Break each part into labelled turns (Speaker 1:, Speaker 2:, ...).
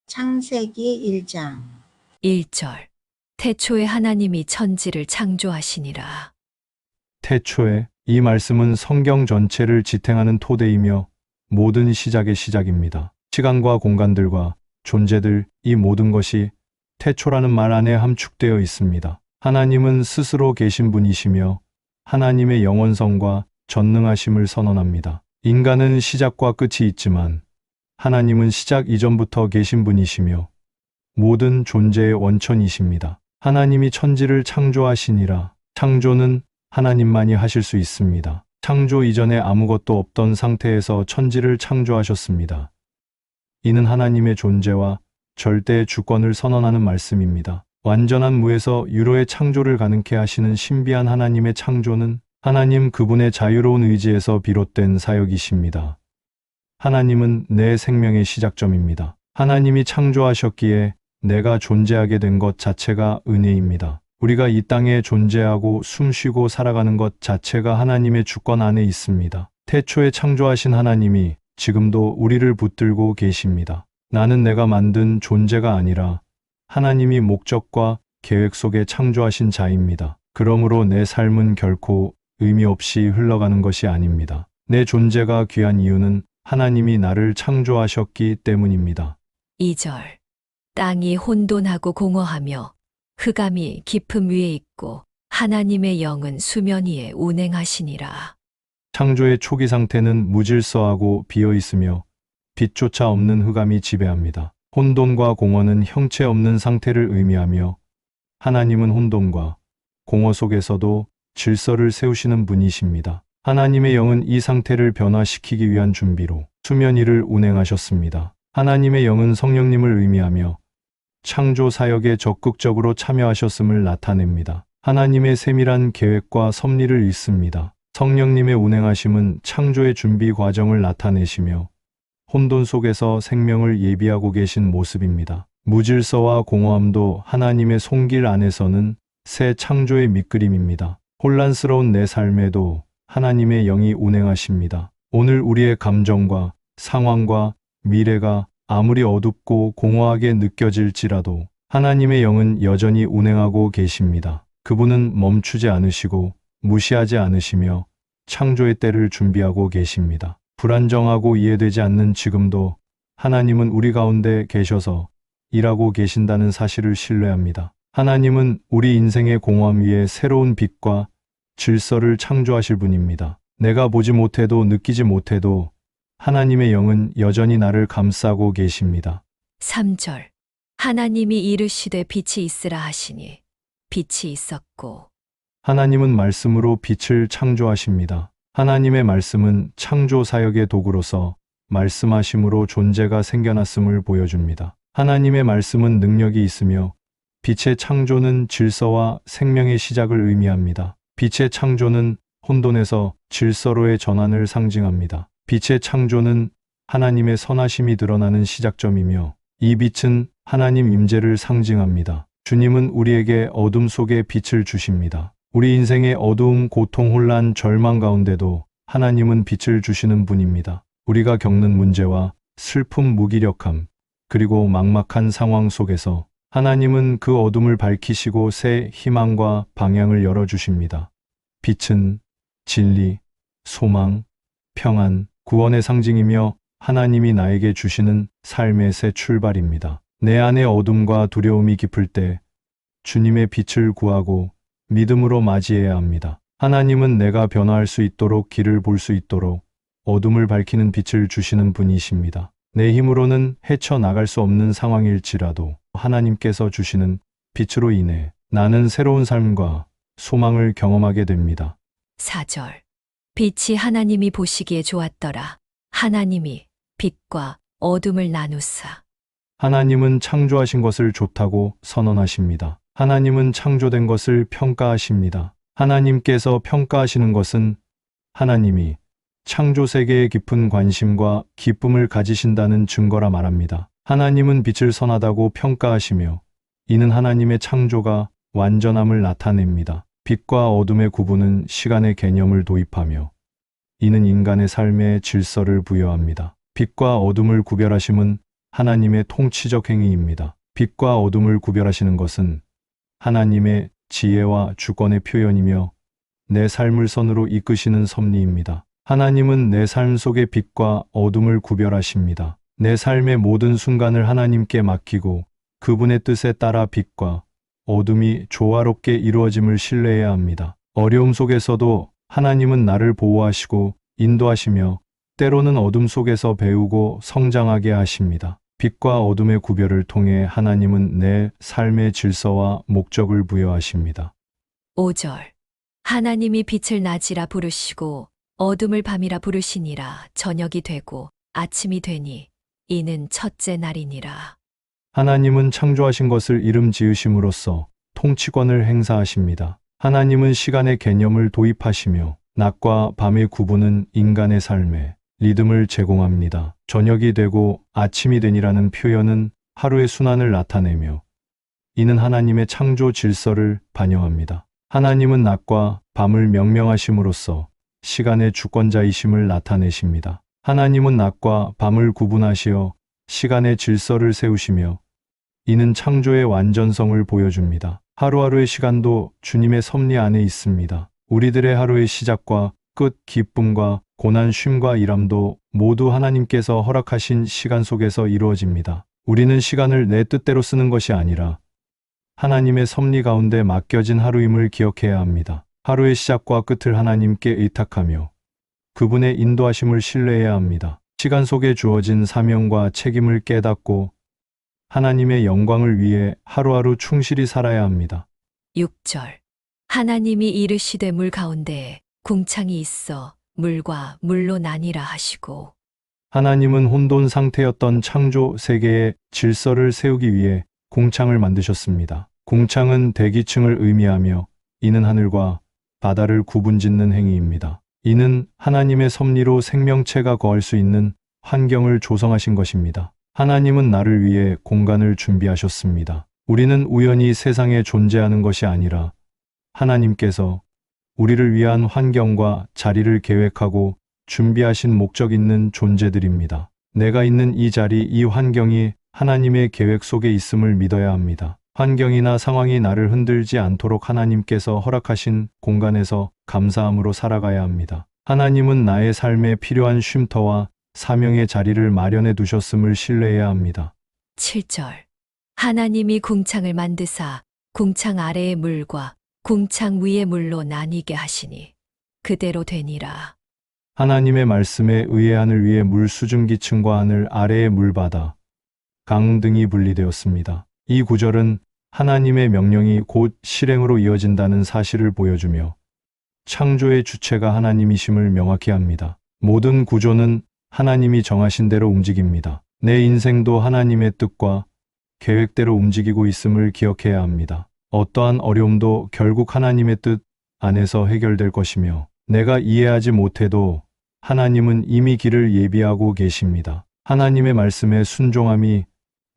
Speaker 1: 창세기 1장
Speaker 2: 1절. 태초에 하나님이 천지를 창조하시니라.
Speaker 3: 태초에 이 말씀은 성경 전체를 지탱하는 토대이며 모든 시작의 시작입니다. 시간과 공간들과 존재들, 이 모든 것이 태초라는 말 안에 함축되어 있습니다. 하나님은 스스로 계신 분이시며 하나님의 영원성과 전능하심을 선언합니다. 인간은 시작과 끝이 있지만 하나님은 시작 이전부터 계신 분이시며 모든 존재의 원천이십니다. 하나님이 천지를 창조하시니라. 창조는 하나님만이 하실 수 있습니다. 창조 이전에 아무것도 없던 상태에서 천지를 창조하셨습니다. 이는 하나님의 존재와 절대의 주권을 선언하는 말씀입니다. 완전한 무에서 유로의 창조를 가능케 하시는 신비한 하나님의 창조는 하나님 그분의 자유로운 의지에서 비롯된 사역이십니다. 하나님은 내 생명의 시작점입니다. 하나님이 창조하셨기에 내가 존재하게 된 것 자체가 은혜입니다. 우리가 이 땅에 존재하고 숨쉬고 살아가는 것 자체가 하나님의 주권 안에 있습니다. 태초에 창조하신 하나님이 지금도 우리를 붙들고 계십니다. 나는 내가 만든 존재가 아니라 하나님이 목적과 계획 속에 창조하신 자입니다. 그러므로 내 삶은 결코 의미 없이 흘러가는 것이 아닙니다. 내 존재가 귀한 이유는 하나님이 나를 창조하셨기 때문입니다.
Speaker 2: 2절. 땅이 혼돈하고 공허하며 흑암이 깊음 위에 있고 하나님의 영은 수면 위에 운행하시니라.
Speaker 3: 창조의 초기 상태는 무질서하고 비어 있으며 빛조차 없는 흑암이 지배합니다. 혼돈과 공허는 형체 없는 상태를 의미하며 하나님은 혼돈과 공허 속에서도 질서를 세우시는 분이십니다. 하나님의 영은 이 상태를 변화시키기 위한 준비로 수면 위를 운행하셨습니다. 하나님의 영은 성령님을 의미하며 창조 사역에 적극적으로 참여하셨음을 나타냅니다. 하나님의 세밀한 계획과 섭리를 읽습니다. 성령님의 운행하심은 창조의 준비 과정을 나타내시며 혼돈 속에서 생명을 예비하고 계신 모습입니다. 무질서와 공허함도 하나님의 손길 안에서는 새 창조의 밑그림입니다. 혼란스러운 내 삶에도 하나님의 영이 운행하십니다. 오늘 우리의 감정과 상황과 미래가 아무리 어둡고 공허하게 느껴질지라도 하나님의 영은 여전히 운행하고 계십니다. 그분은 멈추지 않으시고 무시하지 않으시며 창조의 때를 준비하고 계십니다. 불안정하고 이해되지 않는 지금도 하나님은 우리 가운데 계셔서 일하고 계신다는 사실을 신뢰합니다. 하나님은 우리 인생의 공허함 위에 새로운 빛과 질서를 창조하실 분입니다. 내가 보지 못해도 느끼지 못해도 하나님의 영은 여전히 나를 감싸고 계십니다.
Speaker 2: 3절. 하나님이 이르시되 빛이 있으라 하시니 빛이 있었고.
Speaker 3: 하나님은 말씀으로 빛을 창조하십니다. 하나님의 말씀은 창조 사역의 도구로서 말씀하심으로 존재가 생겨났음을 보여줍니다. 하나님의 말씀은 능력이 있으며 빛의 창조는 질서와 생명의 시작을 의미합니다. 빛의 창조는 혼돈에서 질서로의 전환을 상징합니다. 빛의 창조는 하나님의 선하심이 드러나는 시작점이며 이 빛은 하나님 임재를 상징합니다. 주님은 우리에게 어둠 속에 빛을 주십니다. 우리 인생의 어두움, 고통, 혼란, 절망 가운데도 하나님은 빛을 주시는 분입니다. 우리가 겪는 문제와 슬픔, 무기력함, 그리고 막막한 상황 속에서 하나님은 그 어둠을 밝히시고 새 희망과 방향을 열어주십니다. 빛은 진리, 소망, 평안, 구원의 상징이며 하나님이 나에게 주시는 삶의 새 출발입니다. 내 안의 어둠과 두려움이 깊을 때 주님의 빛을 구하고 믿음으로 맞이해야 합니다. 하나님은 내가 변화할 수 있도록 길을 볼 수 있도록 어둠을 밝히는 빛을 주시는 분이십니다. 내 힘으로는 헤쳐나갈 수 없는 상황일지라도 하나님께서 주시는 빛으로 인해 나는 새로운 삶과 소망을 경험하게 됩니다.
Speaker 2: 4절. 빛이 하나님이 보시기에 좋았더라. 하나님이 빛과 어둠을 나누사.
Speaker 3: 하나님은 창조하신 것을 좋다고 선언하십니다. 하나님은 창조된 것을 평가하십니다. 하나님께서 평가하시는 것은 하나님이 창조 세계에 깊은 관심과 기쁨을 가지신다는 증거라 말합니다. 하나님은 빛을 선하다고 평가하시며 이는 하나님의 창조가 완전함을 나타냅니다. 빛과 어둠의 구분은 시간의 개념을 도입하며 이는 인간의 삶에 질서를 부여합니다. 빛과 어둠을 구별하심은 하나님의 통치적 행위입니다. 빛과 어둠을 구별하시는 것은 하나님의 지혜와 주권의 표현이며 내 삶을 선으로 이끄시는 섭리입니다. 하나님은 내 삶 속의 빛과 어둠을 구별하십니다. 내 삶의 모든 순간을 하나님께 맡기고 그분의 뜻에 따라 빛과 어둠이 조화롭게 이루어짐을 신뢰해야 합니다. 어려움 속에서도 하나님은 나를 보호하시고 인도하시며 때로는 어둠 속에서 배우고 성장하게 하십니다. 빛과 어둠의 구별을 통해 하나님은 내 삶의 질서와 목적을 부여하십니다.
Speaker 2: 5절. 하나님이 빛을 낮이라 부르시고 어둠을 밤이라 부르시니라. 저녁이 되고 아침이 되니 이는 첫째 날이니라.
Speaker 3: 하나님은 창조하신 것을 이름 지으심으로써 통치권을 행사하십니다. 하나님은 시간의 개념을 도입하시며 낮과 밤의 구분은 인간의 삶에 리듬을 제공합니다. 저녁이 되고 아침이 되니라는 표현은 하루의 순환을 나타내며 이는 하나님의 창조 질서를 반영합니다. 하나님은 낮과 밤을 명명하심으로써 시간의 주권자이심을 나타내십니다. 하나님은 낮과 밤을 구분하시어 시간의 질서를 세우시며 이는 창조의 완전성을 보여줍니다. 하루하루의 시간도 주님의 섭리 안에 있습니다. 우리들의 하루의 시작과 끝, 기쁨과 고난, 쉼과 일함도 모두 하나님께서 허락하신 시간 속에서 이루어집니다. 우리는 시간을 내 뜻대로 쓰는 것이 아니라 하나님의 섭리 가운데 맡겨진 하루임을 기억해야 합니다. 하루의 시작과 끝을 하나님께 의탁하며 그분의 인도하심을 신뢰해야 합니다. 시간 속에 주어진 사명과 책임을 깨닫고 하나님의 영광을 위해 하루하루 충실히 살아야 합니다.
Speaker 2: 6절. 하나님이 이르시되 물 가운데에 궁창이 있어 물과 물로 나뉘라 하시고.
Speaker 3: 하나님은 혼돈 상태였던 창조 세계의 질서를 세우기 위해 궁창을 만드셨습니다. 궁창은 대기층을 의미하며 이는 하늘과 바다를 구분짓는 행위입니다. 이는 하나님의 섭리로 생명체가 거할 수 있는 환경을 조성하신 것입니다. 하나님은 나를 위해 공간을 준비하셨습니다. 우리는 우연히 세상에 존재하는 것이 아니라 하나님께서 우리를 위한 환경과 자리를 계획하고 준비하신 목적 있는 존재들입니다. 내가 있는 이 자리, 이 환경이 하나님의 계획 속에 있음을 믿어야 합니다. 환경이나 상황이 나를 흔들지 않도록 하나님께서 허락하신 공간에서 감사함으로 살아가야 합니다. 하나님은 나의 삶에 필요한 쉼터와 사명의 자리를 마련해 두셨음을 신뢰해야 합니다.
Speaker 2: 7절. 하나님이 궁창을 만드사 궁창 아래의 물과 궁창 위의 물로 나뉘게 하시니 그대로 되니라.
Speaker 3: 하나님의 말씀에 의해 하늘 위의 물 수증기층과 하늘 아래의 물바다, 강 등이 분리되었습니다. 이 구절은 하나님의 명령이 곧 실행으로 이어진다는 사실을 보여주며 창조의 주체가 하나님이심을 명확히 합니다. 모든 구조는 하나님이 정하신 대로 움직입니다. 내 인생도 하나님의 뜻과 계획대로 움직이고 있음을 기억해야 합니다. 어떠한 어려움도 결국 하나님의 뜻 안에서 해결될 것이며 내가 이해하지 못해도 하나님은 이미 길을 예비하고 계십니다. 하나님의 말씀에 순종함이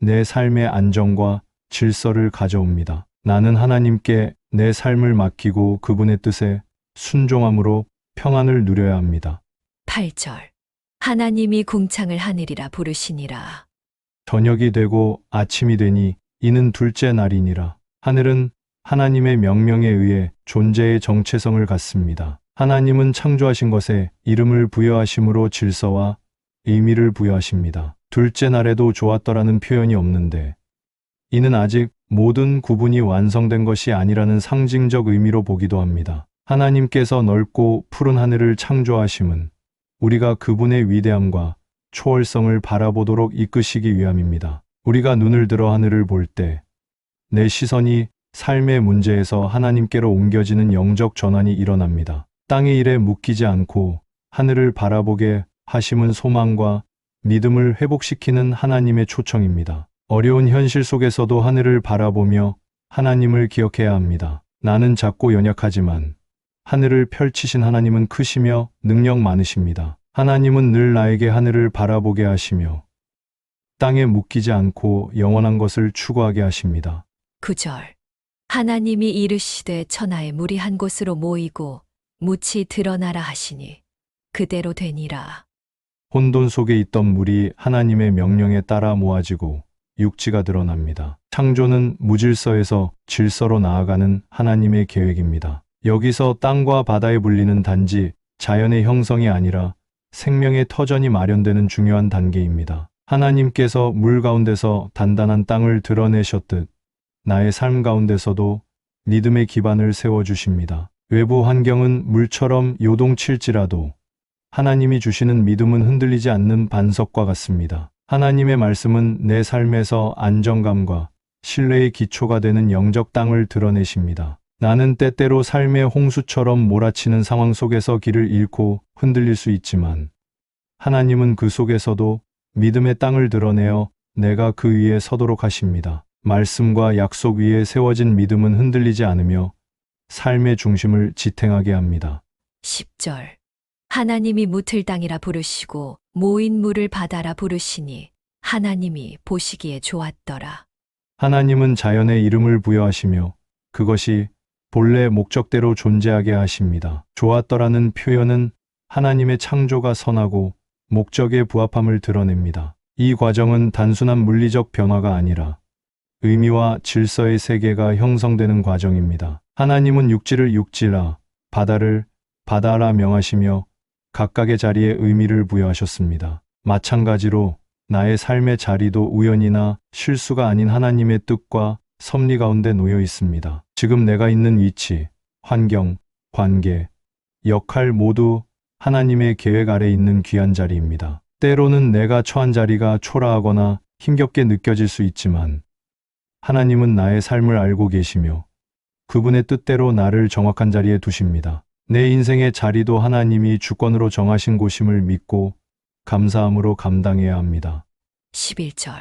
Speaker 3: 내 삶의 안정과 질서를 가져옵니다. 나는 하나님께 내 삶을 맡기고 그분의 뜻에 순종함으로 평안을 누려야 합니다.
Speaker 2: 8절. 하나님이 궁창을 하늘이라 부르시니라.
Speaker 3: 저녁이 되고 아침이 되니 이는 둘째 날이니라. 하늘은 하나님의 명령에 의해 존재의 정체성을 갖습니다. 하나님은 창조하신 것에 이름을 부여하심으로 질서와 의미를 부여하십니다. 둘째 날에도 좋았더라는 표현이 없는데 이는 아직 모든 구분이 완성된 것이 아니라는 상징적 의미로 보기도 합니다. 하나님께서 넓고 푸른 하늘을 창조하심은 우리가 그분의 위대함과 초월성을 바라보도록 이끄시기 위함입니다. 우리가 눈을 들어 하늘을 볼 때 내 시선이 삶의 문제에서 하나님께로 옮겨지는 영적 전환이 일어납니다. 땅의 일에 묶이지 않고 하늘을 바라보게 하심은 소망과 믿음을 회복시키는 하나님의 초청입니다. 어려운 현실 속에서도 하늘을 바라보며 하나님을 기억해야 합니다. 나는 작고 연약하지만 하늘을 펼치신 하나님은 크시며 능력 많으십니다. 하나님은 늘 나에게 하늘을 바라보게 하시며 땅에 묶이지 않고 영원한 것을 추구하게 하십니다.
Speaker 2: 9절. 하나님이 이르시되 천하의 물이 한 곳으로 모이고 묻이 드러나라 하시니 그대로 되니라.
Speaker 3: 혼돈 속에 있던 물이 하나님의 명령에 따라 모아지고 육지가 드러납니다. 창조는 무질서에서 질서로 나아가는 하나님의 계획입니다. 여기서 땅과 바다에 분리는 단지 자연의 형성이 아니라 생명의 터전이 마련되는 중요한 단계입니다. 하나님께서 물 가운데서 단단한 땅을 드러내셨듯 나의 삶 가운데서도 믿음의 기반을 세워주십니다. 외부 환경은 물처럼 요동칠지라도 하나님이 주시는 믿음은 흔들리지 않는 반석과 같습니다. 하나님의 말씀은 내 삶에서 안정감과 신뢰의 기초가 되는 영적 땅을 드러내십니다. 나는 때때로 삶의 홍수처럼 몰아치는 상황 속에서 길을 잃고 흔들릴 수 있지만 하나님은 그 속에서도 믿음의 땅을 드러내어 내가 그 위에 서도록 하십니다. 말씀과 약속 위에 세워진 믿음은 흔들리지 않으며 삶의 중심을 지탱하게 합니다.
Speaker 2: 10절. 하나님이 무틀 땅이라 부르시고 모인 물을 바다라 부르시니 하나님이 보시기에 좋았더라.
Speaker 3: 하나님은 자연에 이름을 부여하시며 그것이 본래 목적대로 존재하게 하십니다. 좋았더라는 표현은 하나님의 창조가 선하고 목적에 부합함을 드러냅니다. 이 과정은 단순한 물리적 변화가 아니라 의미와 질서의 세계가 형성되는 과정입니다. 하나님은 육지를 육지라, 바다를 바다라 명하시며 각각의 자리에 의미를 부여하셨습니다. 마찬가지로 나의 삶의 자리도 우연이나 실수가 아닌 하나님의 뜻과 섭리 가운데 놓여 있습니다. 지금 내가 있는 위치, 환경, 관계, 역할 모두 하나님의 계획 아래 있는 귀한 자리입니다. 때로는 내가 처한 자리가 초라하거나 힘겹게 느껴질 수 있지만 하나님은 나의 삶을 알고 계시며 그분의 뜻대로 나를 정확한 자리에 두십니다. 내 인생의 자리도 하나님이 주권으로 정하신 곳임을 믿고 감사함으로 감당해야 합니다.
Speaker 2: 11절.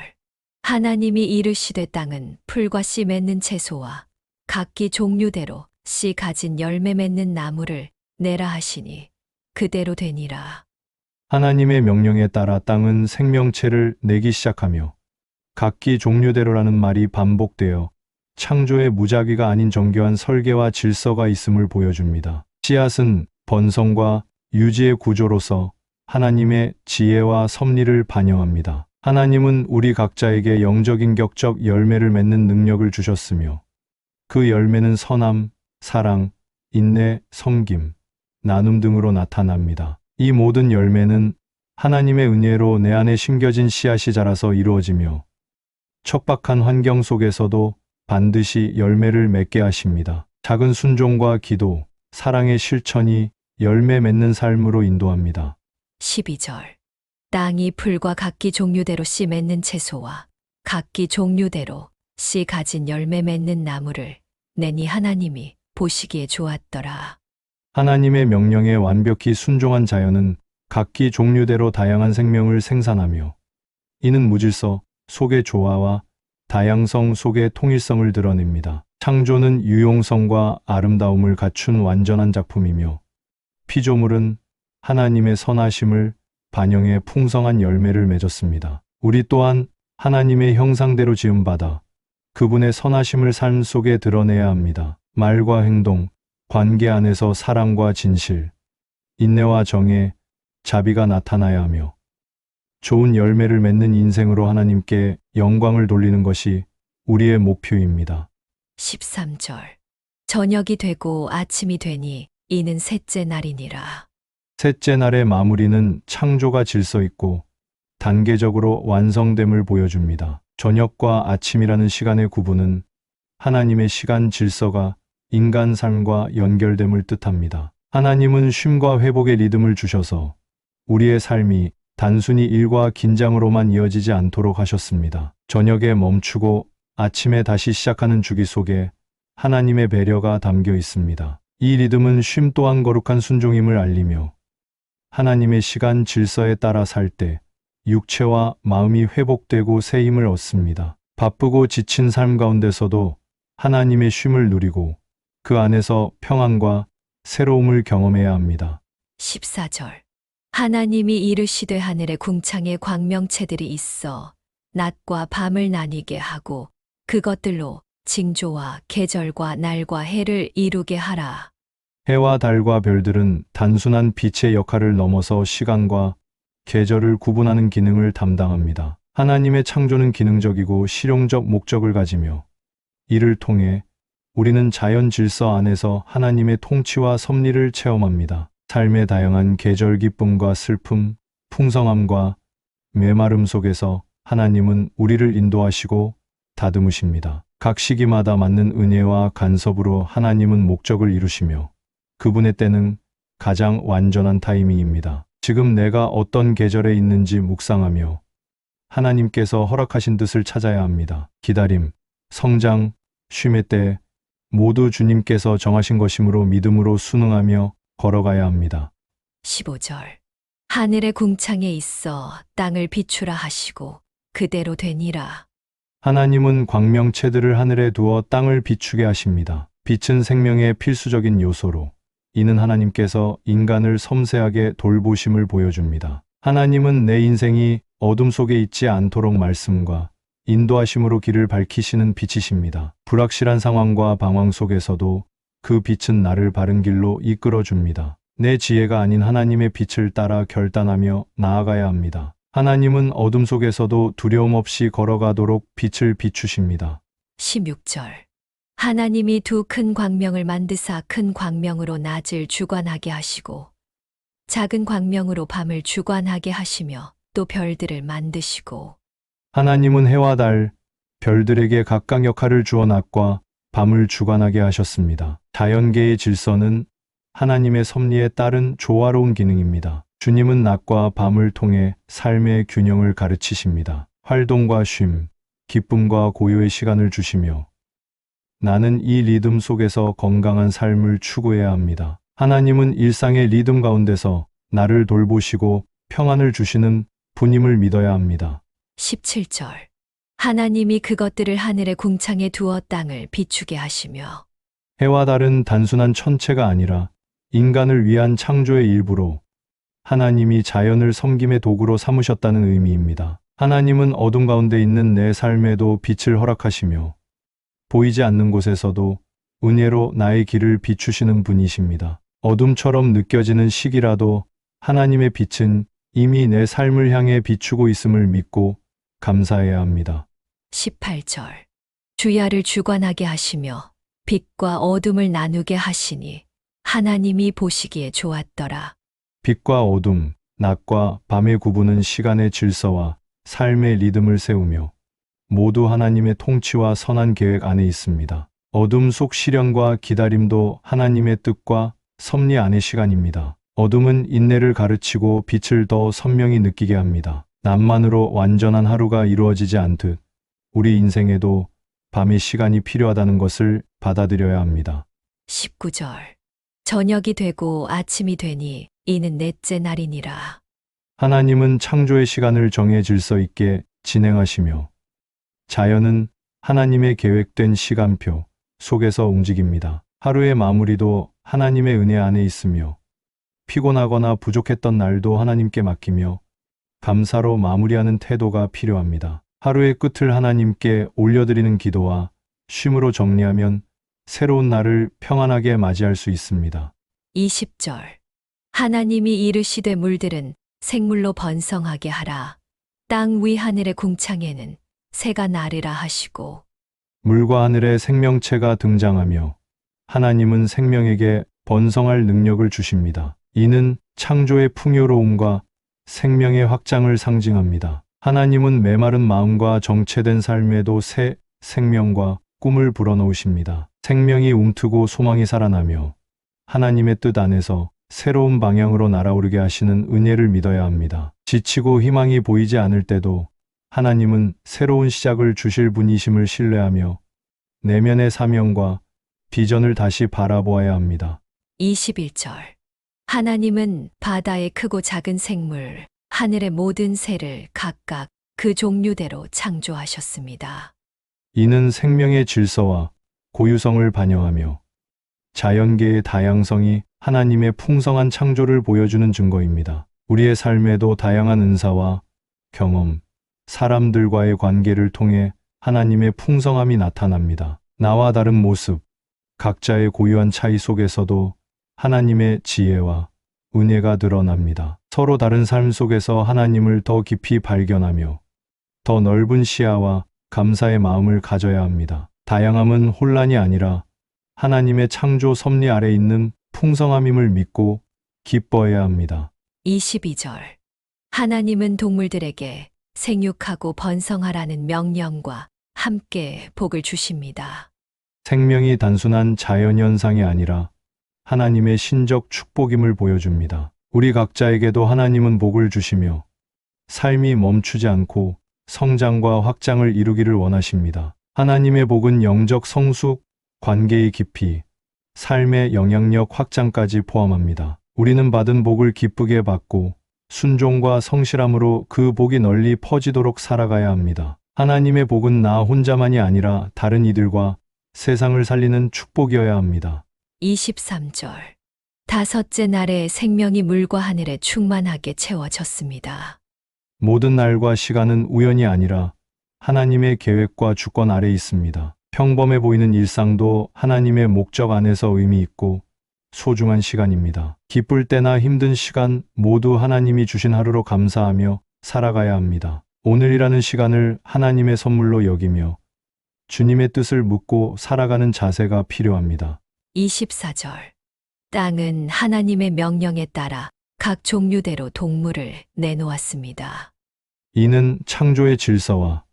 Speaker 2: 하나님이 이르시되 땅은 풀과 씨 맺는 채소와 각기 종류대로 씨 가진 열매 맺는 나무를 내라 하시니 그대로 되니라.
Speaker 3: 하나님의 명령에 따라 땅은 생명체를 내기 시작하며 각기 종류대로라는 말이 반복되어 창조의 무작위가 아닌 정교한 설계와 질서가 있음을 보여줍니다. 씨앗은 번성과 유지의 구조로서 하나님의 지혜와 섭리를 반영합니다. 하나님은 우리 각자에게 영적인 격적 열매를 맺는 능력을 주셨으며 그 열매는 선함, 사랑, 인내, 섬김, 나눔 등으로 나타납니다. 이 모든 열매는 하나님의 은혜로 내 안에 심겨진 씨앗이 자라서 이루어지며 척박한 환경 속에서도 반드시 열매를 맺게 하십니다. 작은 순종과 기도, 사랑의 실천이 열매 맺는 삶으로 인도합니다.
Speaker 2: 12절. 땅이 풀과 각기 종류대로 씨 맺는 채소와 각기 종류대로 씨 가진 열매 맺는 나무를 내니 하나님이 보시기에 좋았더라.
Speaker 3: 하나님의 명령에 완벽히 순종한 자연은 각기 종류대로 다양한 생명을 생산하며 이는 무질서 속의 조화와 다양성 속의 통일성을 드러냅니다. 창조는 유용성과 아름다움을 갖춘 완전한 작품이며 피조물은 하나님의 선하심을 반영해 풍성한 열매를 맺었습니다. 우리 또한 하나님의 형상대로 지음받아 그분의 선하심을 삶 속에 드러내야 합니다. 말과 행동, 관계 안에서 사랑과 진실, 인내와 정의, 자비가 나타나야 하며 좋은 열매를 맺는 인생으로 하나님께 영광을 돌리는 것이 우리의 목표입니다.
Speaker 2: 13절. 저녁이 되고 아침이 되니 이는 셋째 날이니라.
Speaker 3: 셋째 날의 마무리는 창조가 질서 있고 단계적으로 완성됨을 보여줍니다. 저녁과 아침이라는 시간의 구분은 하나님의 시간 질서가 인간 삶과 연결됨을 뜻합니다. 하나님은 쉼과 회복의 리듬을 주셔서 우리의 삶이 단순히 일과 긴장으로만 이어지지 않도록 하셨습니다. 저녁에 멈추고 아침에 다시 시작하는 주기 속에 하나님의 배려가 담겨 있습니다. 이 리듬은 쉼 또한 거룩한 순종임을 알리며 하나님의 시간 질서에 따라 살 때 육체와 마음이 회복되고 새 힘을 얻습니다. 바쁘고 지친 삶 가운데서도 하나님의 쉼을 누리고 그 안에서 평안과 새로움을 경험해야 합니다.
Speaker 2: 14절. 하나님이 이르시되 하늘에 궁창에 광명체들이 있어 낮과 밤을 나뉘게 하고 그것들로 징조와 계절과 날과 해를 이루게 하라.
Speaker 3: 해와 달과 별들은 단순한 빛의 역할을 넘어서 시간과 계절을 구분하는 기능을 담당합니다. 하나님의 창조는 기능적이고 실용적 목적을 가지며 이를 통해 우리는 자연 질서 안에서 하나님의 통치와 섭리를 체험합니다. 삶의 다양한 계절 기쁨과 슬픔, 풍성함과 메마름 속에서 하나님은 우리를 인도하시고 다듬으십니다. 각 시기마다 맞는 은혜와 간섭으로 하나님은 목적을 이루시며 그분의 때는 가장 완전한 타이밍입니다. 지금 내가 어떤 계절에 있는지 묵상하며 하나님께서 허락하신 뜻을 찾아야 합니다. 기다림, 성장, 쉼의 때 모두 주님께서 정하신 것이므로 믿음으로 순응하며 걸어가야 합니다.
Speaker 2: 15절. 하늘의 궁창에 있어 땅을 비추라 하시고 그대로 되니라.
Speaker 3: 하나님은 광명체들을 하늘에 두어 땅을 비추게 하십니다. 빛은 생명의 필수적인 요소로 이는 하나님께서 인간을 섬세하게 돌보심을 보여줍니다. 하나님은 내 인생이 어둠 속에 있지 않도록 말씀과 인도하심으로 길을 밝히시는 빛이십니다. 불확실한 상황과 방황 속에서도 그 빛은 나를 바른 길로 이끌어 줍니다. 내 지혜가 아닌 하나님의 빛을 따라 결단하며 나아가야 합니다. 하나님은 어둠 속에서도 두려움 없이 걸어가도록 빛을 비추십니다.
Speaker 2: 16절. 하나님이 두 큰 광명을 만드사 큰 광명으로 낮을 주관하게 하시고 작은 광명으로 밤을 주관하게 하시며 또 별들을 만드시고.
Speaker 3: 하나님은 해와 달, 별들에게 각각 역할을 주어 낮과 밤을 주관하게 하셨습니다. 자연계의 질서는 하나님의 섭리에 따른 조화로운 기능입니다. 주님은 낮과 밤을 통해 삶의 균형을 가르치십니다. 활동과 쉼, 기쁨과 고요의 시간을 주시며 나는 이 리듬 속에서 건강한 삶을 추구해야 합니다. 하나님은 일상의 리듬 가운데서 나를 돌보시고 평안을 주시는 분임을 믿어야 합니다.
Speaker 2: 17절. 하나님이 그것들을 하늘의 궁창에 두어 땅을 비추게 하시며.
Speaker 3: 해와 달은 단순한 천체가 아니라 인간을 위한 창조의 일부로 하나님이 자연을 섬김의 도구로 삼으셨다는 의미입니다. 하나님은 어둠 가운데 있는 내 삶에도 빛을 허락하시며 보이지 않는 곳에서도 은혜로 나의 길을 비추시는 분이십니다. 어둠처럼 느껴지는 시기라도 하나님의 빛은 이미 내 삶을 향해 비추고 있음을 믿고 감사해야 합니다.
Speaker 2: 18절. 주야를 주관하게 하시며 빛과 어둠을 나누게 하시니 하나님이 보시기에 좋았더라.
Speaker 3: 빛과 어둠, 낮과 밤의 구분은 시간의 질서와 삶의 리듬을 세우며 모두 하나님의 통치와 선한 계획 안에 있습니다. 어둠 속 시련과 기다림도 하나님의 뜻과 섭리 안의 시간입니다. 어둠은 인내를 가르치고 빛을 더 선명히 느끼게 합니다. 낮만으로 완전한 하루가 이루어지지 않듯 우리 인생에도 밤의 시간이 필요하다는 것을 받아들여야 합니다.
Speaker 2: 19절. 저녁이 되고 아침이 되니 이는 넷째 날이니라.
Speaker 3: 하나님은 창조의 시간을 정해 질서 있게 진행하시며 자연은 하나님의 계획된 시간표 속에서 움직입니다. 하루의 마무리도 하나님의 은혜 안에 있으며 피곤하거나 부족했던 날도 하나님께 맡기며 감사로 마무리하는 태도가 필요합니다. 하루의 끝을 하나님께 올려드리는 기도와 쉼으로 정리하면 새로운 날을 평안하게 맞이할 수 있습니다.
Speaker 2: 20절. 하나님이 이르시되 물들은 생물로 번성하게 하라. 땅 위 하늘의 궁창에는 새가 나르라 하시고.
Speaker 3: 물과 하늘의 생명체가 등장하며 하나님은 생명에게 번성할 능력을 주십니다. 이는 창조의 풍요로움과 생명의 확장을 상징합니다. 하나님은 메마른 마음과 정체된 삶에도 새 생명과 꿈을 불어넣으십니다. 생명이 움트고 소망이 살아나며 하나님의 뜻 안에서 새로운 방향으로 날아오르게 하시는 은혜를 믿어야 합니다. 지치고 희망이 보이지 않을 때도 하나님은 새로운 시작을 주실 분이심을 신뢰하며 내면의 사명과 비전을 다시 바라보아야 합니다.
Speaker 2: 21절. 하나님은 바다의 크고 작은 생물, 하늘의 모든 새를 각각 그 종류대로 창조하셨습니다.
Speaker 3: 이는 생명의 질서와 고유성을 반영하며 자연계의 다양성이 하나님의 풍성한 창조를 보여주는 증거입니다. 우리의 삶에도 다양한 은사와 경험, 사람들과의 관계를 통해 하나님의 풍성함이 나타납니다. 나와 다른 모습, 각자의 고유한 차이 속에서도 하나님의 지혜와 은혜가 드러납니다. 서로 다른 삶 속에서 하나님을 더 깊이 발견하며 더 넓은 시야와 감사의 마음을 가져야 합니다. 다양함은 혼란이 아니라 하나님의 창조 섭리 아래 있는 풍성함임을 믿고 기뻐해야 합니다.
Speaker 2: 22절. 하나님은 동물들에게 생육하고 번성하라는 명령과 함께 복을 주십니다.
Speaker 3: 생명이 단순한 자연현상이 아니라 하나님의 신적 축복임을 보여줍니다. 우리 각자에게도 하나님은 복을 주시며 삶이 멈추지 않고 성장과 확장을 이루기를 원하십니다. 하나님의 복은 영적 성숙, 관계의 깊이, 삶의 영향력 확장까지 포함합니다. 우리는 받은 복을 기쁘게 받고 순종과 성실함으로 그 복이 널리 퍼지도록 살아가야 합니다. 하나님의 복은 나 혼자만이 아니라 다른 이들과 세상을 살리는 축복이어야 합니다.
Speaker 2: 23절. 다섯째 날에 생명이 물과 하늘에 충만하게 채워졌습니다.
Speaker 3: 모든 날과 시간은 우연이 아니라 하나님의 계획과 주권 아래 있습니다. 평범해 보이는 일상도 하나님의 목적 안에서 의미 있고 소중한 시간입니다. 기쁠 때나 힘든 시간 모두 하나님이 주신 하루로 감사하며 살아가야 합니다. 오늘이라는 시간을 하나님의 선물로 여기며 주님의 뜻을 묻고 살아가는 자세가 필요합니다.
Speaker 2: 24절. 땅은 하나님의 명령에 따라 각 종류대로 동물을 내놓았습니다.
Speaker 3: 이는 창조의 질서와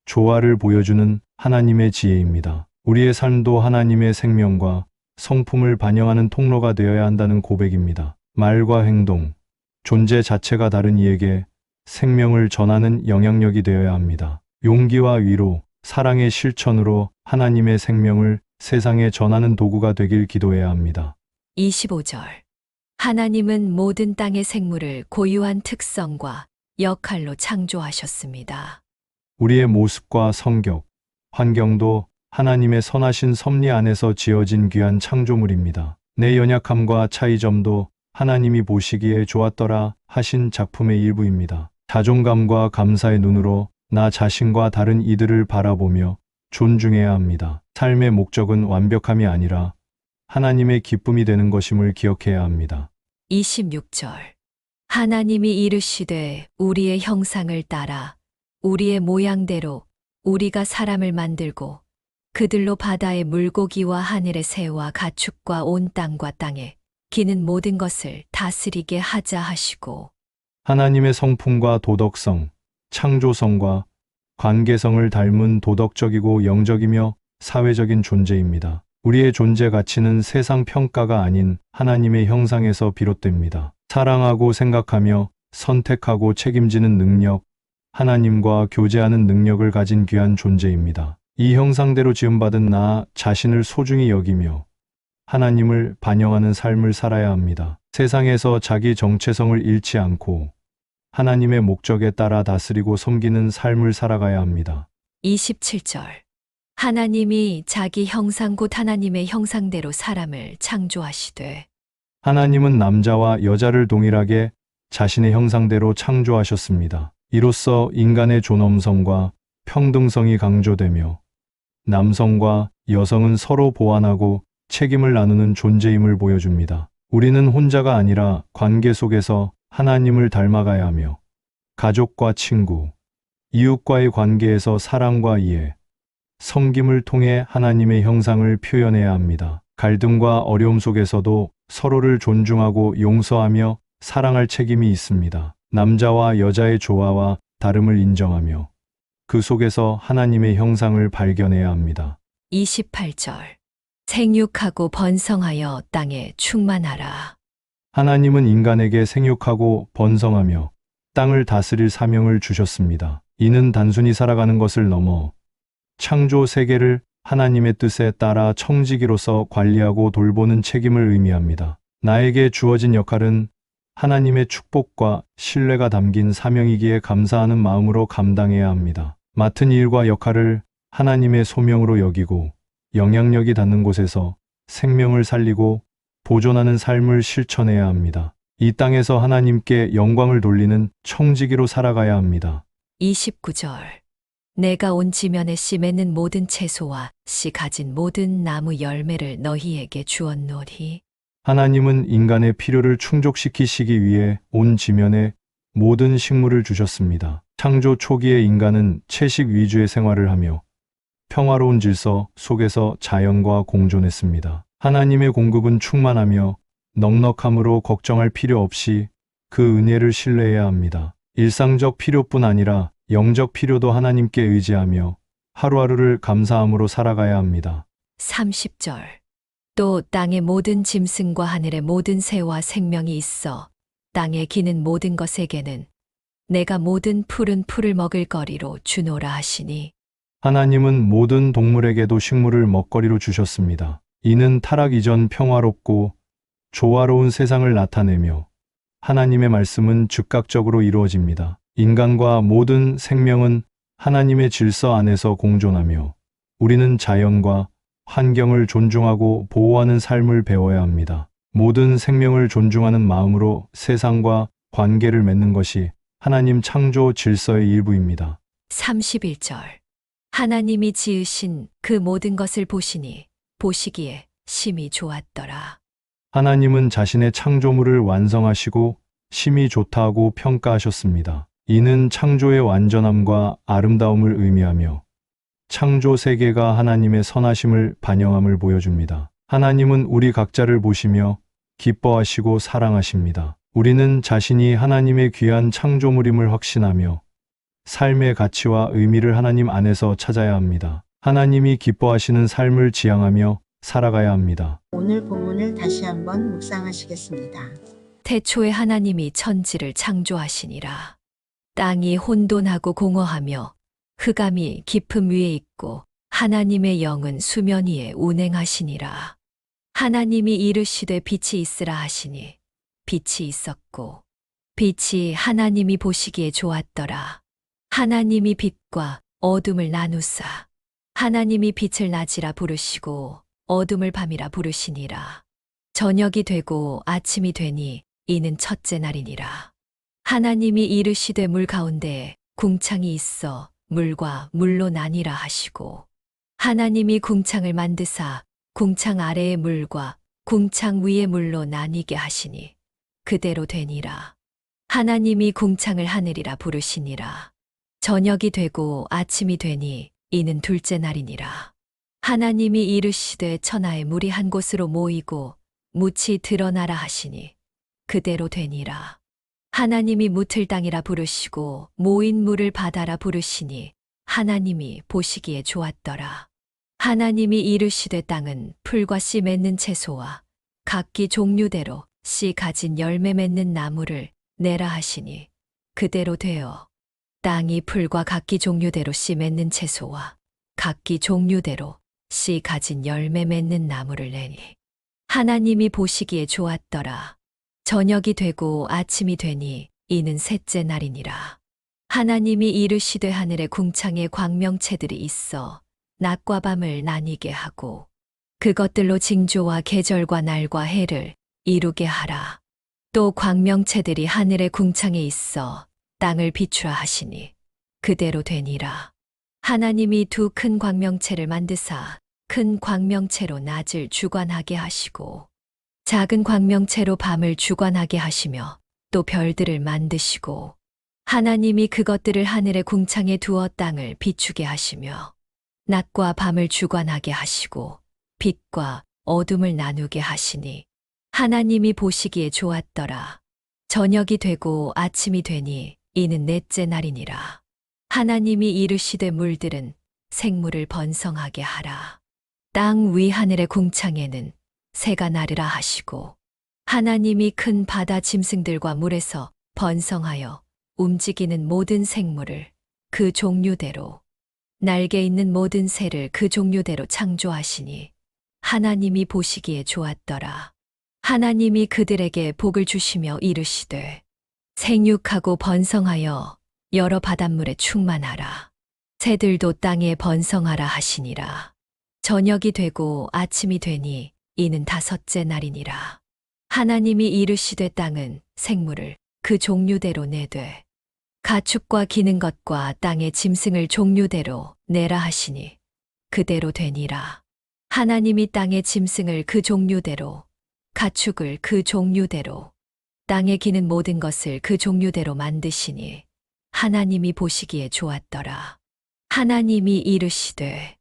Speaker 3: 조화를 보여주는 하나님의 지혜입니다. 우리의 삶도 하나님의 생명과 성품을 반영하는 통로가 되어야 한다는 고백입니다. 말과 행동, 존재 자체가 다른 이에게 생명을 전하는 영향력이 되어야 합니다. 용기와 위로, 사랑의 실천으로 하나님의 생명을 세상에 전하는 도구가 되길 기도해야 합니다.
Speaker 2: 25절. 하나님은 모든 땅의 생물을 고유한 특성과 역할로 창조하셨습니다.
Speaker 3: 우리의 모습과 성격, 환경도 하나님의 선하신 섭리 안에서 지어진 귀한 창조물입니다. 내 연약함과 차이점도 하나님이 보시기에 좋았더라 하신 작품의 일부입니다. 자존감과 감사의 눈으로 나 자신과 다른 이들을 바라보며 존중해야 합니다. 삶의 목적은 완벽함이 아니라 하나님의 기쁨이 되는 것임을 기억해야 합니다.
Speaker 2: 26절. 하나님이 이르시되 우리의 형상을 따라 우리의 모양대로 우리가 사람을 만들고 그들로 바다의 물고기와 하늘의 새와 가축과 온 땅과 땅에 기는 모든 것을 다스리게 하자 하시고.
Speaker 3: 하나님의 성품과 도덕성, 창조성과 관계성을 닮은 도덕적이고 영적이며 사회적인 존재입니다. 우리의 존재 가치는 세상 평가가 아닌 하나님의 형상에서 비롯됩니다. 사랑하고 생각하며 선택하고 책임지는 능력, 하나님과 교제하는 능력을 가진 귀한 존재입니다. 이 형상대로 지음받은 나 자신을 소중히 여기며 하나님을 반영하는 삶을 살아야 합니다. 세상에서 자기 정체성을 잃지 않고 하나님의 목적에 따라 다스리고 섬기는 삶을 살아가야 합니다.
Speaker 2: 27절. 하나님이 자기 형상 곧 하나님의 형상대로 사람을 창조하시되.
Speaker 3: 하나님은 남자와 여자를 동일하게 자신의 형상대로 창조하셨습니다. 이로써 인간의 존엄성과 평등성이 강조되며 남성과 여성은 서로 보완하고 책임을 나누는 존재임을 보여줍니다. 우리는 혼자가 아니라 관계 속에서 하나님을 닮아가야 하며 가족과 친구, 이웃과의 관계에서 사랑과 이해, 섬김을 통해 하나님의 형상을 표현해야 합니다. 갈등과 어려움 속에서도 서로를 존중하고 용서하며 사랑할 책임이 있습니다. 남자와 여자의 조화와 다름을 인정하며 그 속에서 하나님의 형상을 발견해야 합니다.
Speaker 2: 28절. 생육하고 번성하여 땅에 충만하라.
Speaker 3: 하나님은 인간에게 생육하고 번성하며 땅을 다스릴 사명을 주셨습니다. 이는 단순히 살아가는 것을 넘어 창조 세계를 하나님의 뜻에 따라 청지기로서 관리하고 돌보는 책임을 의미합니다. 나에게 주어진 역할은 하나님의 축복과 신뢰가 담긴 사명이기에 감사하는 마음으로 감당해야 합니다. 맡은 일과 역할을 하나님의 소명으로 여기고 영향력이 닿는 곳에서 생명을 살리고 보존하는 삶을 실천해야 합니다. 이 땅에서 하나님께 영광을 돌리는 청지기로 살아가야 합니다.
Speaker 2: 29절. 내가 온 지면에 씨 맺는 모든 채소와 씨 가진 모든 나무 열매를 너희에게 주었노니.
Speaker 3: 하나님은 인간의 필요를 충족시키시기 위해 온 지면에 모든 식물을 주셨습니다. 창조 초기의 인간은 채식 위주의 생활을 하며 평화로운 질서 속에서 자연과 공존했습니다. 하나님의 공급은 충만하며 넉넉함으로 걱정할 필요 없이 그 은혜를 신뢰해야 합니다. 일상적 필요뿐 아니라 영적 필요도 하나님께 의지하며 하루하루를 감사함으로 살아가야 합니다.
Speaker 2: 30절. 또 땅의 모든 짐승과 하늘의 모든 새와 생명이 있어 땅에 기는 모든 것에게는 내가 모든 푸른 풀을 먹을 거리로 주노라 하시니.
Speaker 3: 하나님은 모든 동물에게도 식물을 먹거리로 주셨습니다. 이는 타락 이전 평화롭고 조화로운 세상을 나타내며 하나님의 말씀은 즉각적으로 이루어집니다. 인간과 모든 생명은 하나님의 질서 안에서 공존하며 우리는 자연과 환경을 존중하고 보호하는 삶을 배워야 합니다. 모든 생명을 존중하는 마음으로 세상과 관계를 맺는 것이 하나님 창조 질서의 일부입니다.
Speaker 2: 31절. 하나님이 지으신 그 모든 것을 보시기에 심히 좋았더라.
Speaker 3: 하나님은 자신의 창조물을 완성하시고 심히 좋다고 평가하셨습니다. 이는 창조의 완전함과 아름다움을 의미하며 창조 세계가 하나님의 선하심을 반영함을 보여줍니다. 하나님은 우리 각자를 보시며 기뻐하시고 사랑하십니다. 우리는 자신이 하나님의 귀한 창조물임을 확신하며 삶의 가치와 의미를 하나님 안에서 찾아야 합니다. 하나님이 기뻐하시는 삶을 지향하며 살아가야 합니다.
Speaker 1: 오늘 본문을 다시 한번 묵상하시겠습니다.
Speaker 2: 태초에 하나님이 천지를 창조하시니라. 땅이 혼돈하고 공허하며 흑암이 깊음 위에 있고 하나님의 영은 수면 위에 운행하시니라. 하나님이 이르시되 빛이 있으라 하시니 빛이 있었고 빛이 하나님이 보시기에 좋았더라. 하나님이 빛과 어둠을 나누사 하나님이 빛을 낮이라 부르시고 어둠을 밤이라 부르시니라. 저녁이 되고 아침이 되니 이는 첫째 날이니라. 하나님이 이르시되 물 가운데에 궁창이 있어 물과 물로 나뉘라 하시고 하나님이 궁창을 만드사 궁창 아래의 물과 궁창 위의 물로 나뉘게 하시니 그대로 되니라. 하나님이 궁창을 하늘이라 부르시니라. 저녁이 되고 아침이 되니 이는 둘째 날이니라. 하나님이 이르시되 천하의 물이 한 곳으로 모이고 묻이 드러나라 하시니 그대로 되니라. 하나님이 묻을 땅이라 부르시고 모인 물을 바다라 부르시니 하나님이 보시기에 좋았더라. 하나님이 이르시되 땅은 풀과 씨 맺는 채소와 각기 종류대로 씨 가진 열매 맺는 나무를 내라 하시니 그대로 되어 땅이 풀과 각기 종류대로 씨 맺는 채소와 각기 종류대로 씨 가진 열매 맺는 나무를 내니 하나님이 보시기에 좋았더라. 저녁이 되고 아침이 되니 이는 셋째 날이니라. 하나님이 이르시되 하늘의 궁창에 광명체들이 있어 낮과 밤을 나뉘게 하고 그것들로 징조와 계절과 날과 해를 이루게 하라. 또 광명체들이 하늘의 궁창에 있어 땅을 비추라 하시니 그대로 되니라. 하나님이 두 큰 광명체를 만드사 큰 광명체로 낮을 주관하게 하시고 작은 광명체로 밤을 주관하게 하시며 또 별들을 만드시고 하나님이 그것들을 하늘의 궁창에 두어 땅을 비추게 하시며 낮과 밤을 주관하게 하시고 빛과 어둠을 나누게 하시니 하나님이 보시기에 좋았더라. 저녁이 되고 아침이 되니 이는 넷째 날이니라. 하나님이 이르시되 물들은 생물을 번성하게 하라. 땅 위 하늘의 궁창에는 새가 나르라 하시고 하나님이 큰 바다 짐승들과 물에서 번성하여 움직이는 모든 생물을 그 종류대로 날개 있는 모든 새를 그 종류대로 창조하시니 하나님이 보시기에 좋았더라. 하나님이 그들에게 복을 주시며 이르시되 생육하고 번성하여 여러 바닷물에 충만하라. 새들도 땅에 번성하라 하시니라. 저녁이 되고 아침이 되니 이는 다섯째 날이니라. 하나님이 이르시되 땅은 생물을 그 종류대로 내되 가축과 기는 것과 땅의 짐승을 종류대로 내라 하시니 그대로 되니라. 하나님이 땅의 짐승을 그 종류대로 가축을 그 종류대로, 땅에 기는 모든 것을 그 종류대로 만드시니 하나님이 보시기에 좋았더라. 하나님이 이르시되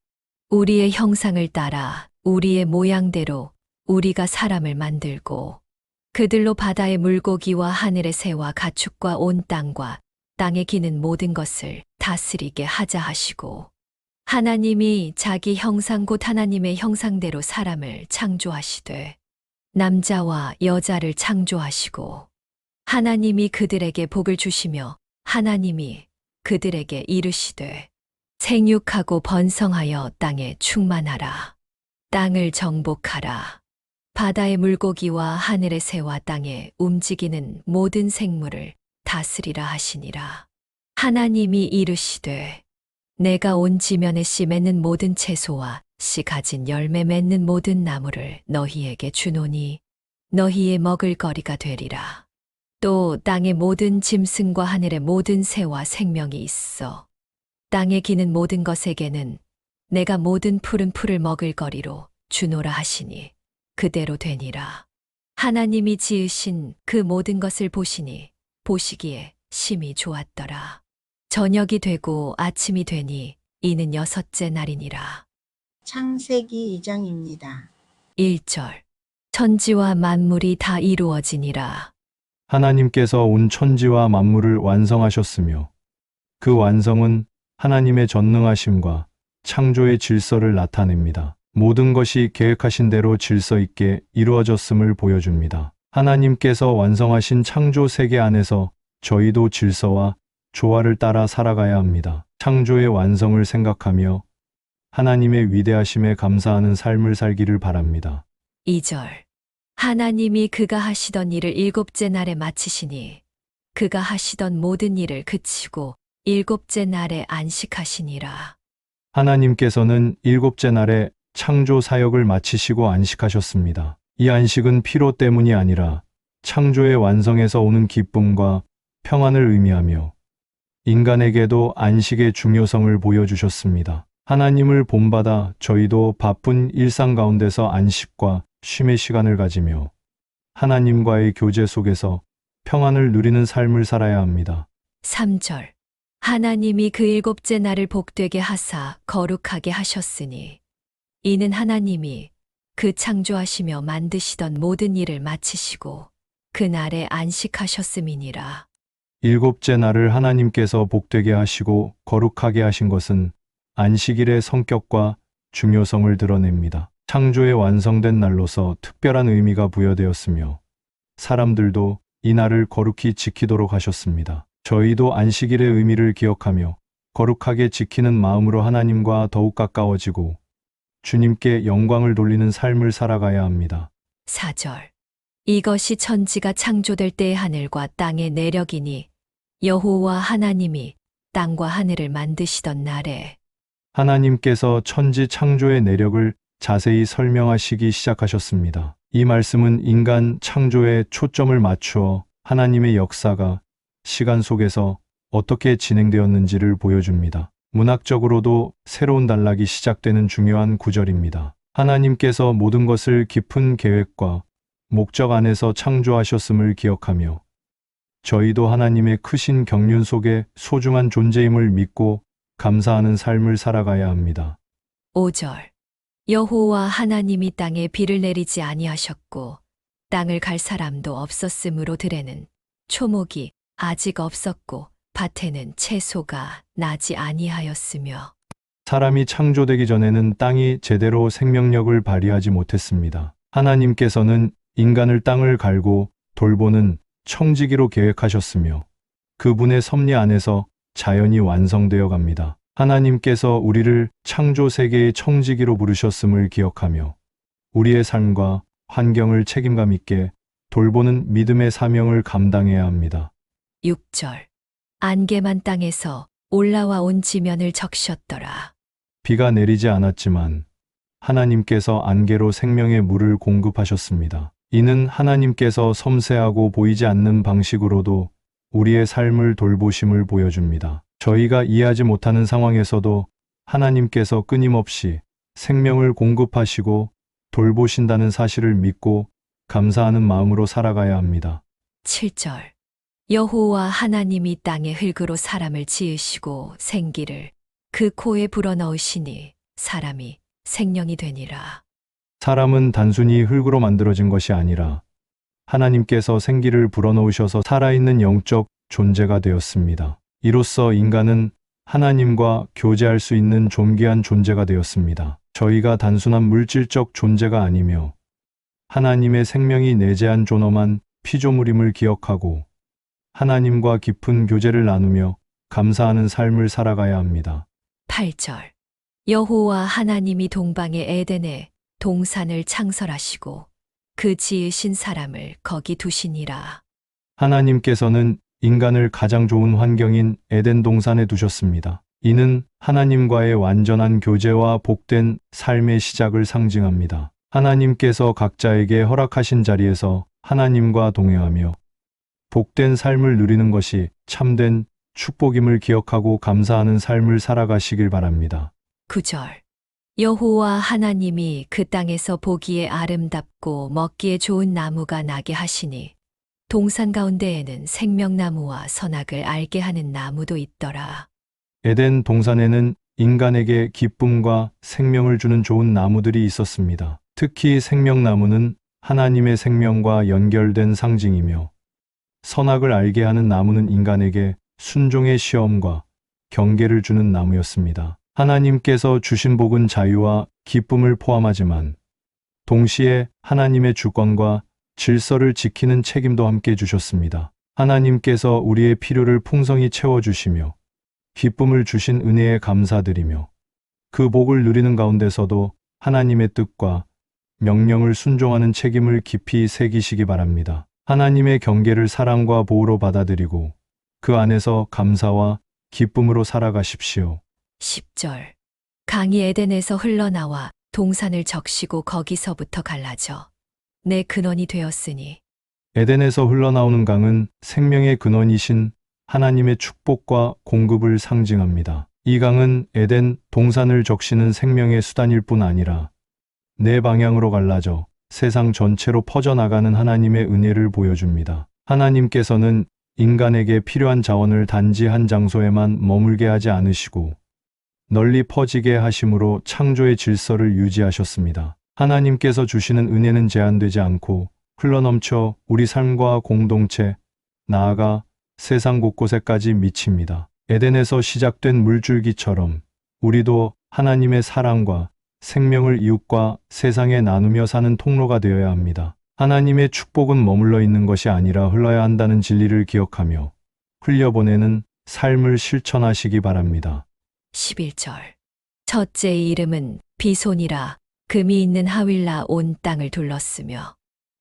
Speaker 2: 우리의 형상을 따라 우리의 모양대로 우리가 사람을 만들고 그들로 바다의 물고기와 하늘의 새와 가축과 온 땅과 땅에 기는 모든 것을 다스리게 하자 하시고 하나님이 자기 형상 곧 하나님의 형상대로 사람을 창조하시되 남자와 여자를 창조하시고 하나님이 그들에게 복을 주시며 하나님이 그들에게 이르시되 생육하고 번성하여 땅에 충만하라. 땅을 정복하라. 바다의 물고기와 하늘의 새와 땅에 움직이는 모든 생물을 다스리라 하시니라. 하나님이 이르시되 내가 온 지면에 씨 맺는 모든 채소와 씨 가진 열매 맺는 모든 나무를 너희에게 주노니 너희의 먹을 거리가 되리라. 또 땅의 모든 짐승과 하늘의 모든 새와 생명이 있어. 땅에 기는 모든 것에게는 내가 모든 푸른 풀을 먹을 거리로 주노라 하시니 그대로 되니라. 하나님이 지으신 그 모든 것을 보시니 보시기에 심히 좋았더라. 저녁이 되고 아침이 되니 이는 여섯째 날이니라.
Speaker 1: 창세기 2장입니다.
Speaker 2: 1절 천지와 만물이 다 이루어지니라.
Speaker 3: 하나님께서 온 천지와 만물을 완성하셨으며 그 완성은 하나님의 전능하심과 창조의 질서를 나타냅니다. 모든 것이 계획하신 대로 질서 있게 이루어졌음을 보여줍니다. 하나님께서 완성하신 창조 세계 안에서 저희도 질서와 조화를 따라 살아가야 합니다. 창조의 완성을 생각하며 하나님의 위대하심에 감사하는 삶을 살기를 바랍니다.
Speaker 2: 2절 하나님이 그가 하시던 일을 일곱째 날에 마치시니 그가 하시던 모든 일을 그치고 일곱째 날에 안식하시니라.
Speaker 3: 하나님께서는 일곱째 날에 창조 사역을 마치시고 안식하셨습니다. 이 안식은 피로 때문이 아니라 창조의 완성에서 오는 기쁨과 평안을 의미하며 인간에게도 안식의 중요성을 보여주셨습니다. 하나님을 본받아 저희도 바쁜 일상 가운데서 안식과 쉼의 시간을 가지며 하나님과의 교제 속에서 평안을 누리는 삶을 살아야 합니다.
Speaker 2: 3절 하나님이 그 일곱째 날을 복되게 하사 거룩하게 하셨으니 이는 하나님이 그 창조하시며 만드시던 모든 일을 마치시고 그 날에 안식하셨음이니라.
Speaker 3: 일곱째 날을 하나님께서 복되게 하시고 거룩하게 하신 것은 안식일의 성격과 중요성을 드러냅니다. 창조의 완성된 날로서 특별한 의미가 부여되었으며 사람들도 이 날을 거룩히 지키도록 하셨습니다. 저희도 안식일의 의미를 기억하며 거룩하게 지키는 마음으로 하나님과 더욱 가까워지고 주님께 영광을 돌리는 삶을 살아가야 합니다.
Speaker 2: 4절 이것이 천지가 창조될 때의 하늘과 땅의 내력이니 여호와 하나님이 땅과 하늘을 만드시던 날에
Speaker 3: 하나님께서 천지 창조의 내력을 자세히 설명하시기 시작하셨습니다. 이 말씀은 인간 창조에 초점을 맞추어 하나님의 역사가 시간 속에서 어떻게 진행되었는지를 보여줍니다. 문학적으로도 새로운 단락이 시작되는 중요한 구절입니다. 하나님께서 모든 것을 깊은 계획과 목적 안에서 창조하셨음을 기억하며 저희도 하나님의 크신 경륜 속에 소중한 존재임을 믿고 감사하는 삶을 살아가야 합니다.
Speaker 2: 5절 여호와 하나님이 땅에 비를 내리지 아니하셨고 땅을 갈 사람도 없었으므로 들에는 초목이 아직 없었고 밭에는 채소가 나지 아니하였으며
Speaker 3: 사람이 창조되기 전에는 땅이 제대로 생명력을 발휘하지 못했습니다. 하나님께서는 인간을 땅을 갈고 돌보는 청지기로 계획하셨으며 그분의 섭리 안에서 자연이 완성되어 갑니다. 하나님께서 우리를 창조 세계의 청지기로 부르셨음을 기억하며 우리의 삶과 환경을 책임감 있게 돌보는 믿음의 사명을 감당해야 합니다.
Speaker 2: 6절 안개만 땅에서 올라와 온 지면을 적셨더라.
Speaker 3: 비가 내리지 않았지만 하나님께서 안개로 생명의 물을 공급하셨습니다. 이는 하나님께서 섬세하고 보이지 않는 방식으로도 우리의 삶을 돌보심을 보여줍니다. 저희가 이해하지 못하는 상황에서도 하나님께서 끊임없이 생명을 공급하시고 돌보신다는 사실을 믿고 감사하는 마음으로 살아가야 합니다.
Speaker 2: 7절. 여호와 하나님이 땅에 흙으로 사람을 지으시고 생기를 그 코에 불어넣으시니 사람이 생명이 되니라.
Speaker 3: 사람은 단순히 흙으로 만들어진 것이 아니라 하나님께서 생기를 불어넣으셔서 살아있는 영적 존재가 되었습니다. 이로써 인간은 하나님과 교제할 수 있는 존귀한 존재가 되었습니다. 저희가 단순한 물질적 존재가 아니며 하나님의 생명이 내재한 존엄한 피조물임을 기억하고 하나님과 깊은 교제를 나누며 감사하는 삶을 살아가야 합니다.
Speaker 2: 8절. 여호와 하나님이 동방의 에덴에 동산을 창설하시고 그 지으신 사람을 거기 두시니라.
Speaker 3: 하나님께서는 인간을 가장 좋은 환경인 에덴 동산에 두셨습니다. 이는 하나님과의 완전한 교제와 복된 삶의 시작을 상징합니다. 하나님께서 각자에게 허락하신 자리에서 하나님과 동행하며 복된 삶을 누리는 것이 참된 축복임을 기억하고 감사하는 삶을 살아가시길 바랍니다.
Speaker 2: 9절. 여호와 하나님이 그 땅에서 보기에 아름답고 먹기에 좋은 나무가 나게 하시니 동산 가운데에는 생명나무와 선악을 알게 하는 나무도 있더라.
Speaker 3: 에덴 동산에는 인간에게 기쁨과 생명을 주는 좋은 나무들이 있었습니다. 특히 생명나무는 하나님의 생명과 연결된 상징이며 선악을 알게 하는 나무는 인간에게 순종의 시험과 경계를 주는 나무였습니다. 하나님께서 주신 복은 자유와 기쁨을 포함하지만 동시에 하나님의 주권과 질서를 지키는 책임도 함께 주셨습니다. 하나님께서 우리의 필요를 풍성히 채워주시며 기쁨을 주신 은혜에 감사드리며 그 복을 누리는 가운데서도 하나님의 뜻과 명령을 순종하는 책임을 깊이 새기시기 바랍니다. 하나님의 경계를 사랑과 보호로 받아들이고 그 안에서 감사와 기쁨으로 살아가십시오.
Speaker 2: 10절. 강이 에덴에서 흘러나와 동산을 적시고 거기서부터 갈라져 내 근원이 되었으니.
Speaker 3: 에덴에서 흘러나오는 강은 생명의 근원이신 하나님의 축복과 공급을 상징합니다. 이 강은 에덴 동산을 적시는 생명의 수단일 뿐 아니라 네 방향으로 갈라져 세상 전체로 퍼져나가는 하나님의 은혜를 보여줍니다. 하나님께서는 인간에게 필요한 자원을 단지 한 장소에만 머물게 하지 않으시고 널리 퍼지게 하심으로 창조의 질서를 유지하셨습니다. 하나님께서 주시는 은혜는 제한되지 않고 흘러넘쳐 우리 삶과 공동체, 나아가 세상 곳곳에까지 미칩니다. 에덴에서 시작된 물줄기처럼 우리도 하나님의 사랑과 생명을 이웃과 세상에 나누며 사는 통로가 되어야 합니다. 하나님의 축복은 머물러 있는 것이 아니라 흘러야 한다는 진리를 기억하며 흘려보내는 삶을 실천하시기 바랍니다.
Speaker 2: 11절. 첫째의 이름은 비손이라 금이 있는 하윌라 온 땅을 둘렀으며.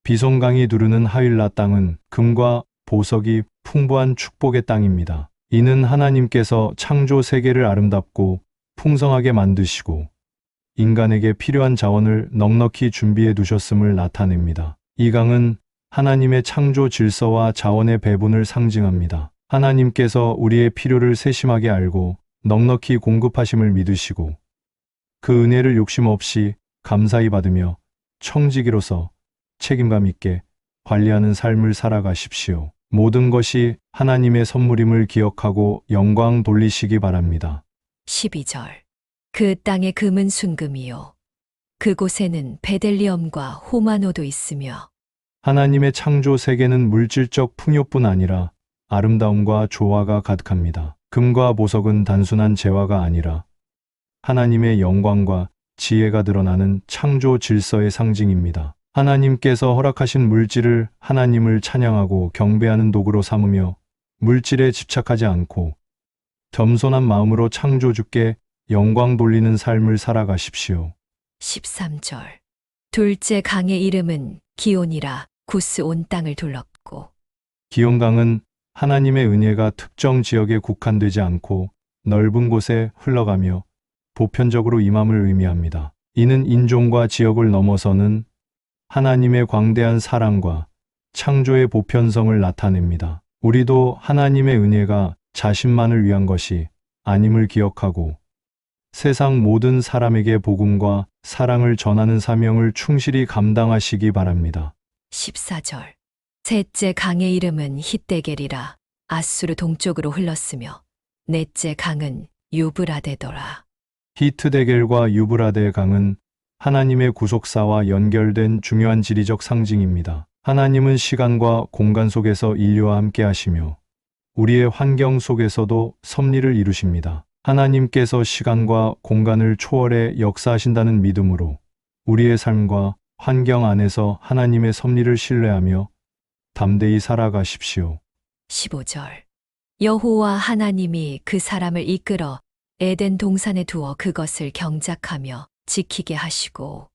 Speaker 3: 비손강이 두르는 하윌라 땅은 금과 보석이 풍부한 축복의 땅입니다. 이는 하나님께서 창조 세계를 아름답고 풍성하게 만드시고 인간에게 필요한 자원을 넉넉히 준비해 두셨음을 나타냅니다. 이 강은 하나님의 창조 질서와 자원의 배분을 상징합니다. 하나님께서 우리의 필요를 세심하게 알고 넉넉히 공급하심을 믿으시고 그 은혜를 욕심 없이 감사히 받으며 청지기로서 책임감 있게 관리하는 삶을 살아가십시오. 모든 것이 하나님의 선물임을 기억하고 영광 돌리시기 바랍니다.
Speaker 2: 12절. 그 땅의 금은 순금이요 그곳에는 베델리엄과 호마노도 있으며.
Speaker 3: 하나님의 창조 세계는 물질적 풍요뿐 아니라 아름다움과 조화가 가득합니다. 금과 보석은 단순한 재화가 아니라 하나님의 영광과 지혜가 드러나는 창조 질서의 상징입니다. 하나님께서 허락하신 물질을 하나님을 찬양하고 경배하는 도구로 삼으며 물질에 집착하지 않고 겸손한 마음으로 창조주께 영광 돌리는 삶을 살아가십시오.
Speaker 2: 13절. 둘째 강의 이름은 기온이라 구스 온 땅을 둘렀고.
Speaker 3: 기온강은 하나님의 은혜가 특정 지역에 국한되지 않고 넓은 곳에 흘러가며 보편적으로 임함을 의미합니다. 이는 인종과 지역을 넘어서는 하나님의 광대한 사랑과 창조의 보편성을 나타냅니다. 우리도 하나님의 은혜가 자신만을 위한 것이 아님을 기억하고 세상 모든 사람에게 복음과 사랑을 전하는 사명을 충실히 감당하시기 바랍니다.
Speaker 2: 14절. 셋째 강의 이름은 히데겔이라 아수르 동쪽으로 흘렀으며 넷째 강은 유브라데더라.
Speaker 3: 히트데겔과 유브라데 강은 하나님의 구속사와 연결된 중요한 지리적 상징입니다. 하나님은 시간과 공간 속에서 인류와 함께 하시며 우리의 환경 속에서도 섭리를 이루십니다. 하나님께서 시간과 공간을 초월해 역사하신다는 믿음으로 우리의 삶과 환경 안에서 하나님의 섭리를 신뢰하며 담대히 살아가십시오.
Speaker 2: 15절. 여호와 하나님이 그 사람을 이끌어 에덴 동산에 두어 그것을 경작하며 지키게 하시고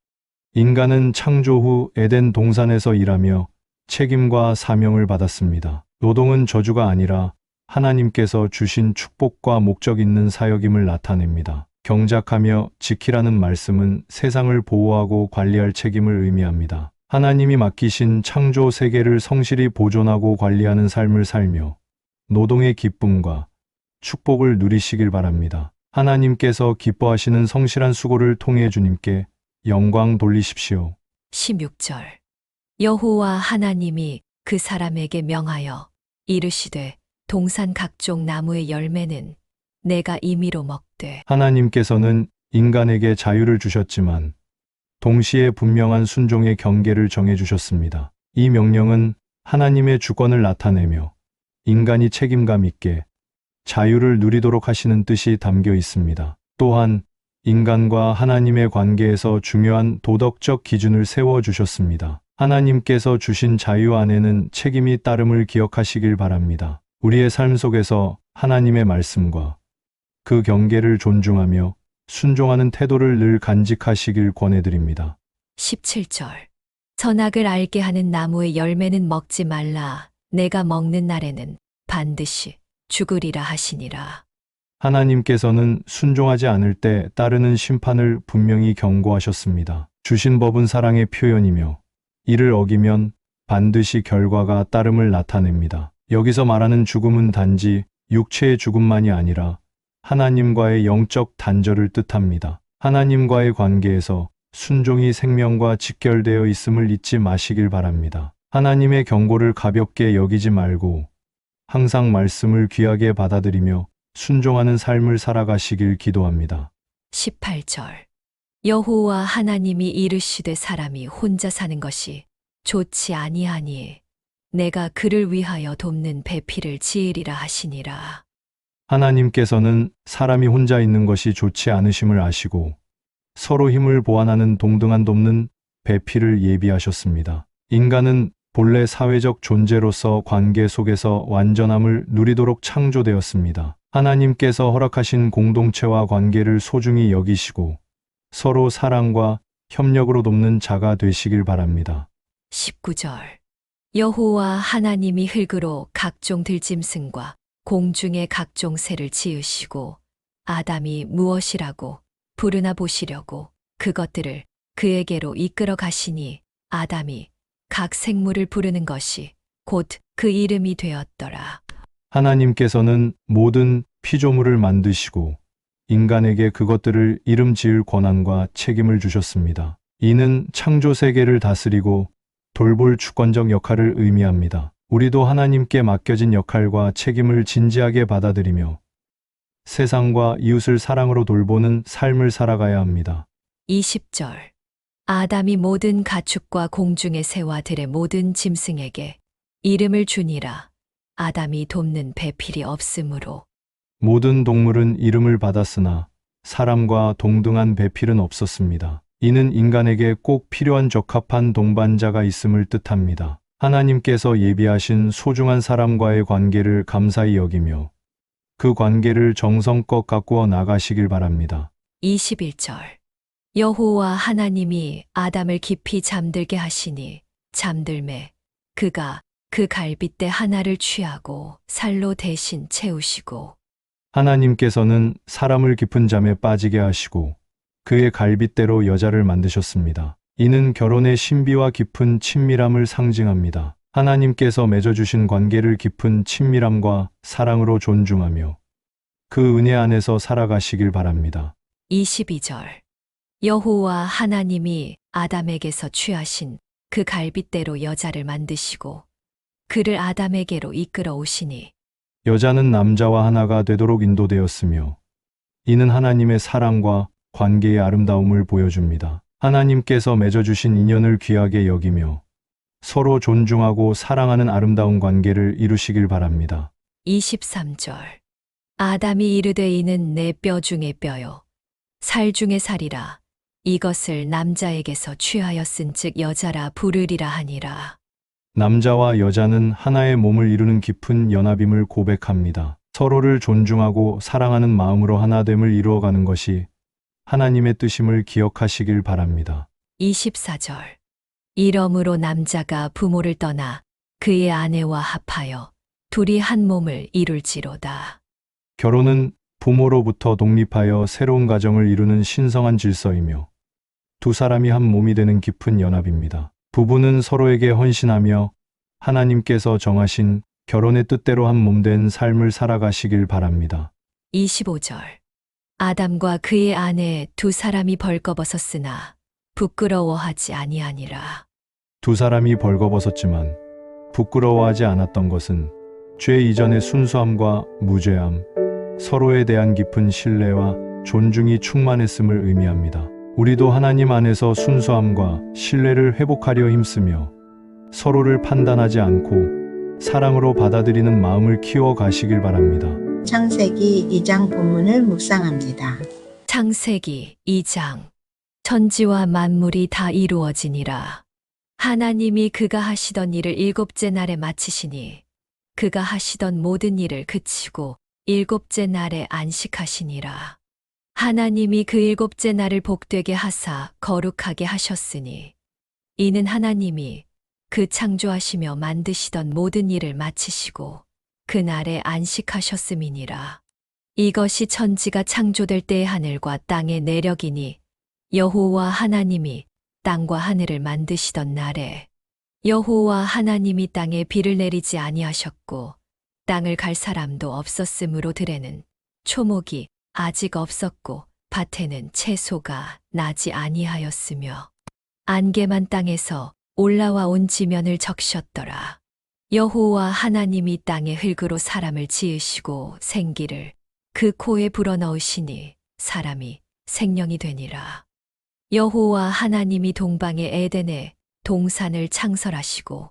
Speaker 3: 인간은 창조 후 에덴 동산에서 일하며 책임과 사명을 받았습니다. 노동은 저주가 아니라 하나님께서 주신 축복과 목적 있는 사역임을 나타냅니다. 경작하며 지키라는 말씀은 세상을 보호하고 관리할 책임을 의미합니다. 하나님이 맡기신 창조 세계를 성실히 보존하고 관리하는 삶을 살며 노동의 기쁨과 축복을 누리시길 바랍니다. 하나님께서 기뻐하시는 성실한 수고를 통해 주님께 영광 돌리십시오.
Speaker 2: 16절. 여호와 하나님이 그 사람에게 명하여 이르시되 동산 각종 나무의 열매는 내가 임의로 먹되
Speaker 3: 하나님께서는 인간에게 자유를 주셨지만 동시에 분명한 순종의 경계를 정해 주셨습니다. 이 명령은 하나님의 주권을 나타내며 인간이 책임감 있게 자유를 누리도록 하시는 뜻이 담겨 있습니다. 또한 인간과 하나님의 관계에서 중요한 도덕적 기준을 세워 주셨습니다. 하나님께서 주신 자유 안에는 책임이 따름을 기억하시길 바랍니다. 우리의 삶 속에서 하나님의 말씀과 그 경계를 존중하며 순종하는 태도를 늘 간직하시길 권해드립니다.
Speaker 2: 17절. 선악을 알게 하는 나무의 열매는 먹지 말라. 내가 먹는 날에는 반드시 죽으리라 하시니라.
Speaker 3: 하나님께서는 순종하지 않을 때 따르는 심판을 분명히 경고하셨습니다. 주신 법은 사랑의 표현이며 이를 어기면 반드시 결과가 따름을 나타냅니다. 여기서 말하는 죽음은 단지 육체의 죽음만이 아니라 하나님과의 영적 단절을 뜻합니다. 하나님과의 관계에서 순종이 생명과 직결되어 있음을 잊지 마시길 바랍니다. 하나님의 경고를 가볍게 여기지 말고 항상 말씀을 귀하게 받아들이며 순종하는 삶을 살아가시길 기도합니다.
Speaker 2: 18절. 여호와 하나님이 이르시되 사람이 혼자 사는 것이 좋지 아니하니 내가 그를 위하여 돕는 배필을 지으리라 하시니라.
Speaker 3: 하나님께서는 사람이 혼자 있는 것이 좋지 않으심을 아시고 서로 힘을 보완하는 동등한 돕는 배필을 예비하셨습니다. 인간은 본래 사회적 존재로서 관계 속에서 완전함을 누리도록 창조되었습니다. 하나님께서 허락하신 공동체와 관계를 소중히 여기시고 서로 사랑과 협력으로 돕는 자가 되시길 바랍니다.
Speaker 2: 19절. 여호와 하나님이 흙으로 각종 들짐승과 공중의 각종 새를 지으시고 아담이 무엇이라고 부르나 보시려고 그것들을 그에게로 이끌어 가시니 아담이 각 생물을 부르는 것이 곧 그 이름이 되었더라.
Speaker 3: 하나님께서는 모든 피조물을 만드시고 인간에게 그것들을 이름 지을 권한과 책임을 주셨습니다. 이는 창조 세계를 다스리고 돌볼 주권적 역할을 의미합니다. 우리도 하나님께 맡겨진 역할과 책임을 진지하게 받아들이며 세상과 이웃을 사랑으로 돌보는 삶을 살아가야 합니다.
Speaker 2: 20절. 아담이 모든 가축과 공중의 새와 들의 모든 짐승에게 이름을 주니라. 아담이 돕는 배필이 없으므로
Speaker 3: 모든 동물은 이름을 받았으나 사람과 동등한 배필은 없었습니다. 이는 인간에게 꼭 필요한 적합한 동반자가 있음을 뜻합니다. 하나님께서 예비하신 소중한 사람과의 관계를 감사히 여기며 그 관계를 정성껏 가꾸어 나가시길 바랍니다.
Speaker 2: 21절. 여호와 하나님이 아담을 깊이 잠들게 하시니 잠들매 그가 그 갈빗대 하나를 취하고 살로 대신 채우시고
Speaker 3: 하나님께서는 사람을 깊은 잠에 빠지게 하시고 그의 갈빗대로 여자를 만드셨습니다. 이는 결혼의 신비와 깊은 친밀함을 상징합니다. 하나님께서 맺어주신 관계를 깊은 친밀함과 사랑으로 존중하며 그 은혜 안에서 살아가시길 바랍니다.
Speaker 2: 22절. 여호와 하나님이 아담에게서 취하신 그 갈빗대로 여자를 만드시고 그를 아담에게로 이끌어 오시니
Speaker 3: 여자는 남자와 하나가 되도록 인도되었으며 이는 하나님의 사랑과 관계의 아름다움을 보여줍니다. 하나님께서 맺어주신 인연을 귀하게 여기며 서로 존중하고 사랑하는 아름다운 관계를 이루시길 바랍니다.
Speaker 2: 23절 아담이 이르되 이는 내 뼈 중의 뼈요 살 중의 살이라 이것을 남자에게서 취하였은즉 여자라 부르리라 하니라.
Speaker 3: 남자와 여자는 하나의 몸을 이루는 깊은 연합임을 고백합니다. 서로를 존중하고 사랑하는 마음으로 하나됨을 이루어가는 것이 하나님의 뜻임을 기억하시길 바랍니다.
Speaker 2: 24절 이러므로 남자가 부모를 떠나 그의 아내와 합하여 둘이 한 몸을 이룰지로다.
Speaker 3: 결혼은 부모로부터 독립하여 새로운 가정을 이루는 신성한 질서이며 두 사람이 한 몸이 되는 깊은 연합입니다. 부부는 서로에게 헌신하며 하나님께서 정하신 결혼의 뜻대로 한 몸 된 삶을 살아가시길 바랍니다.
Speaker 2: 25절 아담과 그의 아내 두 사람이 벌거벗었으나 부끄러워하지 아니하니라.
Speaker 3: 두 사람이 벌거벗었지만 부끄러워하지 않았던 것은 죄 이전의 순수함과 무죄함, 서로에 대한 깊은 신뢰와 존중이 충만했음을 의미합니다. 우리도 하나님 안에서 순수함과 신뢰를 회복하려 힘쓰며 서로를 판단하지 않고 사랑으로 받아들이는 마음을 키워 가시길 바랍니다.
Speaker 1: 창세기 2장 본문을 묵상합니다.
Speaker 2: 창세기 2장 천지와 만물이 다 이루어지니라. 하나님이 그가 하시던 일을 일곱째 날에 마치시니 그가 하시던 모든 일을 그치고 일곱째 날에 안식하시니라. 하나님이 그 일곱째 날을 복되게 하사 거룩하게 하셨으니 이는 하나님이 그 창조하시며 만드시던 모든 일을 마치시고 그 날에 안식하셨음이니라. 이것이 천지가 창조될 때의 하늘과 땅의 내력이니 여호와 하나님이 땅과 하늘을 만드시던 날에 여호와 하나님이 땅에 비를 내리지 아니하셨고 땅을 갈 사람도 없었으므로 들에는 초목이 아직 없었고 밭에는 채소가 나지 아니하였으며 안개만 땅에서 올라와 온 지면을 적셨더라. 여호와 하나님이 땅의 흙으로 사람을 지으시고 생기를 그 코에 불어넣으시니 사람이 생명이 되니라. 여호와 하나님이 동방의 에덴에 동산을 창설하시고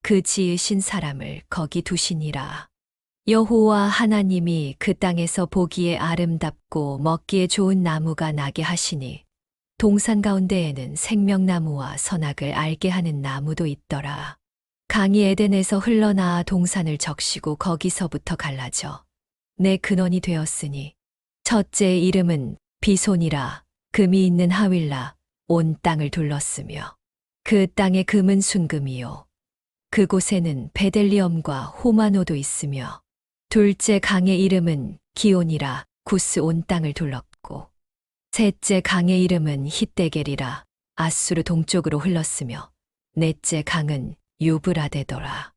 Speaker 2: 그 지으신 사람을 거기 두시니라. 여호와 하나님이 그 땅에서 보기에 아름답고 먹기에 좋은 나무가 나게 하시니 동산 가운데에는 생명나무와 선악을 알게 하는 나무도 있더라. 강이 에덴에서 흘러나와 동산을 적시고 거기서부터 갈라져 내 근원이 되었으니 첫째의 이름은 비손이라. 금이 있는 하윌라 온 땅을 둘렀으며 그 땅의 금은 순금이요 그곳에는 베델리엄과 호마노도 있으며 둘째 강의 이름은 기온이라. 구스 온 땅을 둘렀고 셋째 강의 이름은 히데겔이라. 아수르 동쪽으로 흘렀으며 넷째 강은 유브라데더라.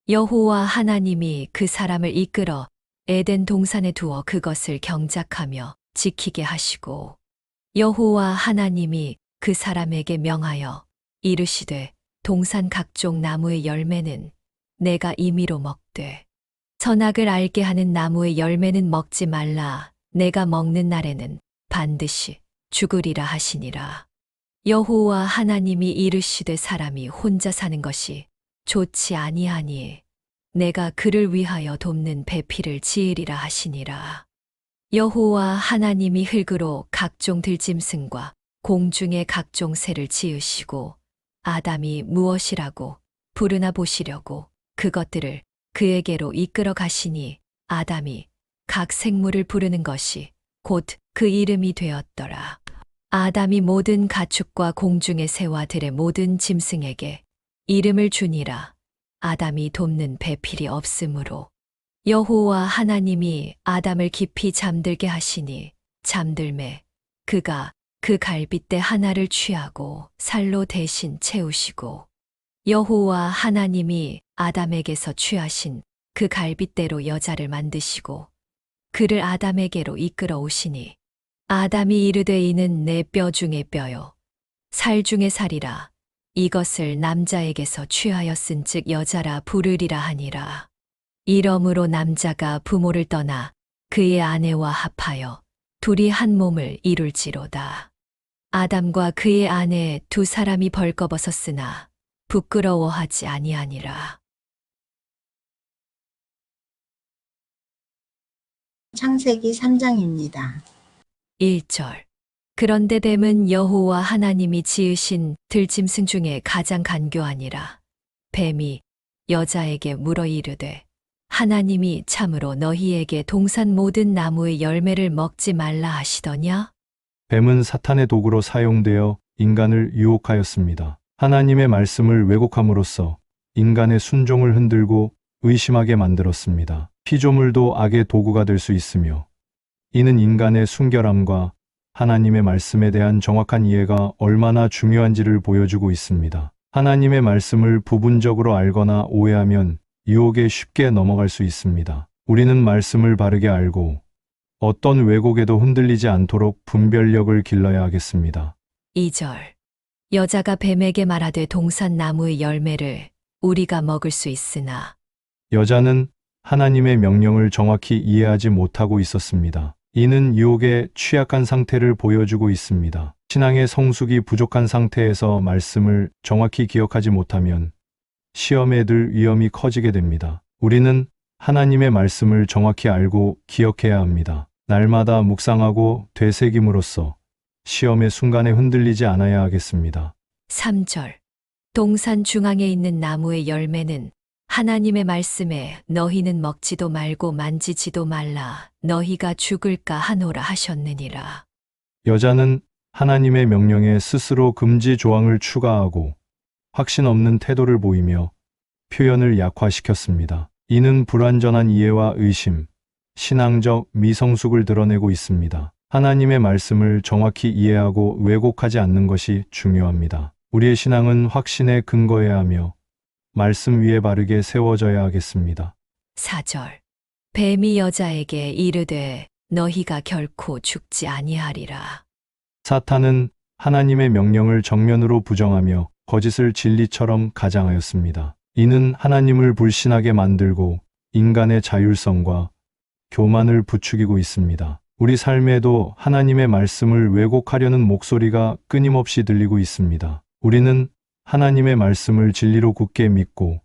Speaker 2: 여호와 하나님이 그 사람을 이끌어 에덴 동산에 두어 그것을 경작하며 지키게 하시고 여호와 하나님이 그 사람에게 명하여 이르시되 동산 각종 나무의 열매는 내가 임의로 먹되 선악을 알게 하는 나무의 열매는 먹지 말라. 내가 먹는 날에는 반드시 죽으리라 하시니라. 여호와 하나님이 이르시되 사람이 혼자 사는 것이 좋지 아니하니 내가 그를 위하여 돕는 배필을 지으리라 하시니라. 여호와 하나님이 흙으로 각종 들짐승과 공중의 각종 새를 지으시고 아담이 무엇이라고 부르나 보시려고 그것들을 그에게로 이끌어 가시니 아담이 각 생물을 부르는 것이 곧 그 이름이 되었더라. 아담이 모든 가축과 공중의 새와 들의 모든 짐승에게 이름을 주니라. 아담이 돕는 배필이 없으므로 여호와 하나님이 아담을 깊이 잠들게 하시니 잠들매 그가 그 갈빗대 하나를 취하고 살로 대신 채우시고 여호와 하나님이 아담에게서 취하신 그 갈빗대로 여자를 만드시고 그를 아담에게로 이끌어 오시니 아담이 이르되 이는 내 뼈 중의 뼈요 살 중의 살이라. 이것을 남자에게서 취하였은즉 여자라 부르리라 하니라. 이러므로 남자가 부모를 떠나 그의 아내와 합하여 둘이 한 몸을 이룰지로다. 아담과 그의 아내 두 사람이 벌거벗었으나 부끄러워하지 아니하니라.
Speaker 1: 창세기 3장입니다.
Speaker 2: 1절. 그런데 뱀은 여호와 하나님이 지으신 들짐승 중에 가장 간교하니라. 뱀이 여자에게 물어 이르되 하나님이 참으로 너희에게 동산 모든 나무의 열매를 먹지 말라 하시더냐?
Speaker 3: 뱀은 사탄의 도구로 사용되어 인간을 유혹하였습니다. 하나님의 말씀을 왜곡함으로써 인간의 순종을 흔들고 의심하게 만들었습니다. 피조물도 악의 도구가 될 수 있으며 이는 인간의 순결함과 하나님의 말씀에 대한 정확한 이해가 얼마나 중요한지를 보여주고 있습니다. 하나님의 말씀을 부분적으로 알거나 오해하면 유혹에 쉽게 넘어갈 수 있습니다. 우리는 말씀을 바르게 알고 어떤 왜곡에도 흔들리지 않도록 분별력을 길러야 하겠습니다.
Speaker 2: 2절. 여자가 뱀에게 말하되 동산 나무의 열매를 우리가 먹을 수 있으나
Speaker 3: 여자는 하나님의 명령을 정확히 이해하지 못하고 있었습니다. 이는 유혹의 취약한 상태를 보여주고 있습니다. 신앙의 성숙이 부족한 상태에서 말씀을 정확히 기억하지 못하면 시험에 들 위험이 커지게 됩니다. 우리는 하나님의 말씀을 정확히 알고 기억해야 합니다. 날마다 묵상하고 되새김으로써 시험의 순간에 흔들리지 않아야 하겠습니다.
Speaker 2: 3절. 동산 중앙에 있는 나무의 열매는 하나님의 말씀에 너희는 먹지도 말고 만지지도 말라 너희가 죽을까 하노라 하셨느니라.
Speaker 3: 여자는 하나님의 명령에 스스로 금지 조항을 추가하고 확신 없는 태도를 보이며 표현을 약화시켰습니다. 이는 불완전한 이해와 의심, 신앙적 미성숙을 드러내고 있습니다. 하나님의 말씀을 정확히 이해하고 왜곡하지 않는 것이 중요합니다. 우리의 신앙은 확신에 근거해야 하며 말씀 위에 바르게 세워져야 하겠습니다.
Speaker 2: 4절. 뱀이 여자에게 이르되 너희가 결코 죽지 아니하리라.
Speaker 3: 사탄은 하나님의 명령을 정면으로 부정하며 거짓을 진리처럼 가장하였습니다. 이는 하나님을 불신하게 만들고 인간의 자율성과 교만을 부추기고 있습니다. 우리 삶에도 하나님의 말씀을 왜곡하려는 목소리가 끊임없이 들리고 있습니다. 우리는 하나님의 말씀을 진리로 굳게 믿고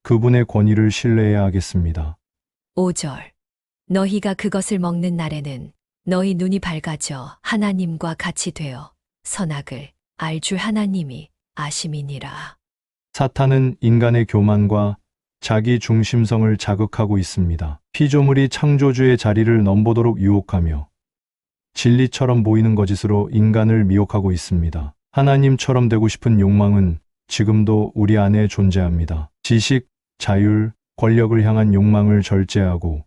Speaker 3: 그분의 권위를 신뢰해야 하겠습니다.
Speaker 2: 5절. 너희가 그것을 먹는 날에는 너희 눈이 밝아져 하나님과 같이 되어 선악을 알 줄 하나님이 아심이니라.
Speaker 3: 사탄은 인간의 교만과 자기 중심성을 자극하고 있습니다. 피조물이 창조주의 자리를 넘보도록 유혹하며 진리처럼 보이는 거짓으로 인간을 미혹하고 있습니다. 하나님처럼 되고 싶은 욕망은 지금도 우리 안에 존재합니다. 지식, 자율, 권력을 향한 욕망을 절제하고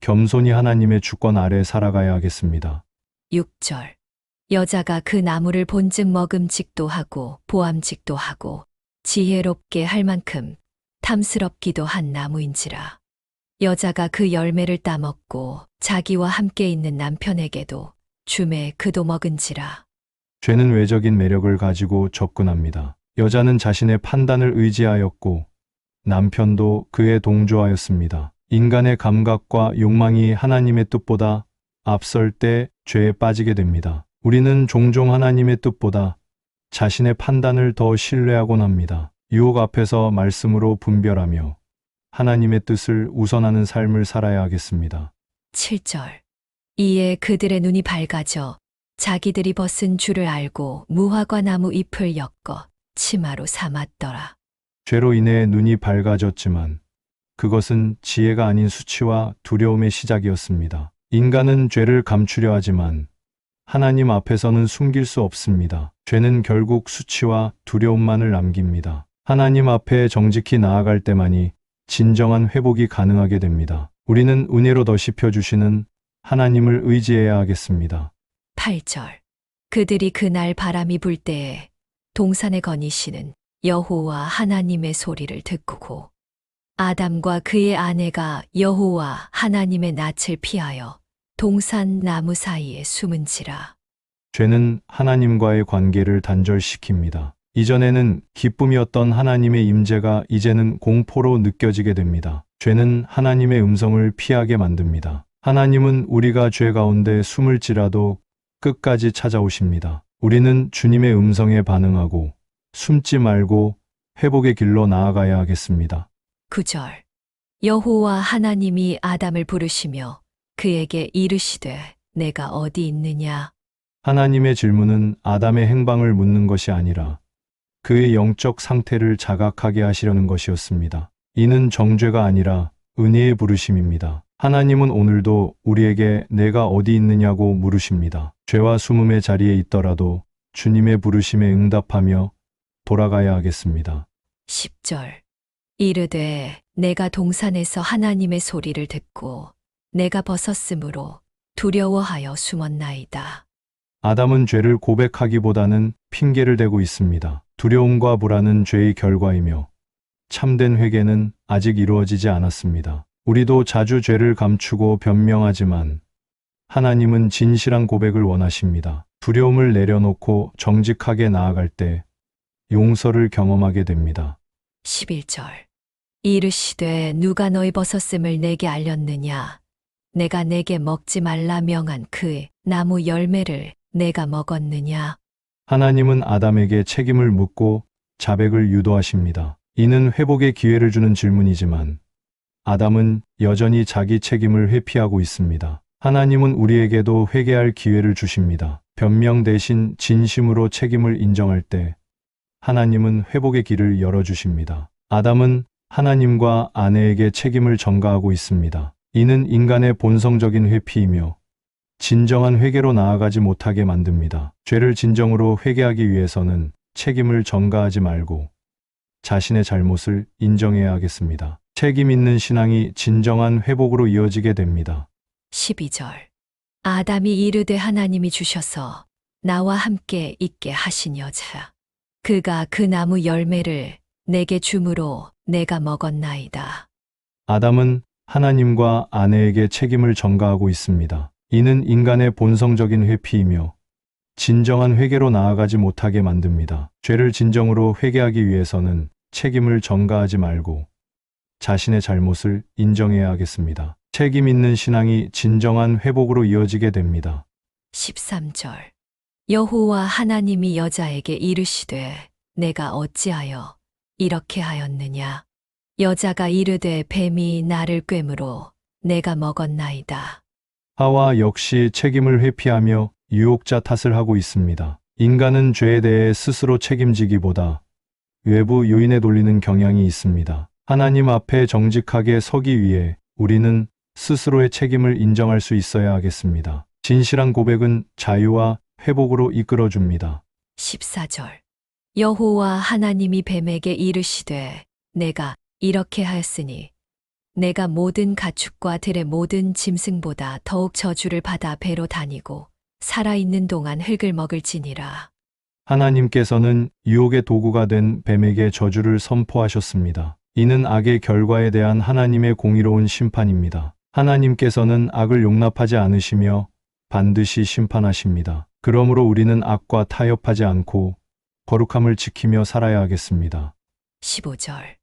Speaker 3: 겸손히 하나님의 주권 아래 살아가야 하겠습니다.
Speaker 2: 6절. 여자가 그 나무를 본즉 먹음직도 하고 보암직도 하고 지혜롭게 할 만큼 탐스럽기도 한 나무인지라. 여자가 그 열매를 따먹고 자기와 함께 있는 남편에게도 주매 그도 먹은지라.
Speaker 3: 죄는 외적인 매력을 가지고 접근합니다. 여자는 자신의 판단을 의지하였고 남편도 그에 동조하였습니다. 인간의 감각과 욕망이 하나님의 뜻보다 앞설 때 죄에 빠지게 됩니다. 우리는 종종 하나님의 뜻보다 자신의 판단을 더 신뢰하곤 합니다. 유혹 앞에서 말씀으로 분별하며 하나님의 뜻을 우선하는 삶을 살아야 하겠습니다.
Speaker 2: 7절. 이에 그들의 눈이 밝아져 자기들이 벗은 줄을 알고 무화과 나무 잎을 엮어 치마로 삼았더라.
Speaker 3: 죄로 인해 눈이 밝아졌지만 그것은 지혜가 아닌 수치와 두려움의 시작이었습니다. 인간은 죄를 감추려 하지만 하나님 앞에서는 숨길 수 없습니다. 죄는 결국 수치와 두려움만을 남깁니다. 하나님 앞에 정직히 나아갈 때만이 진정한 회복이 가능하게 됩니다. 우리는 은혜로 더시펴 주시는 하나님을 의지해야 하겠습니다.
Speaker 2: 8절. 그들이 그날 바람이 불 때에 동산에 거니시는 여호와 하나님의 소리를 듣고 아담과 그의 아내가 여호와 하나님의 낯을 피하여 동산 나무 사이에 숨은지라.
Speaker 3: 죄는 하나님과의 관계를 단절시킵니다. 이전에는 기쁨이었던 하나님의 임재가 이제는 공포로 느껴지게 됩니다. 죄는 하나님의 음성을 피하게 만듭니다. 하나님은 우리가 죄 가운데 숨을지라도 끝까지 찾아오십니다. 우리는 주님의 음성에 반응하고 숨지 말고 회복의 길로 나아가야 하겠습니다.
Speaker 2: 9절. 여호와 하나님이 아담을 부르시며 그에게 이르시되 내가 어디 있느냐?
Speaker 3: 하나님의 질문은 아담의 행방을 묻는 것이 아니라 그의 영적 상태를 자각하게 하시려는 것이었습니다. 이는 정죄가 아니라 은혜의 부르심입니다. 하나님은 오늘도 우리에게 내가 어디 있느냐고 물으십니다. 죄와 숨음의 자리에 있더라도 주님의 부르심에 응답하며 돌아가야 하겠습니다.
Speaker 2: 10절. 이르되 내가 동산에서 하나님의 소리를 듣고 내가 벗었으므로 두려워하여 숨었나이다.
Speaker 3: 아담은 죄를 고백하기보다는 핑계를 대고 있습니다. 두려움과 불안은 죄의 결과이며 참된 회개는 아직 이루어지지 않았습니다. 우리도 자주 죄를 감추고 변명하지만 하나님은 진실한 고백을 원하십니다. 두려움을 내려놓고 정직하게 나아갈 때 용서를 경험하게 됩니다.
Speaker 2: 11절. 이르시되 누가 너희 벗었음을 내게 알렸느냐? 내가 내게 먹지 말라 명한 그 나무 열매를 내가 먹었느냐?
Speaker 3: 하나님은 아담에게 책임을 묻고 자백을 유도하십니다. 이는 회복의 기회를 주는 질문이지만 아담은 여전히 자기 책임을 회피하고 있습니다. 하나님은 우리에게도 회개할 기회를 주십니다. 변명 대신 진심으로 책임을 인정할 때 하나님은 회복의 길을 열어주십니다. 아담은 하나님과 아내에게 책임을 전가하고 있습니다. 이는 인간의 본성적인 회피이며 진정한 회개로 나아가지 못하게 만듭니다. 죄를 진정으로 회개하기 위해서는 책임을 전가하지 말고 자신의 잘못을 인정해야 하겠습니다. 책임 있는 신앙이 진정한 회복으로 이어지게 됩니다.
Speaker 2: 12절. 아담이 이르되 하나님이 주셔서 나와 함께 있게 하신 여자. 그가 그 나무 열매를 내게 주므로 내가 먹었나이다.
Speaker 3: 아담은 하나님과 아내에게 책임을 전가하고 있습니다. 이는 인간의 본성적인 회피이며 진정한 회개로 나아가지 못하게 만듭니다. 죄를 진정으로 회개하기 위해서는 책임을 전가하지 말고 자신의 잘못을 인정해야 하겠습니다. 책임 있는 신앙이 진정한 회복으로 이어지게 됩니다.
Speaker 2: 13절. 여호와 하나님이 여자에게 이르시되 내가 어찌하여 이렇게 하였느냐? 여자가 이르되 뱀이 나를 꿰므로 내가 먹었나이다.
Speaker 3: 하와 역시 책임을 회피하며 유혹자 탓을 하고 있습니다. 인간은 죄에 대해 스스로 책임지기보다 외부 요인에 돌리는 경향이 있습니다. 하나님 앞에 정직하게 서기 위해 우리는 스스로의 책임을 인정할 수 있어야 하겠습니다. 진실한 고백은 자유와 회복으로 이끌어줍니다.
Speaker 2: 14절. 여호와 하나님이 뱀에게 이르시되 내가 이렇게 하였으니 내가 모든 가축과 들의 모든 짐승보다 더욱 저주를 받아 배로 다니고 살아있는 동안 흙을 먹을지니라.
Speaker 3: 하나님께서는 유혹의 도구가 된 뱀에게 저주를 선포하셨습니다. 이는 악의 결과에 대한 하나님의 공의로운 심판입니다. 하나님께서는 악을 용납하지 않으시며 반드시 심판하십니다. 그러므로 우리는 악과 타협하지 않고 거룩함을 지키며 살아야 하겠습니다.
Speaker 2: 15절.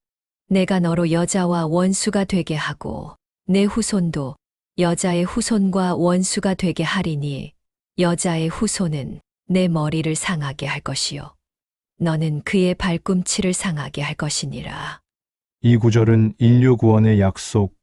Speaker 2: 내가 너로 여자와 원수가 되게 하고 내 후손도 여자의 후손과 원수가 되게 하리니 여자의 후손은 내 머리를 상하게 할 것이요 너는 그의 발꿈치를 상하게 할 것이니라.
Speaker 3: 이 구절은 인류 구원의 약속,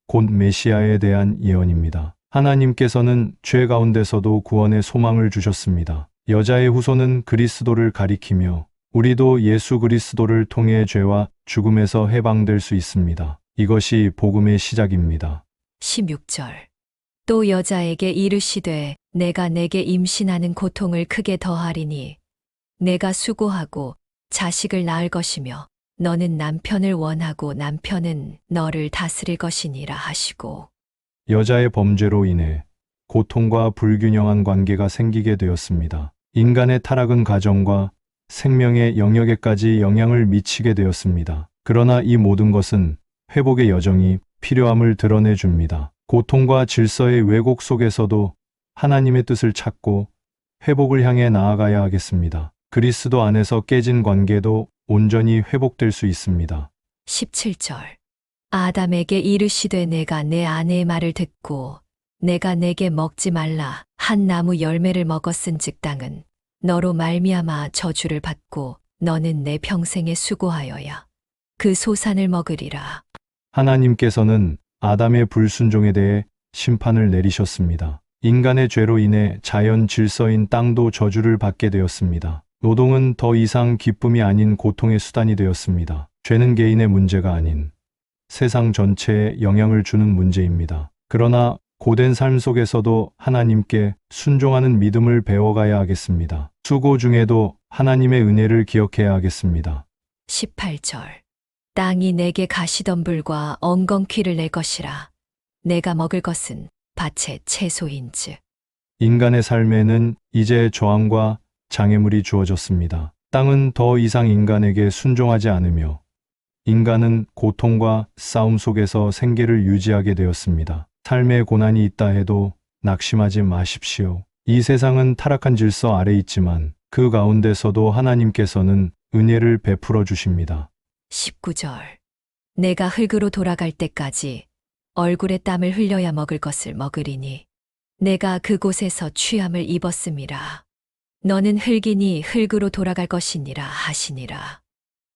Speaker 3: 곧 메시아에 대한 예언입니다. 하나님께서는 죄 가운데서도 구원의 소망을 주셨습니다. 여자의 후손은 그리스도를 가리키며 우리도 예수 그리스도를 통해 죄와 죽음에서 해방될 수 있습니다. 이것이 복음의 시작입니다.
Speaker 2: 16절. 또 여자에게 이르시되 내가 내게 임신하는 고통을 크게 더하리니 내가 수고하고 자식을 낳을 것이며 너는 남편을 원하고 남편은 너를 다스릴 것이니라 하시고.
Speaker 3: 여자의 범죄로 인해 고통과 불균형한 관계가 생기게 되었습니다. 인간의 타락은 가정과 생명의 영역에까지 영향을 미치게 되었습니다. 그러나 이 모든 것은 회복의 여정이 필요함을 드러내 줍니다. 고통과 질서의 왜곡 속에서도 하나님의 뜻을 찾고 회복을 향해 나아가야 하겠습니다. 그리스도 안에서 깨진 관계도 온전히 회복될 수 있습니다.
Speaker 2: 17절. 아담에게 이르시되 내가 내 아내의 말을 듣고 내가 내게 먹지 말라 한 나무 열매를 먹었은즉 땅은 너로 말미암아 저주를 받고 너는 내 평생에 수고하여야 그 소산을 먹으리라.
Speaker 3: 하나님께서는 아담의 불순종에 대해 심판을 내리셨습니다. 인간의 죄로 인해 자연 질서인 땅도 저주를 받게 되었습니다. 노동은 더 이상 기쁨이 아닌 고통의 수단이 되었습니다. 죄는 개인의 문제가 아닌 세상 전체에 영향을 주는 문제입니다. 그러나 고된 삶 속에서도 하나님께 순종하는 믿음을 배워가야 하겠습니다. 수고 중에도 하나님의 은혜를 기억해야 하겠습니다.
Speaker 2: 18절. 땅이 내게 가시덤불과 엉겅퀴를 낼 것이라. 내가 먹을 것은 밭의 채소인즉.
Speaker 3: 인간의 삶에는 이제 저항과 장애물이 주어졌습니다. 땅은 더 이상 인간에게 순종하지 않으며 인간은 고통과 싸움 속에서 생계를 유지하게 되었습니다. 삶의 고난이 있다 해도 낙심하지 마십시오. 이 세상은 타락한 질서 아래 있지만 그 가운데서도 하나님께서는 은혜를 베풀어 주십니다.
Speaker 2: 19절. 내가 흙으로 돌아갈 때까지 얼굴에 땀을 흘려야 먹을 것을 먹으리니 내가 그곳에서 취함을 입었음이라. 너는 흙이니 흙으로 돌아갈 것이니라 하시니라.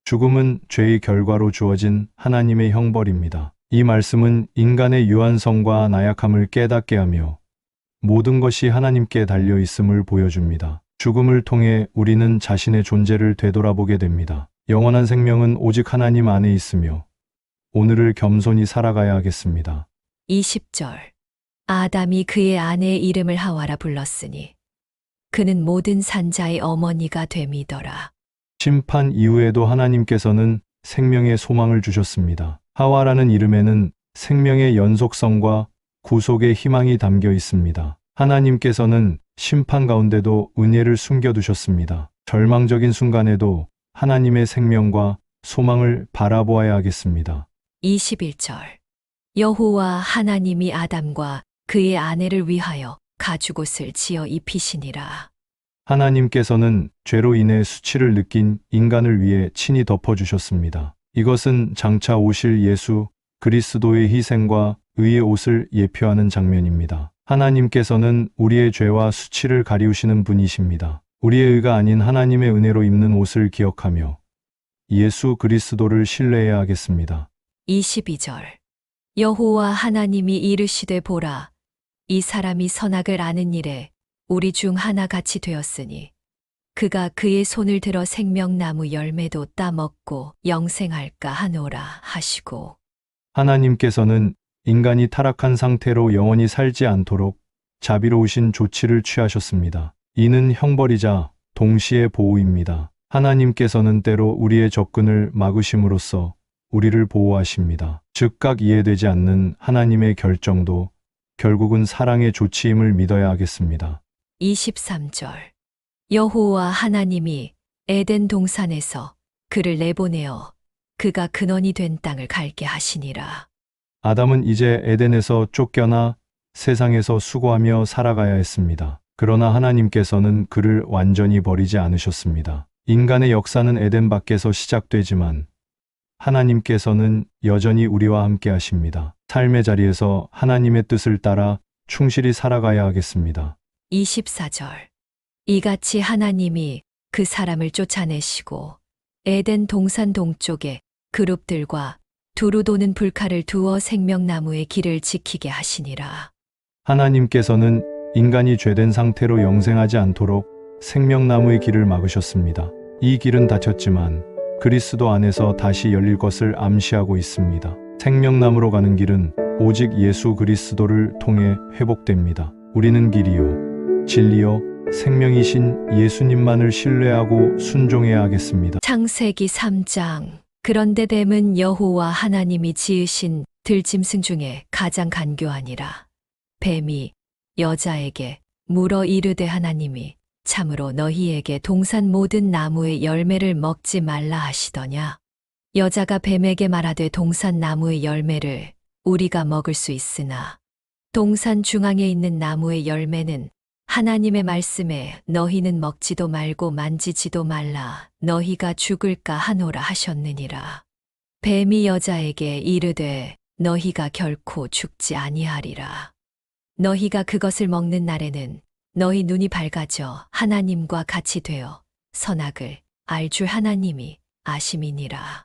Speaker 3: 죽음은 죄의 결과로 주어진 하나님의 형벌입니다. 이 말씀은 인간의 유한성과 나약함을 깨닫게 하며 모든 것이 하나님께 달려 있음을 보여줍니다. 죽음을 통해 우리는 자신의 존재를 되돌아보게 됩니다. 영원한 생명은 오직 하나님 안에 있으며 오늘을 겸손히 살아가야 하겠습니다.
Speaker 2: 20절. 아담이 그의 아내의 이름을 하와라 불렀으니 그는 모든 산자의 어머니가 됨이더라.
Speaker 3: 심판 이후에도 하나님께서는 생명의 소망을 주셨습니다. 하와라는 이름에는 생명의 연속성과 구속의 희망이 담겨 있습니다. 하나님께서는 심판 가운데도 은혜를 숨겨두셨습니다. 절망적인 순간에도 하나님의 생명과 소망을 바라보아야 하겠습니다.
Speaker 2: 21절. 여호와 하나님이 아담과 그의 아내를 위하여 가죽옷을 지어 입히시니라.
Speaker 3: 하나님께서는 죄로 인해 수치를 느낀 인간을 위해 친히 덮어주셨습니다. 이것은 장차 오실 예수 그리스도의 희생과 의의 옷을 예표하는 장면입니다. 하나님께서는 우리의 죄와 수치를 가리우시는 분이십니다. 우리의 의가 아닌 하나님의 은혜로 입는 옷을 기억하며 예수 그리스도를 신뢰해야 하겠습니다.
Speaker 2: 22절. 여호와 하나님이 이르시되 보라 이 사람이 선악을 아는 일에 우리 중 하나같이 되었으니 그가 그의 손을 들어 생명나무 열매도 따먹고 영생할까 하노라 하시고.
Speaker 3: 하나님께서는 인간이 타락한 상태로 영원히 살지 않도록 자비로우신 조치를 취하셨습니다. 이는 형벌이자 동시에 보호입니다. 하나님께서는 때로 우리의 접근을 막으심으로써 우리를 보호하십니다. 즉각 이해되지 않는 하나님의 결정도 결국은 사랑의 조치임을 믿어야 하겠습니다.
Speaker 2: 23절. 여호와 하나님이 에덴 동산에서 그를 내보내어 그가 근원이 된 땅을 갈게 하시니라.
Speaker 3: 아담은 이제 에덴에서 쫓겨나 세상에서 수고하며 살아가야 했습니다. 그러나 하나님께서는 그를 완전히 버리지 않으셨습니다. 인간의 역사는 에덴 밖에서 시작되지만 하나님께서는 여전히 우리와 함께 하십니다. 삶의 자리에서 하나님의 뜻을 따라 충실히 살아가야 하겠습니다.
Speaker 2: 24절. 이같이 하나님이 그 사람을 쫓아내시고 에덴 동산 동쪽에 그룹들과 두루 도는 불칼을 두어 생명나무의 길을 지키게 하시니라.
Speaker 3: 하나님께서는 인간이 죄된 상태로 영생하지 않도록 생명나무의 길을 막으셨습니다. 이 길은 닫혔지만 그리스도 안에서 다시 열릴 것을 암시하고 있습니다. 생명나무로 가는 길은 오직 예수 그리스도를 통해 회복됩니다. 우리는 길이요, 진리요, 생명이신 예수님만을 신뢰하고 순종해야 하겠습니다.
Speaker 2: 창세기 3장. 그런데 뱀은 여호와 하나님이 지으신 들짐승 중에 가장 간교하니라. 뱀이 여자에게 물어 이르되 하나님이 참으로 너희에게 동산 모든 나무의 열매를 먹지 말라 하시더냐. 여자가 뱀에게 말하되 동산 나무의 열매를 우리가 먹을 수 있으나 동산 중앙에 있는 나무의 열매는 하나님의 말씀에 너희는 먹지도 말고 만지지도 말라 너희가 죽을까 하노라 하셨느니라. 뱀이 여자에게 이르되 너희가 결코 죽지 아니하리라. 너희가 그것을 먹는 날에는 너희 눈이 밝아져 하나님과 같이 되어 선악을 알 줄 하나님이 아심이니라.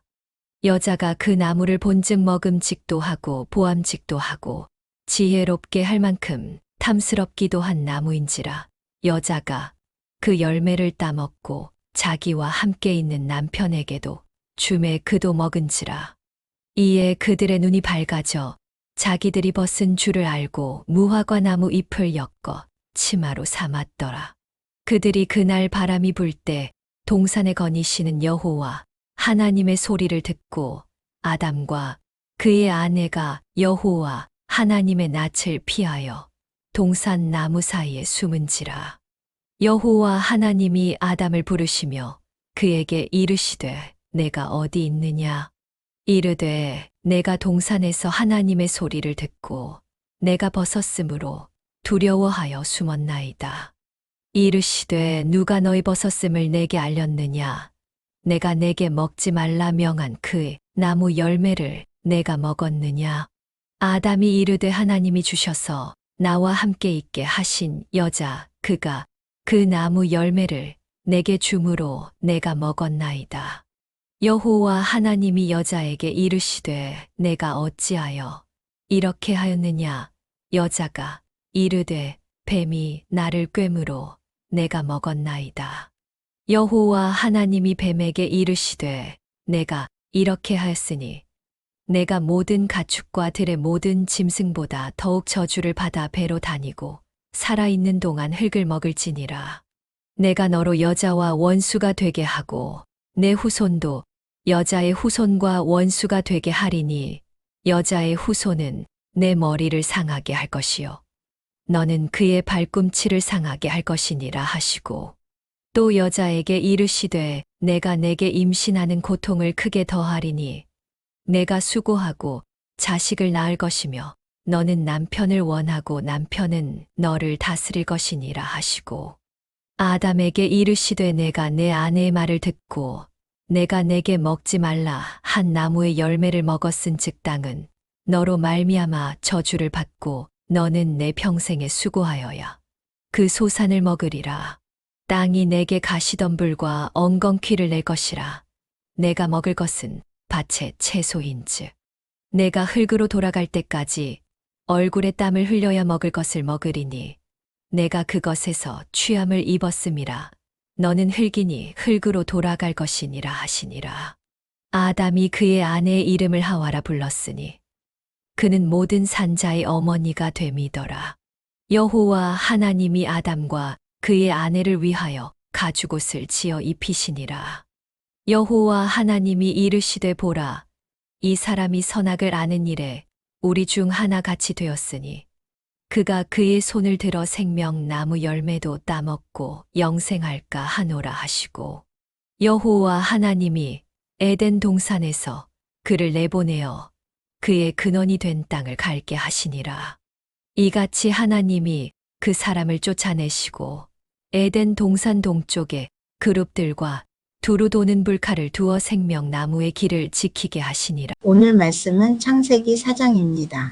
Speaker 2: 여자가 그 나무를 본즉 먹음직도 하고 보암직도 하고 지혜롭게 할 만큼 탐스럽기도 한 나무인지라. 여자가 그 열매를 따먹고 자기와 함께 있는 남편에게도 주매 그도 먹은지라. 이에 그들의 눈이 밝아져 자기들이 벗은 줄을 알고 무화과 나무 잎을 엮어 치마로 삼았더라. 그들이 그날 바람이 불 때 동산에 거니시는 여호와 하나님의 소리를 듣고 아담과 그의 아내가 여호와 하나님의 낯을 피하여 동산 나무 사이에 숨은지라. 여호와 하나님이 아담을 부르시며 그에게 이르시되 내가 어디 있느냐? 이르되 내가 동산에서 하나님의 소리를 듣고 내가 벗었으므로 두려워하여 숨었나이다. 이르시되 누가 너희 벗었음을 내게 알렸느냐? 내가 내게 먹지 말라 명한 그 나무 열매를 내가 먹었느냐? 아담이 이르되 하나님이 주셔서 나와 함께 있게 하신 여자 그가 그 나무 열매를 내게 주므로 내가 먹었나이다. 여호와 하나님이 여자에게 이르시되 내가 어찌하여 이렇게 하였느냐? 여자가 이르되 뱀이 나를 꿰므로 내가 먹었나이다. 여호와 하나님이 뱀에게 이르시되 내가 이렇게 하였으니 내가 모든 가축과 들의 모든 짐승보다 더욱 저주를 받아 배로 다니고 살아있는 동안 흙을 먹을지니라. 내가 너로 여자와 원수가 되게 하고 내 후손도 여자의 후손과 원수가 되게 하리니 여자의 후손은 내 머리를 상하게 할 것이요 너는 그의 발꿈치를 상하게 할 것이니라 하시고 또 여자에게 이르시되 내가 내게 임신하는 고통을 크게 더하리니 내가 수고하고 자식을 낳을 것이며 너는 남편을 원하고 남편은 너를 다스릴 것이니라 하시고 아담에게 이르시되 내가 내 아내의 말을 듣고 내가 내게 먹지 말라 한 나무의 열매를 먹었은즉 땅은 너로 말미암아 저주를 받고 너는 내 평생에 수고하여야 그 소산을 먹으리라. 땅이 내게 가시덤불과 엉겅퀴를 낼 것이라. 내가 먹을 것은 밭의 채소인즉 내가 흙으로 돌아갈 때까지 얼굴에 땀을 흘려야 먹을 것을 먹으리니 내가 그것에서 취함을 입었음이라. 너는 흙이니 흙으로 돌아갈 것이니라 하시니라. 아담이 그의 아내의 이름을 하와라 불렀으니 그는 모든 산자의 어머니가 됨이더라. 여호와 하나님이 아담과 그의 아내를 위하여 가죽옷을 지어 입히시니라. 여호와 하나님이 이르시되 보라 이 사람이 선악을 아는 일에 우리 중 하나 같이 되었으니 그가 그의 손을 들어 생명 나무 열매도 따먹고 영생할까 하노라 하시고 여호와 하나님이 에덴 동산에서 그를 내보내어 그의 근원이 된 땅을 갈게 하시니라. 이같이 하나님이 그 사람을 쫓아내시고 에덴 동산 동쪽에 그룹들과 두루 도는 불칼을 두어 생명나무의 길을 지키게 하시니라.
Speaker 1: 오늘 말씀은 창세기 4장입니다.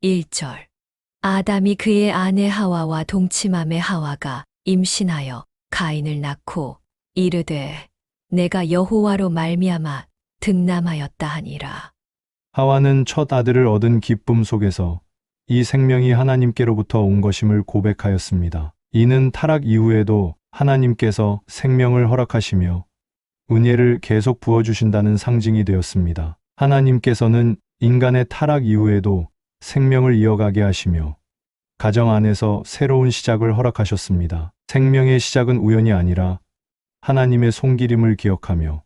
Speaker 2: 1절 아담이 그의 아내 하와와 동침함에 하와가 임신하여 가인을 낳고 이르되 내가 여호와로 말미암아 득남하였다 하니라.
Speaker 3: 하와는 첫 아들을 얻은 기쁨 속에서 이 생명이 하나님께로부터 온 것임을 고백하였습니다. 이는 타락 이후에도 하나님께서 생명을 허락하시며 은혜를 계속 부어주신다는 상징이 되었습니다. 하나님께서는 인간의 타락 이후에도 생명을 이어가게 하시며 가정 안에서 새로운 시작을 허락하셨습니다. 생명의 시작은 우연이 아니라 하나님의 손길임을 기억하며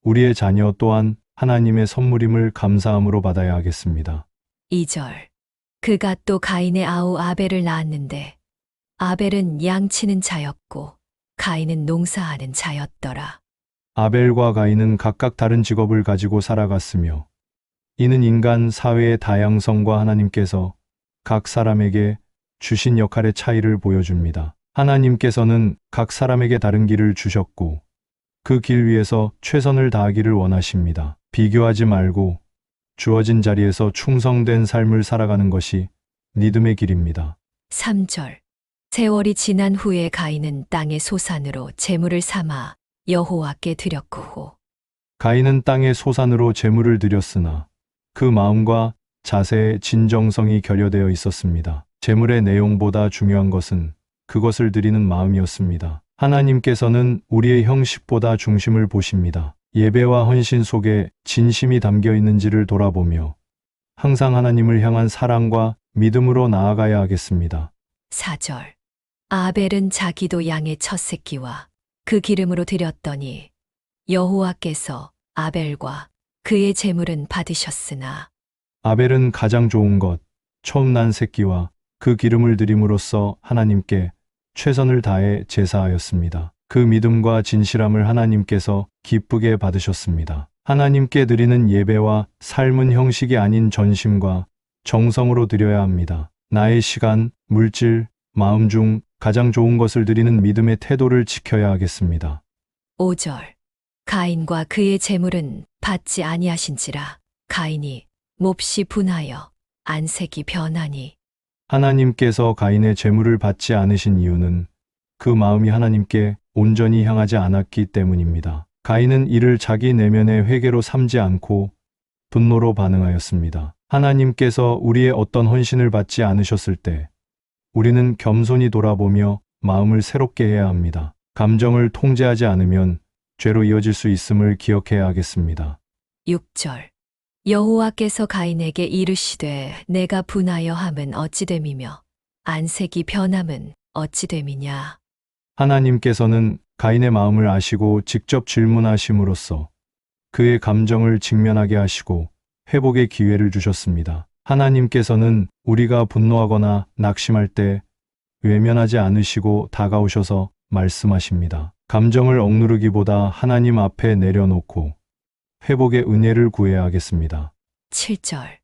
Speaker 3: 우리의 자녀 또한 하나님의 선물임을 감사함으로 받아야 하겠습니다.
Speaker 2: 2절 그가 또 가인의 아우 아벨을 낳았는데 아벨은 양치는 자였고 가인은 농사하는 자였더라.
Speaker 3: 아벨과 가인은 각각 다른 직업을 가지고 살아갔으며 이는 인간 사회의 다양성과 하나님께서 각 사람에게 주신 역할의 차이를 보여줍니다. 하나님께서는 각 사람에게 다른 길을 주셨고 그 길 위에서 최선을 다하기를 원하십니다. 비교하지 말고 주어진 자리에서 충성된 삶을 살아가는 것이 믿음의 길입니다.
Speaker 2: 3절. 세월이 지난 후에 가인은 땅의 소산으로 제물을 삼아 여호와께 드렸고
Speaker 3: 가인은 땅의 소산으로 제물을 드렸으나 그 마음과 자세의 진정성이 결여되어 있었습니다. 제물의 내용보다 중요한 것은 그것을 드리는 마음이었습니다. 하나님께서는 우리의 형식보다 중심을 보십니다. 예배와 헌신 속에 진심이 담겨 있는지를 돌아보며 항상 하나님을 향한 사랑과 믿음으로 나아가야 하겠습니다.
Speaker 2: 4절. 아벨은 자기도 양의 첫 새끼와 그 기름으로 드렸더니 여호와께서 아벨과 그의 제물은 받으셨으나
Speaker 3: 아벨은 가장 좋은 것, 처음 난 새끼와 그 기름을 드림으로써 하나님께 최선을 다해 제사하였습니다. 그 믿음과 진실함을 하나님께서 기쁘게 받으셨습니다. 하나님께 드리는 예배와 삶은 형식이 아닌 전심과 정성으로 드려야 합니다. 나의 시간, 물질, 마음 중 가장 좋은 것을 드리는 믿음의 태도를 지켜야 하겠습니다.
Speaker 2: 5절. 가인과 그의 제물은 받지 아니하신지라 가인이 몹시 분하여 안색이 변하니
Speaker 3: 하나님께서 가인의 제물을 받지 않으신 이유는 그 마음이 하나님께 온전히 향하지 않았기 때문입니다. 가인은 이를 자기 내면의 회개로 삼지 않고 분노로 반응하였습니다. 하나님께서 우리의 어떤 헌신을 받지 않으셨을 때 우리는 겸손히 돌아보며 마음을 새롭게 해야 합니다. 감정을 통제하지 않으면 죄로 이어질 수 있음을 기억해야 하겠습니다.
Speaker 2: 6절. 여호와께서 가인에게 이르시되 내가 분하여 함은 어찌 됨이며 안색이 변함은 어찌 됨이냐.
Speaker 3: 하나님께서는 가인의 마음을 아시고 직접 질문하심으로써 그의 감정을 직면하게 하시고 회복의 기회를 주셨습니다. 하나님께서는 우리가 분노하거나 낙심할 때 외면하지 않으시고 다가오셔서 말씀하십니다. 감정을 억누르기보다 하나님 앞에 내려놓고 회복의 은혜를 구해야 하겠습니다.
Speaker 2: 7절.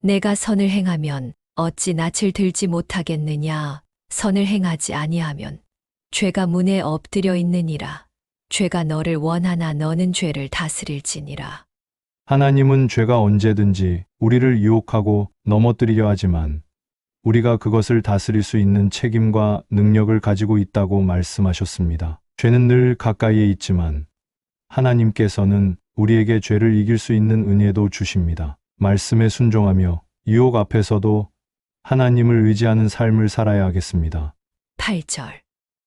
Speaker 2: 내가 선을 행하면 어찌 낯을 들지 못하겠느냐. 선을 행하지 아니하면 죄가 문에 엎드려 있느니라. 죄가 너를 원하나 너는 죄를 다스릴지니라.
Speaker 3: 하나님은 죄가 언제든지 우리를 유혹하고 넘어뜨리려 하지만 우리가 그것을 다스릴 수 있는 책임과 능력을 가지고 있다고 말씀하셨습니다. 죄는 늘 가까이에 있지만 하나님께서는 우리에게 죄를 이길 수 있는 은혜도 주십니다. 말씀에 순종하며 유혹 앞에서도 하나님을 의지하는 삶을 살아야 하겠습니다.
Speaker 2: 8절.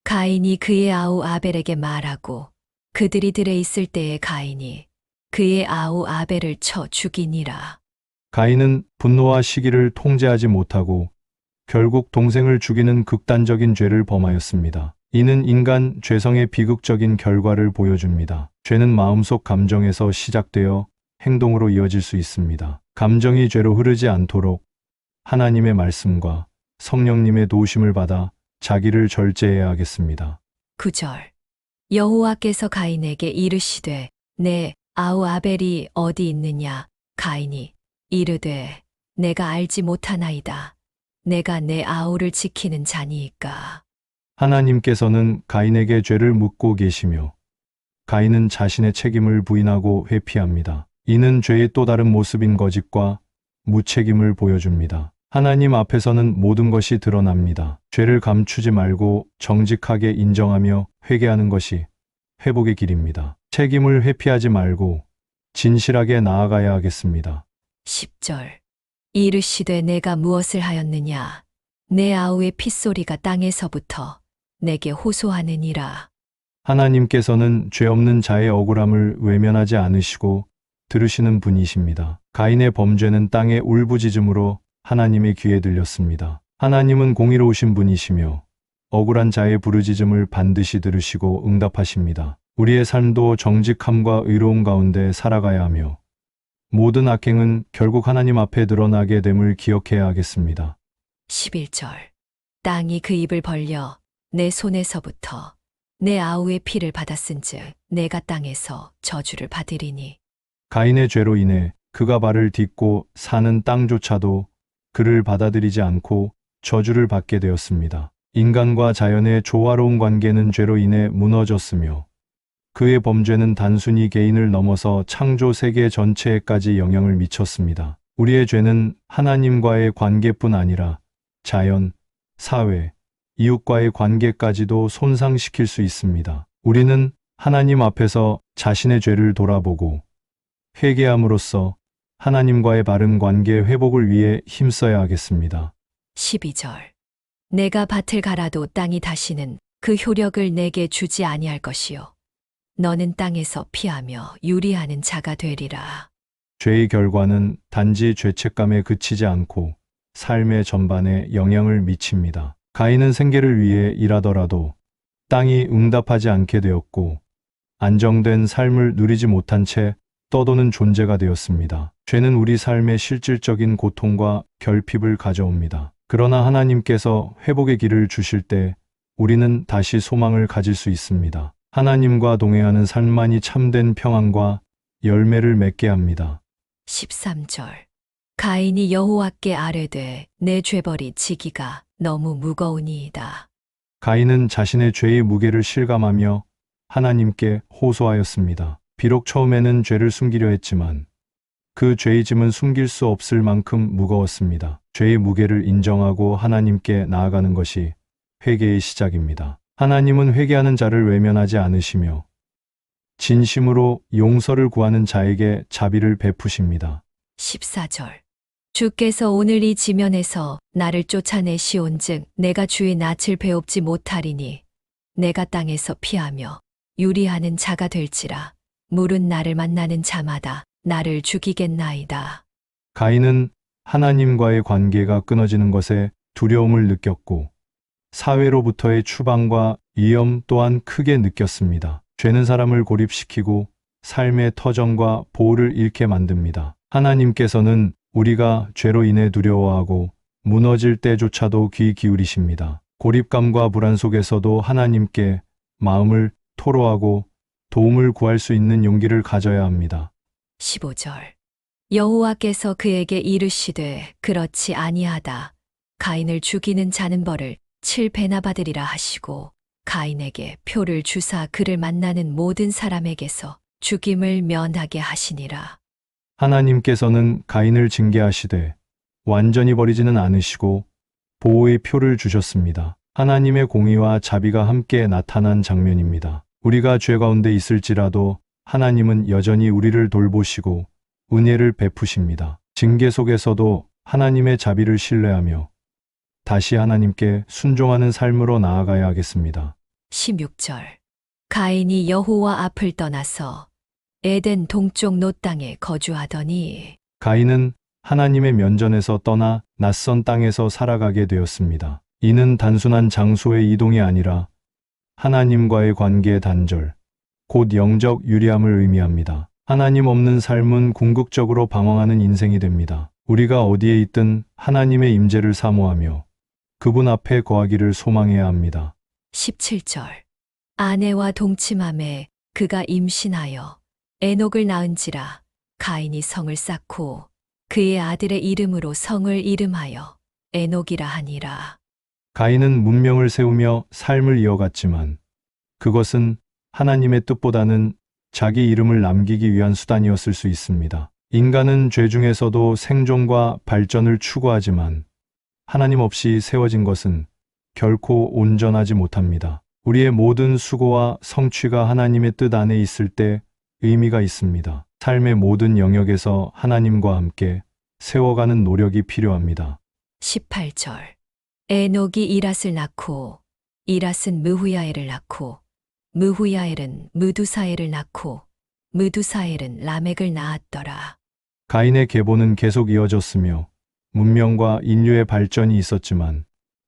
Speaker 2: 가인이 그의 아우 아벨에게 말하고 그들이 들에 있을 때에 가인이 그의 아우 아벨을 쳐 죽이니라.
Speaker 3: 가인은 분노와 시기를 통제하지 못하고 결국 동생을 죽이는 극단적인 죄를 범하였습니다. 이는 인간 죄성의 비극적인 결과를 보여줍니다. 죄는 마음속 감정에서 시작되어 행동으로 이어질 수 있습니다. 감정이 죄로 흐르지 않도록 하나님의 말씀과 성령님의 도우심을 받아 자기를 절제해야 하겠습니다.
Speaker 2: 9절. 여호와께서 가인에게 이르시되 내 아우 아벨이 어디 있느냐. 가인이 이르되 내가 알지 못하나이다. 내가 내 아우를 지키는 자니이까.
Speaker 3: 하나님께서는 가인에게 죄를 묻고 계시며 가인은 자신의 책임을 부인하고 회피합니다. 이는 죄의 또 다른 모습인 거짓과 무책임을 보여줍니다. 하나님 앞에서는 모든 것이 드러납니다. 죄를 감추지 말고 정직하게 인정하며 회개하는 것이 회복의 길입니다. 책임을 회피하지 말고 진실하게 나아가야 하겠습니다.
Speaker 2: 10절. 이르시되 내가 무엇을 하였느냐. 내 아우의 핏소리가 땅에서부터 내게 호소하느니라.
Speaker 3: 하나님께서는 죄 없는 자의 억울함을 외면하지 않으시고 들으시는 분이십니다. 가인의 범죄는 땅의 울부짖음으로 하나님의 귀에 들렸습니다. 하나님은 공의로우신 분이시며 억울한 자의 부르짖음을 반드시 들으시고 응답하십니다. 우리의 삶도 정직함과 의로움 가운데 살아가야 하며 모든 악행은 결국 하나님 앞에 드러나게 됨을 기억해야 하겠습니다.
Speaker 2: 11절. 땅이 그 입을 벌려 내 손에서부터 내 아우의 피를 받았은즉 내가 땅에서 저주를 받으리니.
Speaker 3: 가인의 죄로 인해 그가 발을 딛고 사는 땅조차도 그를 받아들이지 않고 저주를 받게 되었습니다. 인간과 자연의 조화로운 관계는 죄로 인해 무너졌으며 그의 범죄는 단순히 개인을 넘어서 창조 세계 전체에까지 영향을 미쳤습니다. 우리의 죄는 하나님과의 관계뿐 아니라 자연, 사회, 이웃과의 관계까지도 손상시킬 수 있습니다. 우리는 하나님 앞에서 자신의 죄를 돌아보고 회개함으로써 하나님과의 바른 관계 회복을 위해 힘써야 하겠습니다.
Speaker 2: 12절. 내가 밭을 갈아도 땅이 다시는 그 효력을 내게 주지 아니할 것이요. 너는 땅에서 피하며 유리하는 자가 되리라.
Speaker 3: 죄의 결과는 단지 죄책감에 그치지 않고 삶의 전반에 영향을 미칩니다. 가인은 생계를 위해 일하더라도 땅이 응답하지 않게 되었고 안정된 삶을 누리지 못한 채 떠도는 존재가 되었습니다. 죄는 우리 삶에 실질적인 고통과 결핍을 가져옵니다. 그러나 하나님께서 회복의 길을 주실 때 우리는 다시 소망을 가질 수 있습니다. 하나님과 동행하는 삶만이 참된 평안과 열매를 맺게 합니다.
Speaker 2: 13절. 가인이 여호와께 아뢰되 내 죄벌이 지기가 너무 무거우니이다.
Speaker 3: 가인은 자신의 죄의 무게를 실감하며 하나님께 호소하였습니다. 비록 처음에는 죄를 숨기려 했지만 그 죄의 짐은 숨길 수 없을 만큼 무거웠습니다. 죄의 무게를 인정하고 하나님께 나아가는 것이 회개의 시작입니다. 하나님은 회개하는 자를 외면하지 않으시며 진심으로 용서를 구하는 자에게 자비를 베푸십니다.
Speaker 2: 14절. 주께서 오늘 이 지면에서 나를 쫓아내시온즉 내가 주의 낯을 배웁지 못하리니 내가 땅에서 피하며 유리하는 자가 될지라. 물은 나를 만나는 자마다 나를 죽이겠나이다.
Speaker 3: 가인은 하나님과의 관계가 끊어지는 것에 두려움을 느꼈고 사회로부터의 추방과 위험 또한 크게 느꼈습니다. 죄는 사람을 고립시키고 삶의 터전과 보호를 잃게 만듭니다. 하나님께서는 우리가 죄로 인해 두려워하고 무너질 때조차도 귀 기울이십니다. 고립감과 불안 속에서도 하나님께 마음을 토로하고 도움을 구할 수 있는 용기를 가져야 합니다.
Speaker 2: 15절. 여호와께서 그에게 이르시되 그렇지 아니하다. 가인을 죽이는 자는 벌을 7배나 받으리라 하시고 가인에게 표를 주사 그를 만나는 모든 사람에게서 죽임을 면하게 하시니라.
Speaker 3: 하나님께서는 가인을 징계하시되 완전히 버리지는 않으시고 보호의 표를 주셨습니다. 하나님의 공의와 자비가 함께 나타난 장면입니다. 우리가 죄 가운데 있을지라도 하나님은 여전히 우리를 돌보시고 은혜를 베푸십니다. 징계 속에서도 하나님의 자비를 신뢰하며 다시 하나님께 순종하는 삶으로 나아가야 하겠습니다.
Speaker 2: 16절. 가인이 여호와 앞을 떠나서 에덴 동쪽 놋 땅에 거주하더니
Speaker 3: 가인은 하나님의 면전에서 떠나 낯선 땅에서 살아가게 되었습니다. 이는 단순한 장소의 이동이 아니라 하나님과의 관계의 단절, 곧 영적 유리함을 의미합니다. 하나님 없는 삶은 궁극적으로 방황하는 인생이 됩니다. 우리가 어디에 있든 하나님의 임재를 사모하며 그분 앞에 거하기를 소망해야 합니다.
Speaker 2: 17절. 아내와 동침함에 그가 임신하여 에녹을 낳은지라. 가인이 성을 쌓고 그의 아들의 이름으로 성을 이름하여 에녹이라 하니라.
Speaker 3: 가인은 문명을 세우며 삶을 이어갔지만 그것은 하나님의 뜻보다는 자기 이름을 남기기 위한 수단이었을 수 있습니다. 인간은 죄 중에서도 생존과 발전을 추구하지만 하나님 없이 세워진 것은 결코 온전하지 못합니다. 우리의 모든 수고와 성취가 하나님의 뜻 안에 있을 때 의미가 있습니다. 삶의 모든 영역에서 하나님과 함께 세워가는 노력이 필요합니다.
Speaker 2: 18절. 에녹이 이랏을 낳고 이랏은 느후야엘을 낳고 느후야엘은 무두사엘을 낳고 무두사엘은 라멕을 낳았더라.
Speaker 3: 가인의 계보는 계속 이어졌으며 문명과 인류의 발전이 있었지만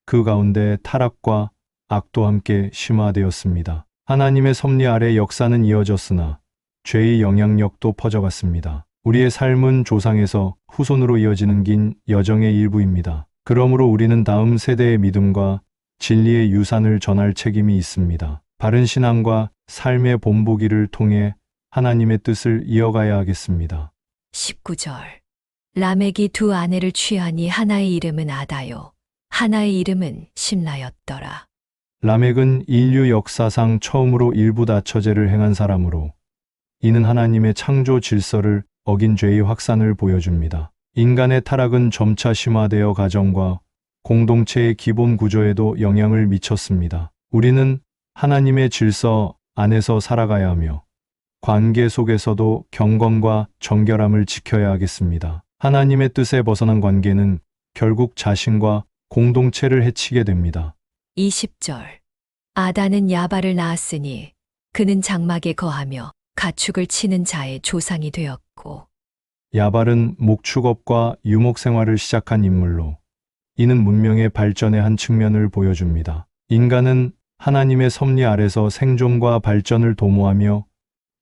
Speaker 3: 그 가운데 타락과 악도 함께 심화되었습니다. 하나님의 섭리 아래 역사는 이어졌으나 죄의 영향력도 퍼져갔습니다. 우리의 삶은 조상에서 후손으로 이어지는 긴 여정의 일부입니다. 그러므로 우리는 다음 세대의 믿음과 진리의 유산을 전할 책임이 있습니다. 바른 신앙과 삶의 본보기를 통해 하나님의 뜻을 이어가야 하겠습니다.
Speaker 2: 19절. 라멕이 두 아내를 취하니 하나의 이름은 아다요 하나의 이름은 심나였더라.
Speaker 3: 라멕은 인류 역사상 처음으로 일부 다처제를 행한 사람으로 이는 하나님의 창조 질서를 어긴 죄의 확산을 보여줍니다. 인간의 타락은 점차 심화되어 가정과 공동체의 기본 구조에도 영향을 미쳤습니다. 우리는 하나님의 질서 안에서 살아가야 하며 관계 속에서도 경건과 정결함을 지켜야 하겠습니다. 하나님의 뜻에 벗어난 관계는 결국 자신과 공동체를 해치게 됩니다.
Speaker 2: 20절. 아단은 야발을 낳았으니 그는 장막에 거하며 가축을 치는 자의 조상이 되었고,
Speaker 3: 야발은 목축업과 유목 생활을 시작한 인물로 이는 문명의 발전의 한 측면을 보여줍니다. 인간은 하나님의 섭리 아래서 생존과 발전을 도모하며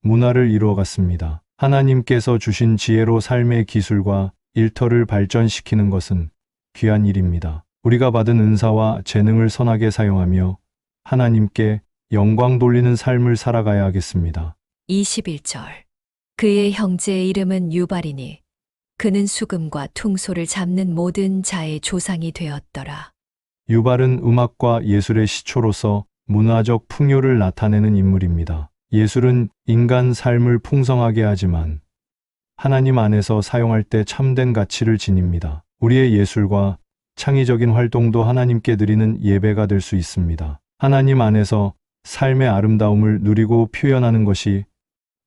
Speaker 3: 문화를 이루어갔습니다. 하나님께서 주신 지혜로 삶의 기술과 일터를 발전시키는 것은 귀한 일입니다. 우리가 받은 은사와 재능을 선하게 사용하며 하나님께 영광 돌리는 삶을 살아가야 하겠습니다.
Speaker 2: 21절. 그의 형제의 이름은 유발이니 그는 수금과 퉁소를 잡는 모든 자의 조상이 되었더라.
Speaker 3: 유발은 음악과 예술의 시초로서 문화적 풍요를 나타내는 인물입니다. 예술은 인간 삶을 풍성하게 하지만 하나님 안에서 사용할 때 참된 가치를 지닙니다. 우리의 예술과 창의적인 활동도 하나님께 드리는 예배가 될 수 있습니다. 하나님 안에서 삶의 아름다움을 누리고 표현하는 것이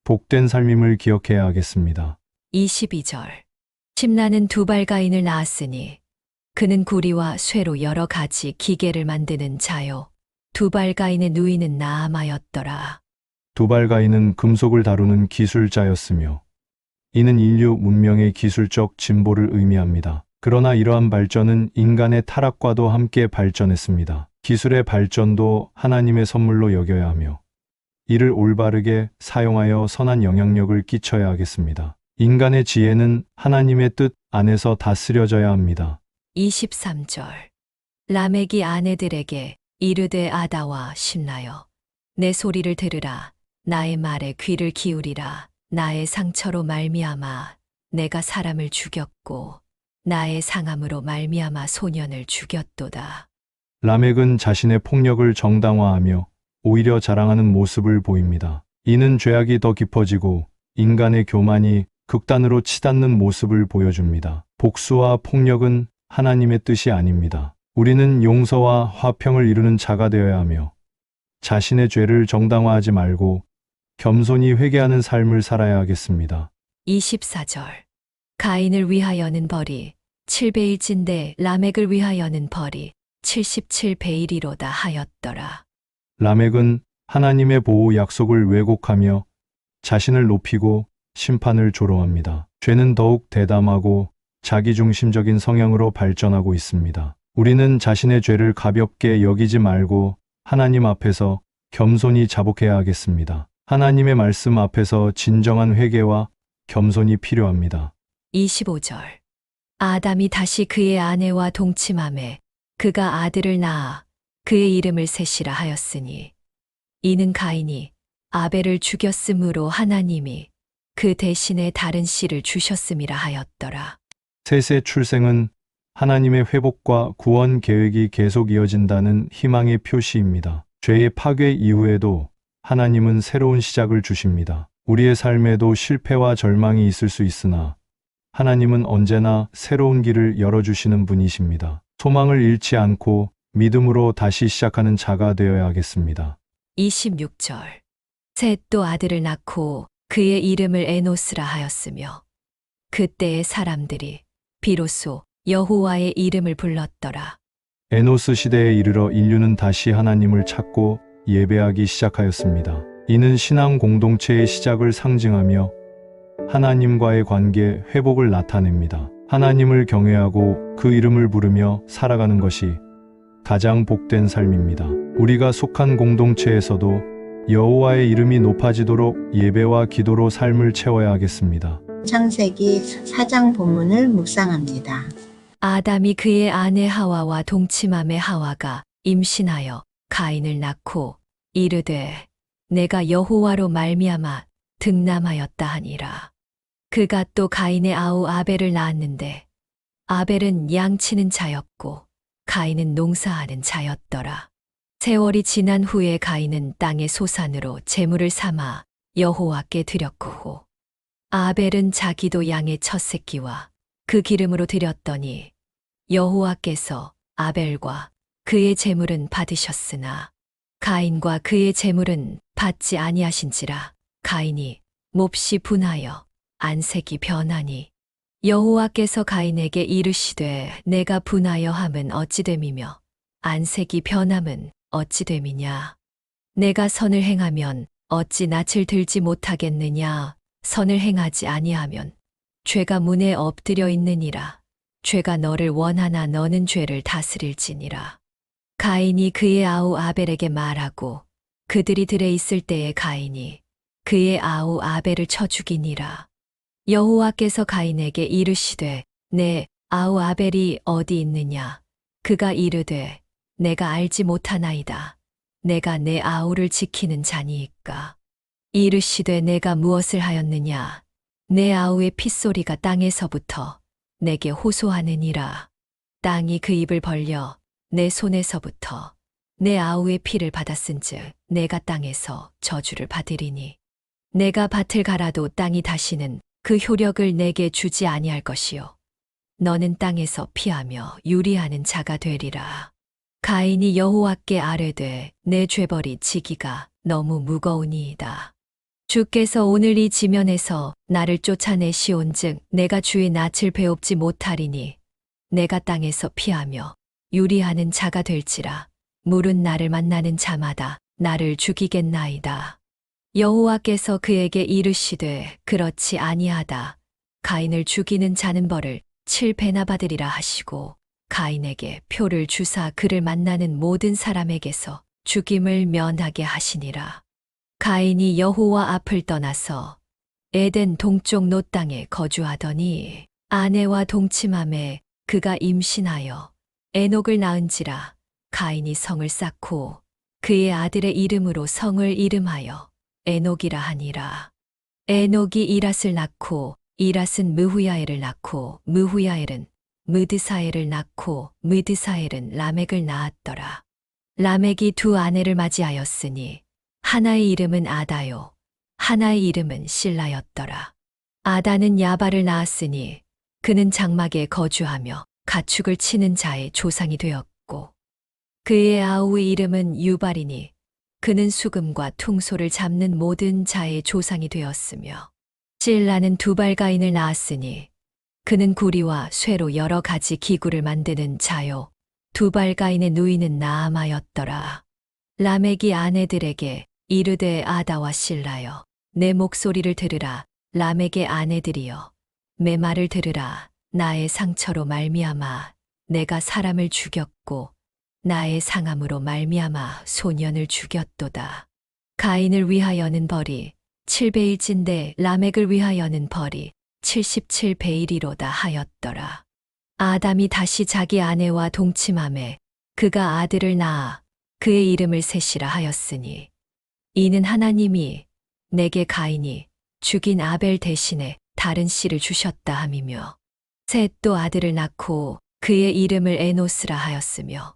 Speaker 3: 복된 삶임을 기억해야 하겠습니다.
Speaker 2: 22절. 심나는 두발가인을 낳았으니 그는 구리와 쇠로 여러 가지 기계를 만드는 자요. 두발가인의 누이는 나아마였더라.
Speaker 3: 두발가인은 금속을 다루는 기술자였으며 이는 인류 문명의 기술적 진보를 의미합니다. 그러나 이러한 발전은 인간의 타락과도 함께 발전했습니다. 기술의 발전도 하나님의 선물로 여겨야 하며 이를 올바르게 사용하여 선한 영향력을 끼쳐야 하겠습니다. 인간의 지혜는 하나님의 뜻 안에서 다스려져야 합니다.
Speaker 2: 23절. 라멕이 아내들에게 이르되 아다와 심나여 내 소리를 들으라. 나의 말에 귀를 기울이라. 나의 상처로 말미암아 내가 사람을 죽였고 나의 상함으로 말미암아 소년을 죽였도다.
Speaker 3: 라멕은 자신의 폭력을 정당화하며 오히려 자랑하는 모습을 보입니다. 이는 죄악이 더 깊어지고 인간의 교만이 극단으로 치닫는 모습을 보여줍니다. 복수와 폭력은 하나님의 뜻이 아닙니다. 우리는 용서와 화평을 이루는 자가 되어야 하며 자신의 죄를 정당화하지 말고 겸손히 회개하는 삶을 살아야 하겠습니다.
Speaker 2: 24절. 가인을 위하여는 벌이 7배일진데 라멕을 위하여는 벌이 77배이리로다 하였더라.
Speaker 3: 라멕은 하나님의 보호 약속을 왜곡하며 자신을 높이고 심판을 조롱합니다. 죄는 더욱 대담하고 자기중심적인 성향으로 발전하고 있습니다. 우리는 자신의 죄를 가볍게 여기지 말고 하나님 앞에서 겸손히 자복해야 하겠습니다. 하나님의 말씀 앞에서 진정한 회개와 겸손이 필요합니다.
Speaker 2: 25절. 아담이 다시 그의 아내와 동침하매 그가 아들을 낳아 그의 이름을 셋이라 하였으니 이는 가인이 아벨을 죽였으므로 하나님이 그 대신에 다른 씨를 주셨음이라 하였더라.
Speaker 3: 셋의 출생은 하나님의 회복과 구원 계획이 계속 이어진다는 희망의 표시입니다. 죄의 파괴 이후에도 하나님은 새로운 시작을 주십니다. 우리의 삶에도 실패와 절망이 있을 수 있으나 하나님은 언제나 새로운 길을 열어주시는 분이십니다. 소망을 잃지 않고 믿음으로 다시 시작하는 자가 되어야 하겠습니다.
Speaker 2: 26절. 셋도 아들을 낳고 그의 이름을 에노스라 하였으며 그때의 사람들이 비로소 여호와의 이름을 불렀더라.
Speaker 3: 에노스 시대에 이르러 인류는 다시 하나님을 찾고 예배하기 시작하였습니다. 이는 신앙 공동체의 시작을 상징하며 하나님과의 관계 회복을 나타냅니다. 하나님을 경외하고 그 이름을 부르며 살아가는 것이 가장 복된 삶입니다. 우리가 속한 공동체에서도 여호와의 이름이 높아지도록 예배와 기도로 삶을 채워야 하겠습니다.
Speaker 1: 창세기 4장 본문을 묵상합니다.
Speaker 2: 아담이 그의 아내 하와와 동침함에 하와가 임신하여 가인을 낳고 이르되 내가 여호와로 말미암아 득남하였다 하니라. 그가 또 가인의 아우 아벨을 낳았는데 아벨은 양치는 자였고 가인은 농사하는 자였더라. 세월이 지난 후에 가인은 땅의 소산으로 제물을 삼아 여호와께 드렸고 아벨은 자기도 양의 첫 새끼와 그 기름으로 드렸더니 여호와께서 아벨과 그의 제물은 받으셨으나 가인과 그의 제물은 받지 아니하신지라. 가인이 몹시 분하여 안색이 변하니 여호와께서 가인에게 이르시되 내가 분하여 함은 어찌 됨이며 안색이 변함은 어찌 됨이냐. 내가 선을 행하면 어찌 낯을 들지 못하겠느냐. 선을 행하지 아니하면 죄가 문에 엎드려 있느니라. 죄가 너를 원하나 너는 죄를 다스릴지니라. 가인이 그의 아우 아벨에게 말하고 그들이 들에 있을 때에 가인이 그의 아우 아벨을 쳐 죽이니라. 여호와께서 가인에게 이르시되 내 아우 아벨이 어디 있느냐. 그가 이르되 내가 알지 못하나이다. 내가 내 아우를 지키는 자니이까. 이르시되 내가 무엇을 하였느냐. 내 아우의 핏소리가 땅에서부터 내게 호소하느니라. 땅이 그 입을 벌려 내 손에서부터 내 아우의 피를 받았은즉 내가 땅에서 저주를 받으리니 내가 밭을 갈아도 땅이 다시는 그 효력을 내게 주지 아니할 것이요 너는 땅에서 피하며 유리하는 자가 되리라. 가인이 여호와께 아뢰되 내 죄벌이 지기가 너무 무거우니이다. 주께서 오늘 이 지면에서 나를 쫓아내시온즉 내가 주의 낯을 배웁지 못하리니 내가 땅에서 피하며 유리하는 자가 될지라. 물은 나를 만나는 자마다 나를 죽이겠나이다. 여호와께서 그에게 이르시되 그렇지 아니하다. 가인을 죽이는 자는 벌을 7배나 받으리라 하시고 가인에게 표를 주사 그를 만나는 모든 사람에게서 죽임을 면하게 하시니라. 가인이 여호와 앞을 떠나서 에덴 동쪽 노 땅에 거주하더니 아내와 동침함에 그가 임신하여 에녹을 낳은지라. 가인이 성을 쌓고 그의 아들의 이름으로 성을 이름하여 에녹이라 하니라. 에녹이 이랏을 낳고 이랏은 느후야엘을 낳고 느후야엘은 느드사엘을 낳고 느드사엘은 라멕을 낳았더라. 라멕이 두 아내를 맞이하였으니 하나의 이름은 아다요 하나의 이름은 실라였더라. 아다는 야발을 낳았으니 그는 장막에 거주하며 가축을 치는 자의 조상이 되었고 그의 아우의 이름은 유발이니 그는 수금과 퉁소를 잡는 모든 자의 조상이 되었으며 실라는 두발가인을 낳았으니 그는 구리와 쇠로 여러 가지 기구를 만드는 자요 두발가인의 누이는 나아마였더라. 라멕이 아내들에게 이르되 아다와 실라여 내 목소리를 들으라. 라멕의 아내들이여 내 말을 들으라. 나의 상처로 말미암아 내가 사람을 죽였고 나의 상함으로 말미암아 소년을 죽였도다. 가인을 위하여는 벌이 7배일진데 라멕을 위하여는 벌이 77배이리로다 하였더라. 아담이 다시 자기 아내와 동침함에 그가 아들을 낳아 그의 이름을 셋이라 하였으니 이는 하나님이 내게 가인이 죽인 아벨 대신에 다른 씨를 주셨다 함이며 셋도 아들을 낳고 그의 이름을 에노스라 하였으며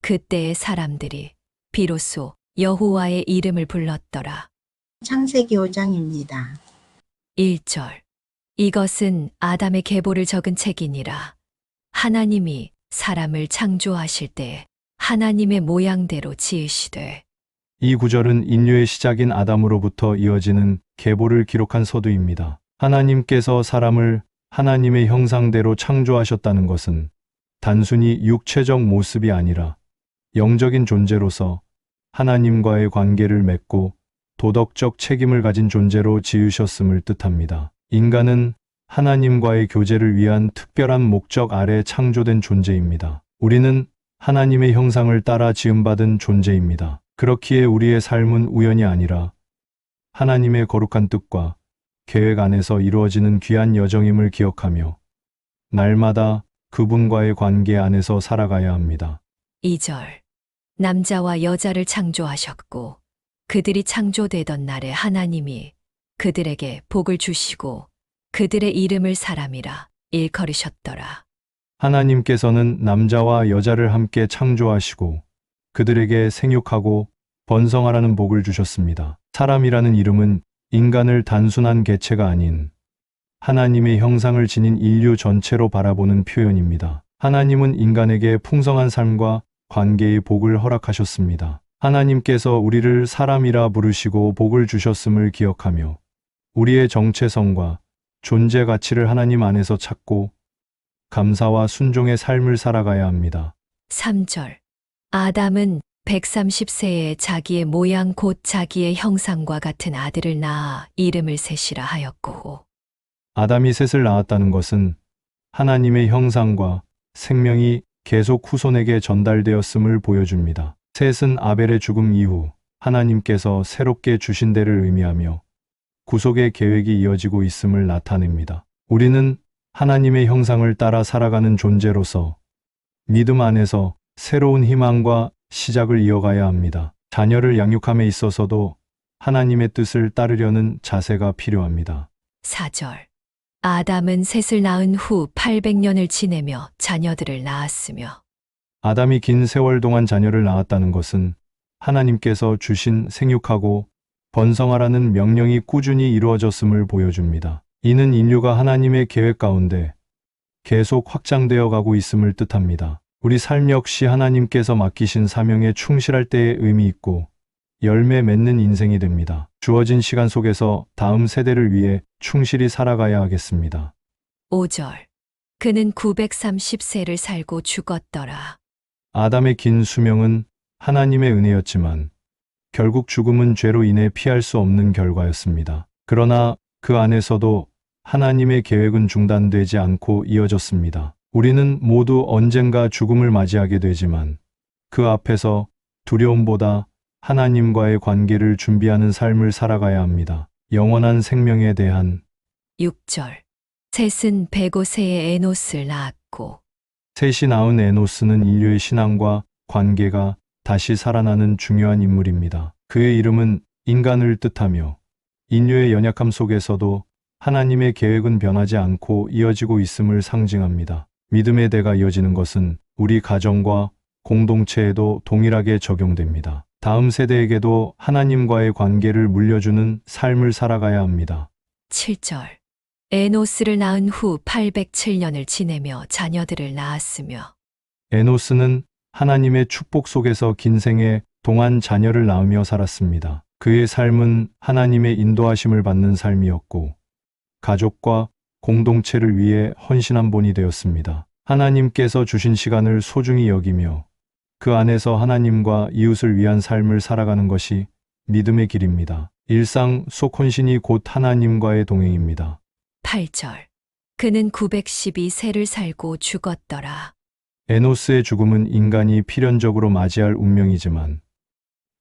Speaker 2: 그때의 사람들이 비로소 여호와의 이름을 불렀더라.
Speaker 1: 창세기 5장입니다.
Speaker 2: 1절. 이것은 아담의 계보를 적은 책이니라. 하나님이 사람을 창조하실 때 하나님의 모양대로 지으시되.
Speaker 3: 이 구절은 인류의 시작인 아담으로부터 이어지는 계보를 기록한 서두입니다. 하나님께서 사람을 하나님의 형상대로 창조하셨다는 것은 단순히 육체적 모습이 아니라 영적인 존재로서 하나님과의 관계를 맺고 도덕적 책임을 가진 존재로 지으셨음을 뜻합니다. 인간은 하나님과의 교제를 위한 특별한 목적 아래 창조된 존재입니다. 우리는 하나님의 형상을 따라 지음받은 존재입니다. 그렇기에 우리의 삶은 우연이 아니라 하나님의 거룩한 뜻과 계획 안에서 이루어지는 귀한 여정임을 기억하며 날마다 그분과의 관계 안에서 살아가야 합니다.
Speaker 2: 2절. 남자와 여자를 창조하셨고 그들이 창조되던 날에 하나님이 그들에게 복을 주시고 그들의 이름을 사람이라 일컬으셨더라.
Speaker 3: 하나님께서는 남자와 여자를 함께 창조하시고 그들에게 생육하고 번성하라는 복을 주셨습니다. 사람이라는 이름은 인간을 단순한 개체가 아닌 하나님의 형상을 지닌 인류 전체로 바라보는 표현입니다. 하나님은 인간에게 풍성한 삶과 관계의 복을 허락하셨습니다. 하나님께서 우리를 사람이라 부르시고 복을 주셨음을 기억하며 우리의 정체성과 존재 가치를 하나님 안에서 찾고 감사와 순종의 삶을 살아가야 합니다.
Speaker 2: 3절. 아담은 130세에 자기의 모양 곧 자기의 형상과 같은 아들을 낳아 이름을 셋이라 하였고.
Speaker 3: 아담이 셋을 낳았다는 것은 하나님의 형상과 생명이 계속 후손에게 전달되었음을 보여줍니다. 셋은 아벨의 죽음 이후 하나님께서 새롭게 주신 대를 의미하며 구속의 계획이 이어지고 있음을 나타냅니다. 우리는 하나님의 형상을 따라 살아가는 존재로서 믿음 안에서 새로운 희망과 시작을 이어가야 합니다. 자녀를 양육함에 있어서도 하나님의 뜻을 따르려는 자세가 필요합니다.
Speaker 2: 4절. 아담은 셋을 낳은 후 800년을 지내며 자녀들을 낳았으며.
Speaker 3: 아담이 긴 세월 동안 자녀를 낳았다는 것은 하나님께서 주신 생육하고 번성하라는 명령이 꾸준히 이루어졌음을 보여줍니다. 이는 인류가 하나님의 계획 가운데 계속 확장되어 가고 있음을 뜻합니다. 우리 삶 역시 하나님께서 맡기신 사명에 충실할 때에 의미 있고 열매 맺는 인생이 됩니다. 주어진 시간 속에서 다음 세대를 위해 충실히 살아가야 하겠습니다.
Speaker 2: 5절. 그는 930세를 살고 죽었더라.
Speaker 3: 아담의 긴 수명은 하나님의 은혜였지만 결국 죽음은 죄로 인해 피할 수 없는 결과였습니다. 그러나 그 안에서도 하나님의 계획은 중단되지 않고 이어졌습니다. 우리는 모두 언젠가 죽음을 맞이하게 되지만 그 앞에서 두려움보다 하나님과의 관계를 준비하는 삶을 살아가야 합니다. 영원한 생명에 대한
Speaker 2: 6절. 셋은 105세에 에노스를 낳았고.
Speaker 3: 셋이 낳은 에노스는 인류의 신앙과 관계가 다시 살아나는 중요한 인물입니다. 그의 이름은 인간을 뜻하며 인류의 연약함 속에서도 하나님의 계획은 변하지 않고 이어지고 있음을 상징합니다. 믿음의 대가 이어지는 것은 우리 가정과 공동체에도 동일하게 적용됩니다. 다음 세대에게도 하나님과의 관계를 물려주는 삶을 살아가야 합니다.
Speaker 2: 7절. 에노스를 낳은 후 807년을 지내며 자녀들을 낳았으며.
Speaker 3: 에노스는 하나님의 축복 속에서 긴 생애 동안 자녀를 낳으며 살았습니다. 그의 삶은 하나님의 인도하심을 받는 삶이었고 가족과 공동체를 위해 헌신한 본이 되었습니다. 하나님께서 주신 시간을 소중히 여기며 그 안에서 하나님과 이웃을 위한 삶을 살아가는 것이 믿음의 길입니다. 일상 속 헌신이 곧 하나님과의 동행입니다.
Speaker 2: 8절. 그는 912세를 살고 죽었더라.
Speaker 3: 에노스의 죽음은 인간이 필연적으로 맞이할 운명이지만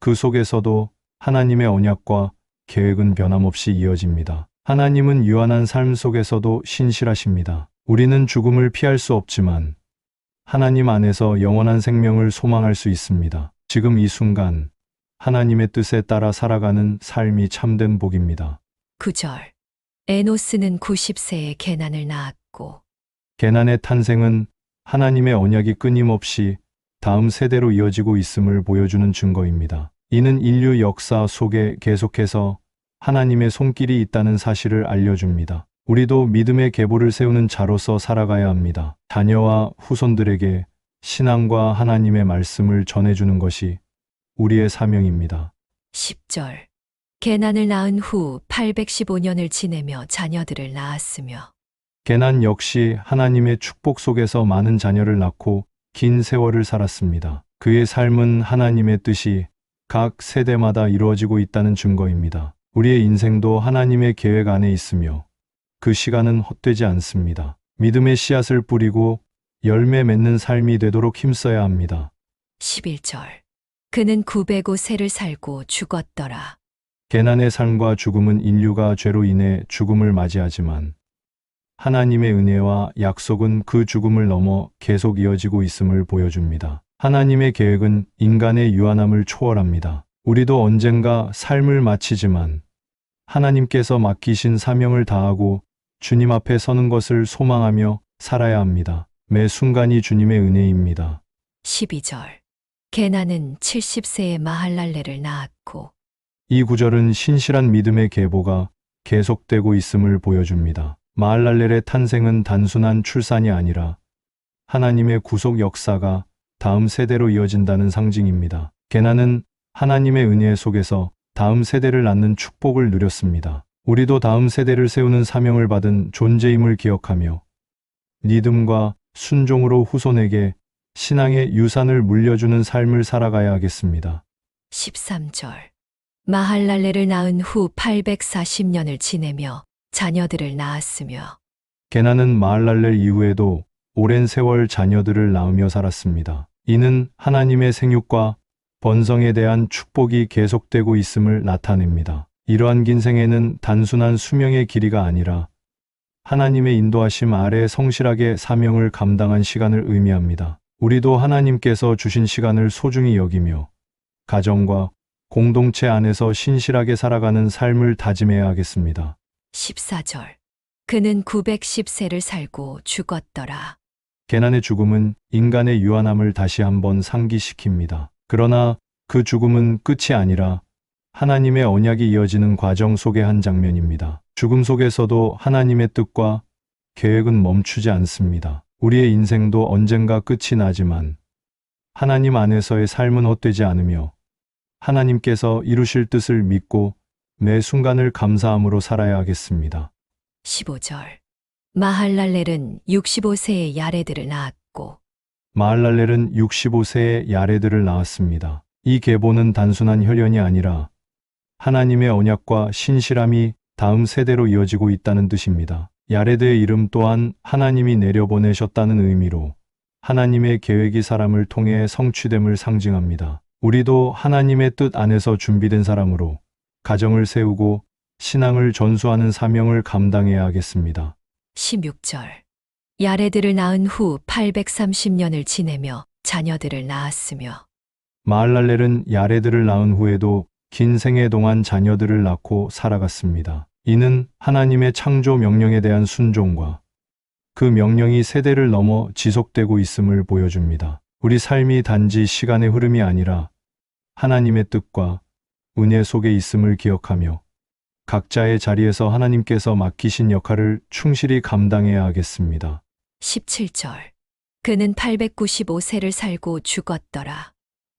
Speaker 3: 그 속에서도 하나님의 언약과 계획은 변함없이 이어집니다. 하나님은 유한한 삶 속에서도 신실하십니다. 우리는 죽음을 피할 수 없지만 하나님 안에서 영원한 생명을 소망할 수 있습니다. 지금 이 순간 하나님의 뜻에 따라 살아가는 삶이 참된 복입니다.
Speaker 2: 9절. 에노스는 90세에 게난을 낳았고.
Speaker 3: 게난의 탄생은 하나님의 언약이 끊임없이 다음 세대로 이어지고 있음을 보여주는 증거입니다. 이는 인류 역사 속에 계속해서 하나님의 손길이 있다는 사실을 알려줍니다. 우리도 믿음의 계보를 세우는 자로서 살아가야 합니다. 자녀와 후손들에게 신앙과 하나님의 말씀을 전해주는 것이 우리의 사명입니다.
Speaker 2: 10절. 게난을 낳은 후 815년을 지내며 자녀들을 낳았으며.
Speaker 3: 게난 역시 하나님의 축복 속에서 많은 자녀를 낳고 긴 세월을 살았습니다. 그의 삶은 하나님의 뜻이 각 세대마다 이루어지고 있다는 증거입니다. 우리의 인생도 하나님의 계획 안에 있으며 그 시간은 헛되지 않습니다. 믿음의 씨앗을 뿌리고 열매 맺는 삶이 되도록 힘써야 합니다.
Speaker 2: 11절. 그는 905세를 살고 죽었더라.
Speaker 3: 게난의 삶과 죽음은 인류가 죄로 인해 죽음을 맞이하지만 하나님의 은혜와 약속은 그 죽음을 넘어 계속 이어지고 있음을 보여줍니다. 하나님의 계획은 인간의 유한함을 초월합니다. 우리도 언젠가 삶을 마치지만 하나님께서 맡기신 사명을 다하고 주님 앞에 서는 것을 소망하며 살아야 합니다. 매 순간이 주님의 은혜입니다.
Speaker 2: 12절. 게나는 70세에 마할랄레를 낳았고
Speaker 3: 이 구절은 신실한 믿음의 계보가 계속되고 있음을 보여줍니다. 마할랄렐의 탄생은 단순한 출산이 아니라 하나님의 구속 역사가 다음 세대로 이어진다는 상징입니다. 게나는 하나님의 은혜 속에서 다음 세대를 낳는 축복을 누렸습니다. 우리도 다음 세대를 세우는 사명을 받은 존재임을 기억하며 믿음과 순종으로 후손에게 신앙의 유산을 물려주는 삶을 살아가야 하겠습니다.
Speaker 2: 13절. 마할랄레를 낳은 후 840년을 지내며 자녀들을 낳았으며
Speaker 3: 게나는 마할랄렐 이후에도 오랜 세월 자녀들을 낳으며 살았습니다. 이는 하나님의 생육과 번성에 대한 축복이 계속되고 있음을 나타냅니다. 이러한 긴 생애는 단순한 수명의 길이가 아니라 하나님의 인도하심 아래 성실하게 사명을 감당한 시간을 의미합니다. 우리도 하나님께서 주신 시간을 소중히 여기며 가정과 공동체 안에서 신실하게 살아가는 삶을 다짐해야 하겠습니다.
Speaker 2: 14절. 그는 910세를 살고 죽었더라.
Speaker 3: 게난의 죽음은 인간의 유한함을 다시 한번 상기시킵니다. 그러나 그 죽음은 끝이 아니라 하나님의 언약이 이어지는 과정 속의 한 장면입니다. 죽음 속에서도 하나님의 뜻과 계획은 멈추지 않습니다. 우리의 인생도 언젠가 끝이 나지만 하나님 안에서의 삶은 헛되지 않으며 하나님께서 이루실 뜻을 믿고 매 순간을 감사함으로 살아야 하겠습니다.
Speaker 2: 15절. 마할랄렐은 65세에 야레드를 낳았고
Speaker 3: 마할랄렐은 65세에 야레드를 낳았습니다. 이 계보는 단순한 혈연이 아니라 하나님의 언약과 신실함이 다음 세대로 이어지고 있다는 뜻입니다. 야레드의 이름 또한 하나님이 내려보내셨다는 의미로 하나님의 계획이 사람을 통해 성취됨을 상징합니다. 우리도 하나님의 뜻 안에서 준비된 사람으로 가정을 세우고 신앙을 전수하는 사명을 감당해야 하겠습니다.
Speaker 2: 16절. 야레드를 낳은 후 830년을 지내며 자녀들을 낳았으며
Speaker 3: 마할랄렐은 야레드를 낳은 후에도 긴 생애 동안 자녀들을 낳고 살아갔습니다. 이는 하나님의 창조 명령에 대한 순종과 그 명령이 세대를 넘어 지속되고 있음을 보여줍니다. 우리 삶이 단지 시간의 흐름이 아니라 하나님의 뜻과 은혜 속에 있음을 기억하며 각자의 자리에서 하나님께서 맡기신 역할을 충실히 감당해야 하겠습니다.
Speaker 2: 17절. 그는 895세를 살고 죽었더라.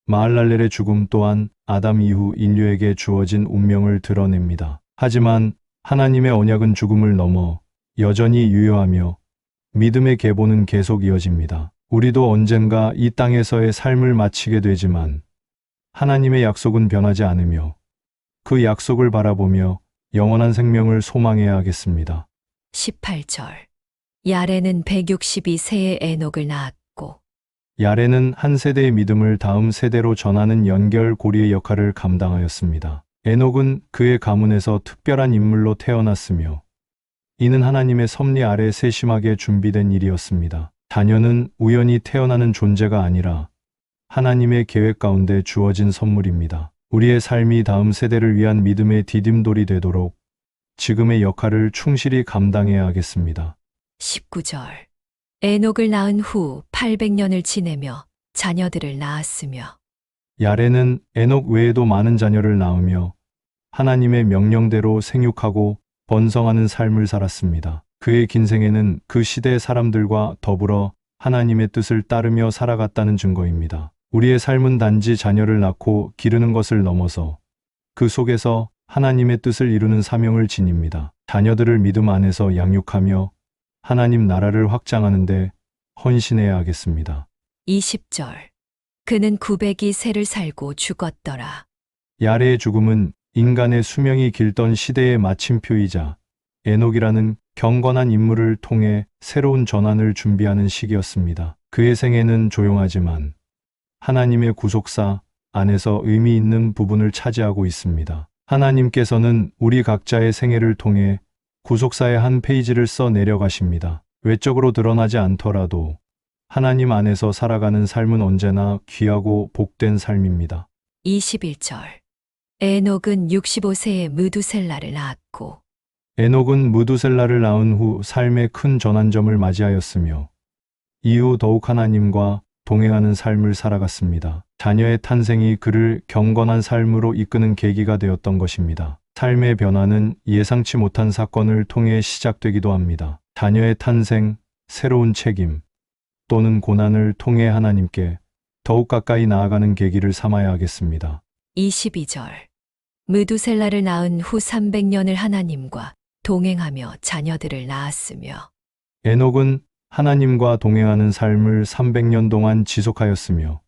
Speaker 3: 마할랄렐의 죽음 또한 아담 이후 인류에게 주어진 운명을 드러냅니다. 하지만 하나님의 언약은 죽음을 넘어 여전히 유효하며 믿음의 계보는 계속 이어집니다. 우리도 언젠가 이 땅에서의 삶을 마치게 되지만 하나님의 약속은 변하지 않으며 그 약속을 바라보며 영원한 생명을 소망해야 하겠습니다.
Speaker 2: 18절. 야레는 162세에 에녹을 낳았고
Speaker 3: 야레는 한 세대의 믿음을 다음 세대로 전하는 연결고리의 역할을 감당하였습니다. 에녹은 그의 가문에서 특별한 인물로 태어났으며 이는 하나님의 섭리 아래 세심하게 준비된 일이었습니다. 자녀는 우연히 태어나는 존재가 아니라 하나님의 계획 가운데 주어진 선물입니다. 우리의 삶이 다음 세대를 위한 믿음의 디딤돌이 되도록 지금의 역할을 충실히 감당해야 하겠습니다.
Speaker 2: 19절. 에녹을 낳은 후 800년을 지내며 자녀들을 낳았으며
Speaker 3: 야레는 에녹 외에도 많은 자녀를 낳으며 하나님의 명령대로 생육하고 번성하는 삶을 살았습니다. 그의 긴 생애는 그 시대의 사람들과 더불어 하나님의 뜻을 따르며 살아갔다는 증거입니다. 우리의 삶은 단지 자녀를 낳고 기르는 것을 넘어서 그 속에서 하나님의 뜻을 이루는 사명을 지닙니다. 자녀들을 믿음 안에서 양육하며 하나님 나라를 확장하는 데 헌신해야 하겠습니다.
Speaker 2: 20절. 그는 902세를 살고 죽었더라.
Speaker 3: 야레의 죽음은 인간의 수명이 길던 시대의 마침표이자 에녹이라는 경건한 인물을 통해 새로운 전환을 준비하는 시기였습니다. 그의 생애는 조용하지만 하나님의 구속사 안에서 의미 있는 부분을 차지하고 있습니다. 하나님께서는 우리 각자의 생애를 통해 구속사의 한 페이지를 써 내려가십니다. 외적으로 드러나지 않더라도 하나님 안에서 살아가는 삶은 언제나 귀하고 복된 삶입니다.
Speaker 2: 21절. 에녹은 65세에 무두셀라를 낳았고
Speaker 3: 에녹은 무두셀라를 낳은 후 삶의 큰 전환점을 맞이하였으며 이후 더욱 하나님과 동행하는 삶을 살아갔습니다. 자녀의 탄생이 그를 경건한 삶으로 이끄는 계기가 되었던 것입니다. 삶의 변화는 예상치 못한 사건을 통해 시작되기도 합니다. 자녀의 탄생, 새로운 책임, 또는 고난을 통해 하나님께 더욱 가까이 나아가는 계기를 삼아야 하겠습니다.
Speaker 2: 22절. 무두셀라를 낳은 후 300년을 하나님과 동행하며 자녀들을 낳았으며
Speaker 3: 에녹은 하나님과 동행하는 삶을 300년 동안 지속하였으며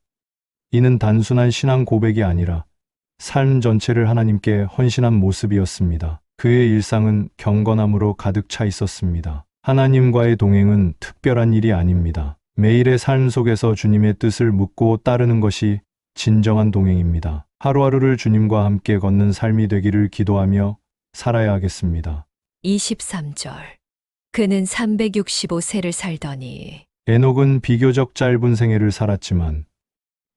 Speaker 3: 이는 단순한 신앙 고백이 아니라 삶 전체를 하나님께 헌신한 모습이었습니다. 그의 일상은 경건함으로 가득 차 있었습니다. 하나님과의 동행은 특별한 일이 아닙니다. 매일의 삶 속에서 주님의 뜻을 묻고 따르는 것이 진정한 동행입니다. 하루하루를 주님과 함께 걷는 삶이 되기를 기도하며 살아야 하겠습니다.
Speaker 2: 23절. 그는 365세를 살더니
Speaker 3: 에녹은 비교적 짧은 생애를 살았지만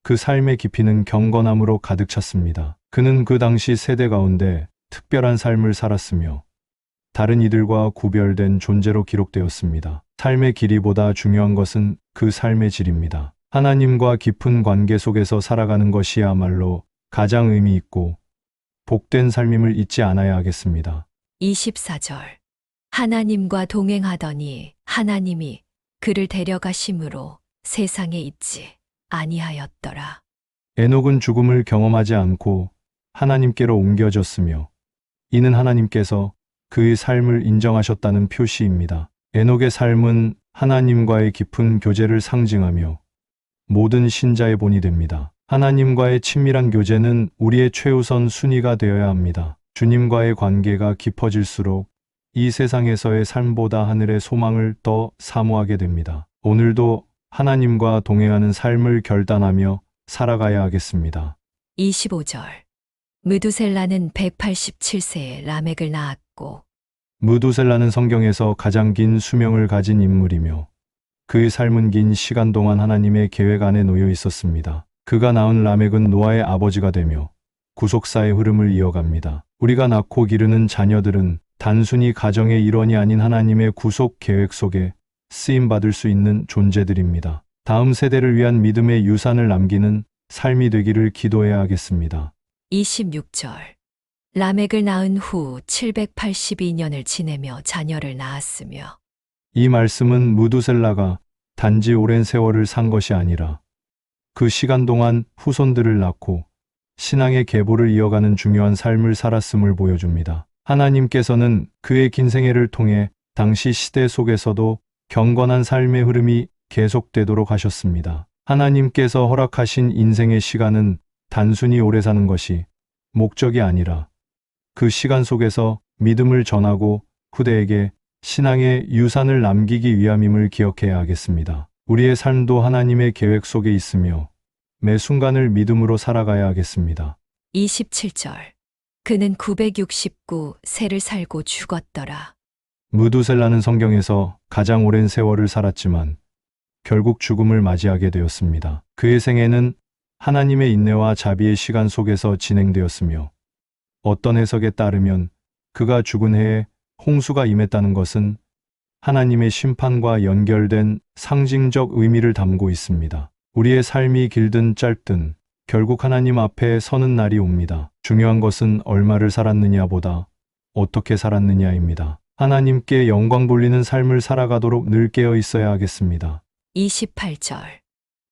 Speaker 3: 그 삶의 깊이는 경건함으로 가득 찼습니다. 그는 그 당시 세대 가운데 특별한 삶을 살았으며 다른 이들과 구별된 존재로 기록되었습니다. 삶의 길이보다 중요한 것은 그 삶의 질입니다. 하나님과 깊은 관계 속에서 살아가는 것이야말로 가장 의미 있고 복된 삶임을 잊지 않아야 하겠습니다.
Speaker 2: 24절. 하나님과 동행하더니 하나님이 그를 데려가심으로 세상에 있지 아니하였더라.
Speaker 3: 에녹은 죽음을 경험하지 않고 하나님께로 옮겨졌으며 이는 하나님께서 그의 삶을 인정하셨다는 표시입니다. 에녹의 삶은 하나님과의 깊은 교제를 상징하며 모든 신자의 본이 됩니다. 하나님과의 친밀한 교제는 우리의 최우선 순위가 되어야 합니다. 주님과의 관계가 깊어질수록 이 세상에서의 삶보다 하늘의 소망을 더 사모하게 됩니다. 오늘도 하나님과 동행하는 삶을 결단하며 살아가야 하겠습니다.
Speaker 2: 25절. 무두셀라는 187세에 라멕을 낳았고
Speaker 3: 무두셀라는 성경에서 가장 긴 수명을 가진 인물이며 그의 삶은 긴 시간 동안 하나님의 계획 안에 놓여 있었습니다. 그가 낳은 라멕은 노아의 아버지가 되며 구속사의 흐름을 이어갑니다. 우리가 낳고 기르는 자녀들은 단순히 가정의 일원이 아닌 하나님의 구속 계획 속에 쓰임받을 수 있는 존재들입니다. 다음 세대를 위한 믿음의 유산을 남기는 삶이 되기를 기도해야 하겠습니다.
Speaker 2: 26절. 라멕을 낳은 후 782년을 지내며 자녀를 낳았으며
Speaker 3: 이 말씀은 무두셀라가 단지 오랜 세월을 산 것이 아니라 그 시간 동안 후손들을 낳고 신앙의 계보를 이어가는 중요한 삶을 살았음을 보여줍니다. 하나님께서는 그의 긴 생애를 통해 당시 시대 속에서도 경건한 삶의 흐름이 계속되도록 하셨습니다. 하나님께서 허락하신 인생의 시간은 단순히 오래 사는 것이 목적이 아니라 그 시간 속에서 믿음을 전하고 후대에게 신앙의 유산을 남기기 위함임을 기억해야 하겠습니다. 우리의 삶도 하나님의 계획 속에 있으며 매 순간을 믿음으로 살아가야 하겠습니다.
Speaker 2: 27절. 그는 969세를 살고 죽었더라.
Speaker 3: 무두셀라는 성경에서 가장 오랜 세월을 살았지만 결국 죽음을 맞이하게 되었습니다. 그의 생애는 하나님의 인내와 자비의 시간 속에서 진행되었으며 어떤 해석에 따르면 그가 죽은 해에 홍수가 임했다는 것은 하나님의 심판과 연결된 상징적 의미를 담고 있습니다. 우리의 삶이 길든 짧든 결국 하나님 앞에 서는 날이 옵니다. 중요한 것은 얼마를 살았느냐보다 어떻게 살았느냐입니다. 하나님께 영광 돌리는 삶을 살아가도록 늘 깨어 있어야 하겠습니다.
Speaker 2: 28절.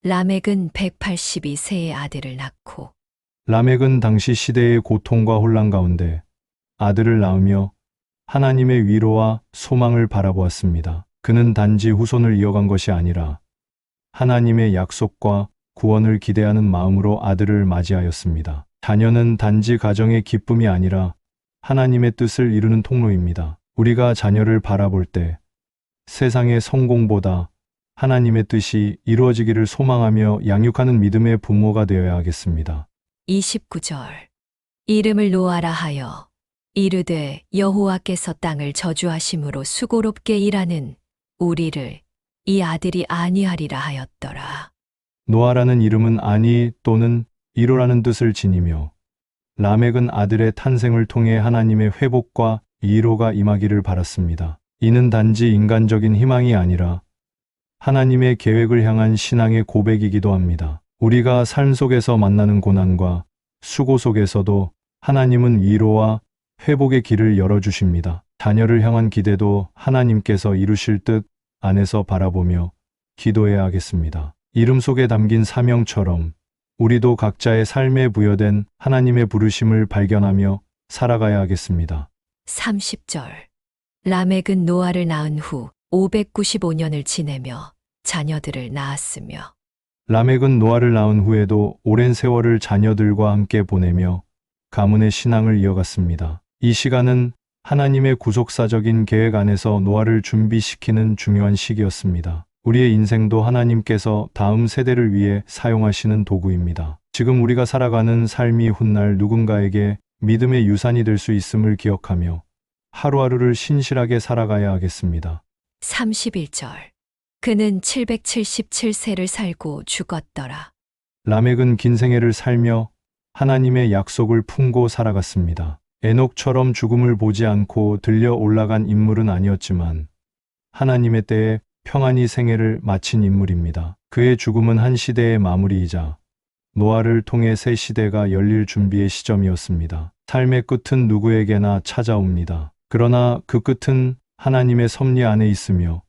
Speaker 2: 라멕은 182세의 아들을 낳고
Speaker 3: 라멕은 당시 시대의 고통과 혼란 가운데 아들을 낳으며 하나님의 위로와 소망을 바라보았습니다. 그는 단지 후손을 이어간 것이 아니라 하나님의 약속과 구원을 기대하는 마음으로 아들을 맞이하였습니다. 자녀는 단지 가정의 기쁨이 아니라 하나님의 뜻을 이루는 통로입니다. 우리가 자녀를 바라볼 때 세상의 성공보다 하나님의 뜻이 이루어지기를 소망하며 양육하는 믿음의 부모가 되어야 하겠습니다.
Speaker 2: 29절. 이름을 노아라 하여 이르되 여호와께서 땅을 저주하심으로 수고롭게 일하는 우리를 이 아들이 아니하리라 하였더라.
Speaker 3: 노아라는 이름은 아니 또는 이로라는 뜻을 지니며 라멕은 아들의 탄생을 통해 하나님의 회복과 이로가 임하기를 바랐습니다. 이는 단지 인간적인 희망이 아니라 하나님의 계획을 향한 신앙의 고백이기도 합니다. 우리가 삶 속에서 만나는 고난과 수고 속에서도 하나님은 위로와 회복의 길을 열어주십니다. 자녀를 향한 기대도 하나님께서 이루실 뜻 안에서 바라보며 기도해야 하겠습니다. 이름 속에 담긴 사명처럼 우리도 각자의 삶에 부여된 하나님의 부르심을 발견하며 살아가야 하겠습니다.
Speaker 2: 30절. 라멕은 노아를 낳은 후 595년을 지내며 자녀들을 낳았으며
Speaker 3: 라멕은 노아를 낳은 후에도 오랜 세월을 자녀들과 함께 보내며 가문의 신앙을 이어갔습니다. 이 시간은 하나님의 구속사적인 계획 안에서 노아를 준비시키는 중요한 시기였습니다. 우리의 인생도 하나님께서 다음 세대를 위해 사용하시는 도구입니다. 지금 우리가 살아가는 삶이 훗날 누군가에게 믿음의 유산이 될 수 있음을 기억하며 하루하루를 신실하게 살아가야 하겠습니다.
Speaker 2: 31절. 그는 777세를 살고 죽었더라.
Speaker 3: 라멕은 긴 생애를 살며 하나님의 약속을 품고 살아갔습니다. 에녹처럼 죽음을 보지 않고 들려 올라간 인물은 아니었지만 하나님의 때에 평안히 생애를 마친 인물입니다. 그의 죽음은 한 시대의 마무리이자 노아를 통해 새 시대가 열릴 준비의 시점이었습니다. 삶의 끝은 누구에게나 찾아옵니다. 그러나 그 끝은 하나님의 섭리 안에 있으며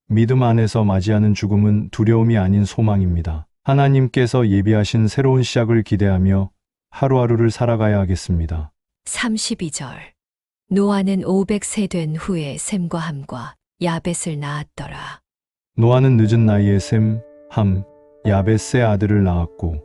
Speaker 3: 믿음 안에서 맞이하는 죽음은 두려움이 아닌 소망입니다. 하나님께서 예비하신 새로운 시작을 기대하며 하루하루를 살아가야 하겠습니다.
Speaker 2: 32절. 노아는 500세 된 후에 셈과 함과 야벳을 낳았더라.
Speaker 3: 노아는 늦은 나이에 셈, 함, 야벳의 아들을 낳았고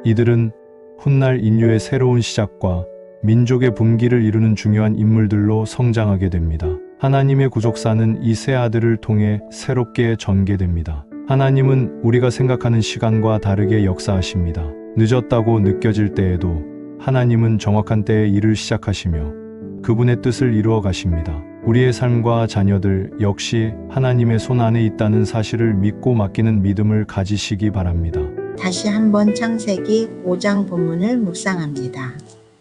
Speaker 3: 이들은 훗날 인류의 새로운 시작과 민족의 분기를 이루는 중요한 인물들로 성장하게 됩니다. 하나님의 구속사는 이 세 아들을 통해 새롭게 전개됩니다. 하나님은 우리가 생각하는 시간과 다르게 역사하십니다. 늦었다고 느껴질 때에도 하나님은 정확한 때에 일을 시작하시며 그분의 뜻을 이루어 가십니다. 우리의 삶과 자녀들 역시 하나님의 손 안에 있다는 사실을 믿고 맡기는 믿음을 가지시기 바랍니다.
Speaker 1: 다시 한번 창세기 5장 본문을 묵상합니다.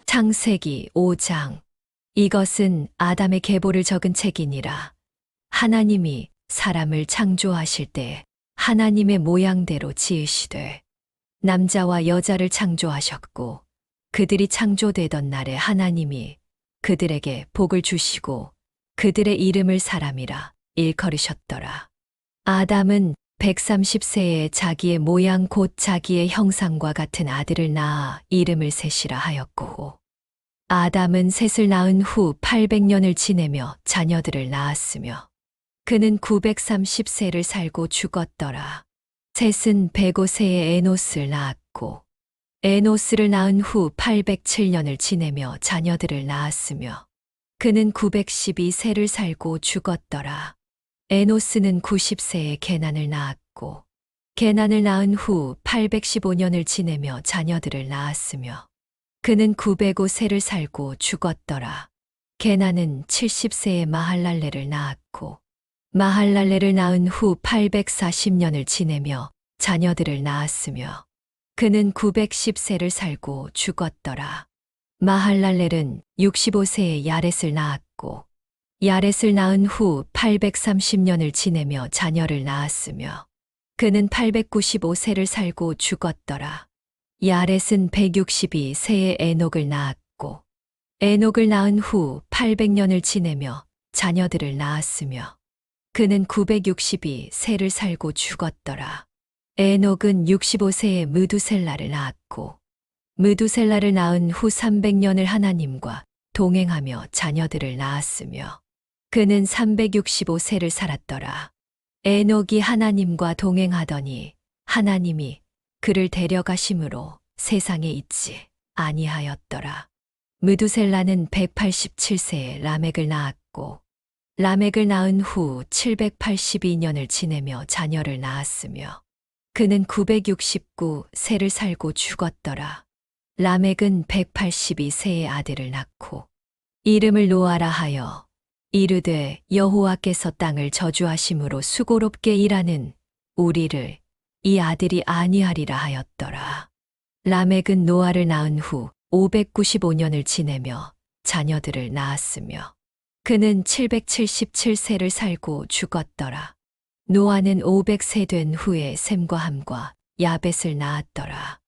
Speaker 2: 창세기 5장. 이것은 아담의 계보를 적은 책이니라. 하나님이 사람을 창조하실 때 하나님의 모양대로 지으시되 남자와 여자를 창조하셨고 그들이 창조되던 날에 하나님이 그들에게 복을 주시고 그들의 이름을 사람이라 일컬으셨더라. 아담은 130세에 자기의 모양 곧 자기의 형상과 같은 아들을 낳아 이름을 셋이라 하였고 아담은 셋을 낳은 후 800년을 지내며 자녀들을 낳았으며 그는 930세를 살고 죽었더라. 셋은 105세에 에노스를 낳았고 에노스를 낳은 후 807년을 지내며 자녀들을 낳았으며 그는 912세를 살고 죽었더라. 에노스는 90세에 게난을 낳았고 게난을 낳은 후 815년을 지내며 자녀들을 낳았으며 그는 905세를 살고 죽었더라. 게난은 70세에 마할랄레를 낳았고 마할랄레를 낳은 후 840년을 지내며 자녀들을 낳았으며 그는 910세를 살고 죽었더라. 마할랄렐은 65세에 야렛을 낳았고 야렛을 낳은 후 830년을 지내며 자녀를 낳았으며 그는 895세를 살고 죽었더라. 야렛은 162세에 에녹을 낳았고 에녹을 낳은 후 800년을 지내며 자녀들을 낳았으며 그는 962세를 살고 죽었더라. 에녹은 65세에 무두셀라를 낳았고 무두셀라를 낳은 후 300년을 하나님과 동행하며 자녀들을 낳았으며 그는 365세를 살았더라. 에녹이 하나님과 동행하더니 하나님이 그를 데려가심으로 세상에 있지 아니하였더라. 무두셀라는 187세에 라멕을 낳았고 라멕을 낳은 후 782년을 지내며 자녀를 낳았으며 그는 969세를 살고 죽었더라. 라멕은 182세의 아들을 낳고 이름을 노아라 하여 이르되 여호와께서 땅을 저주하심으로 수고롭게 일하는 우리를 이 아들이 아니하리라 하였더라. 라멕은 노아를 낳은 후 595년을 지내며 자녀들을 낳았으며 그는 777세를 살고 죽었더라. 노아는 500세 된 후에 셈과 함과 야벳을 낳았더라.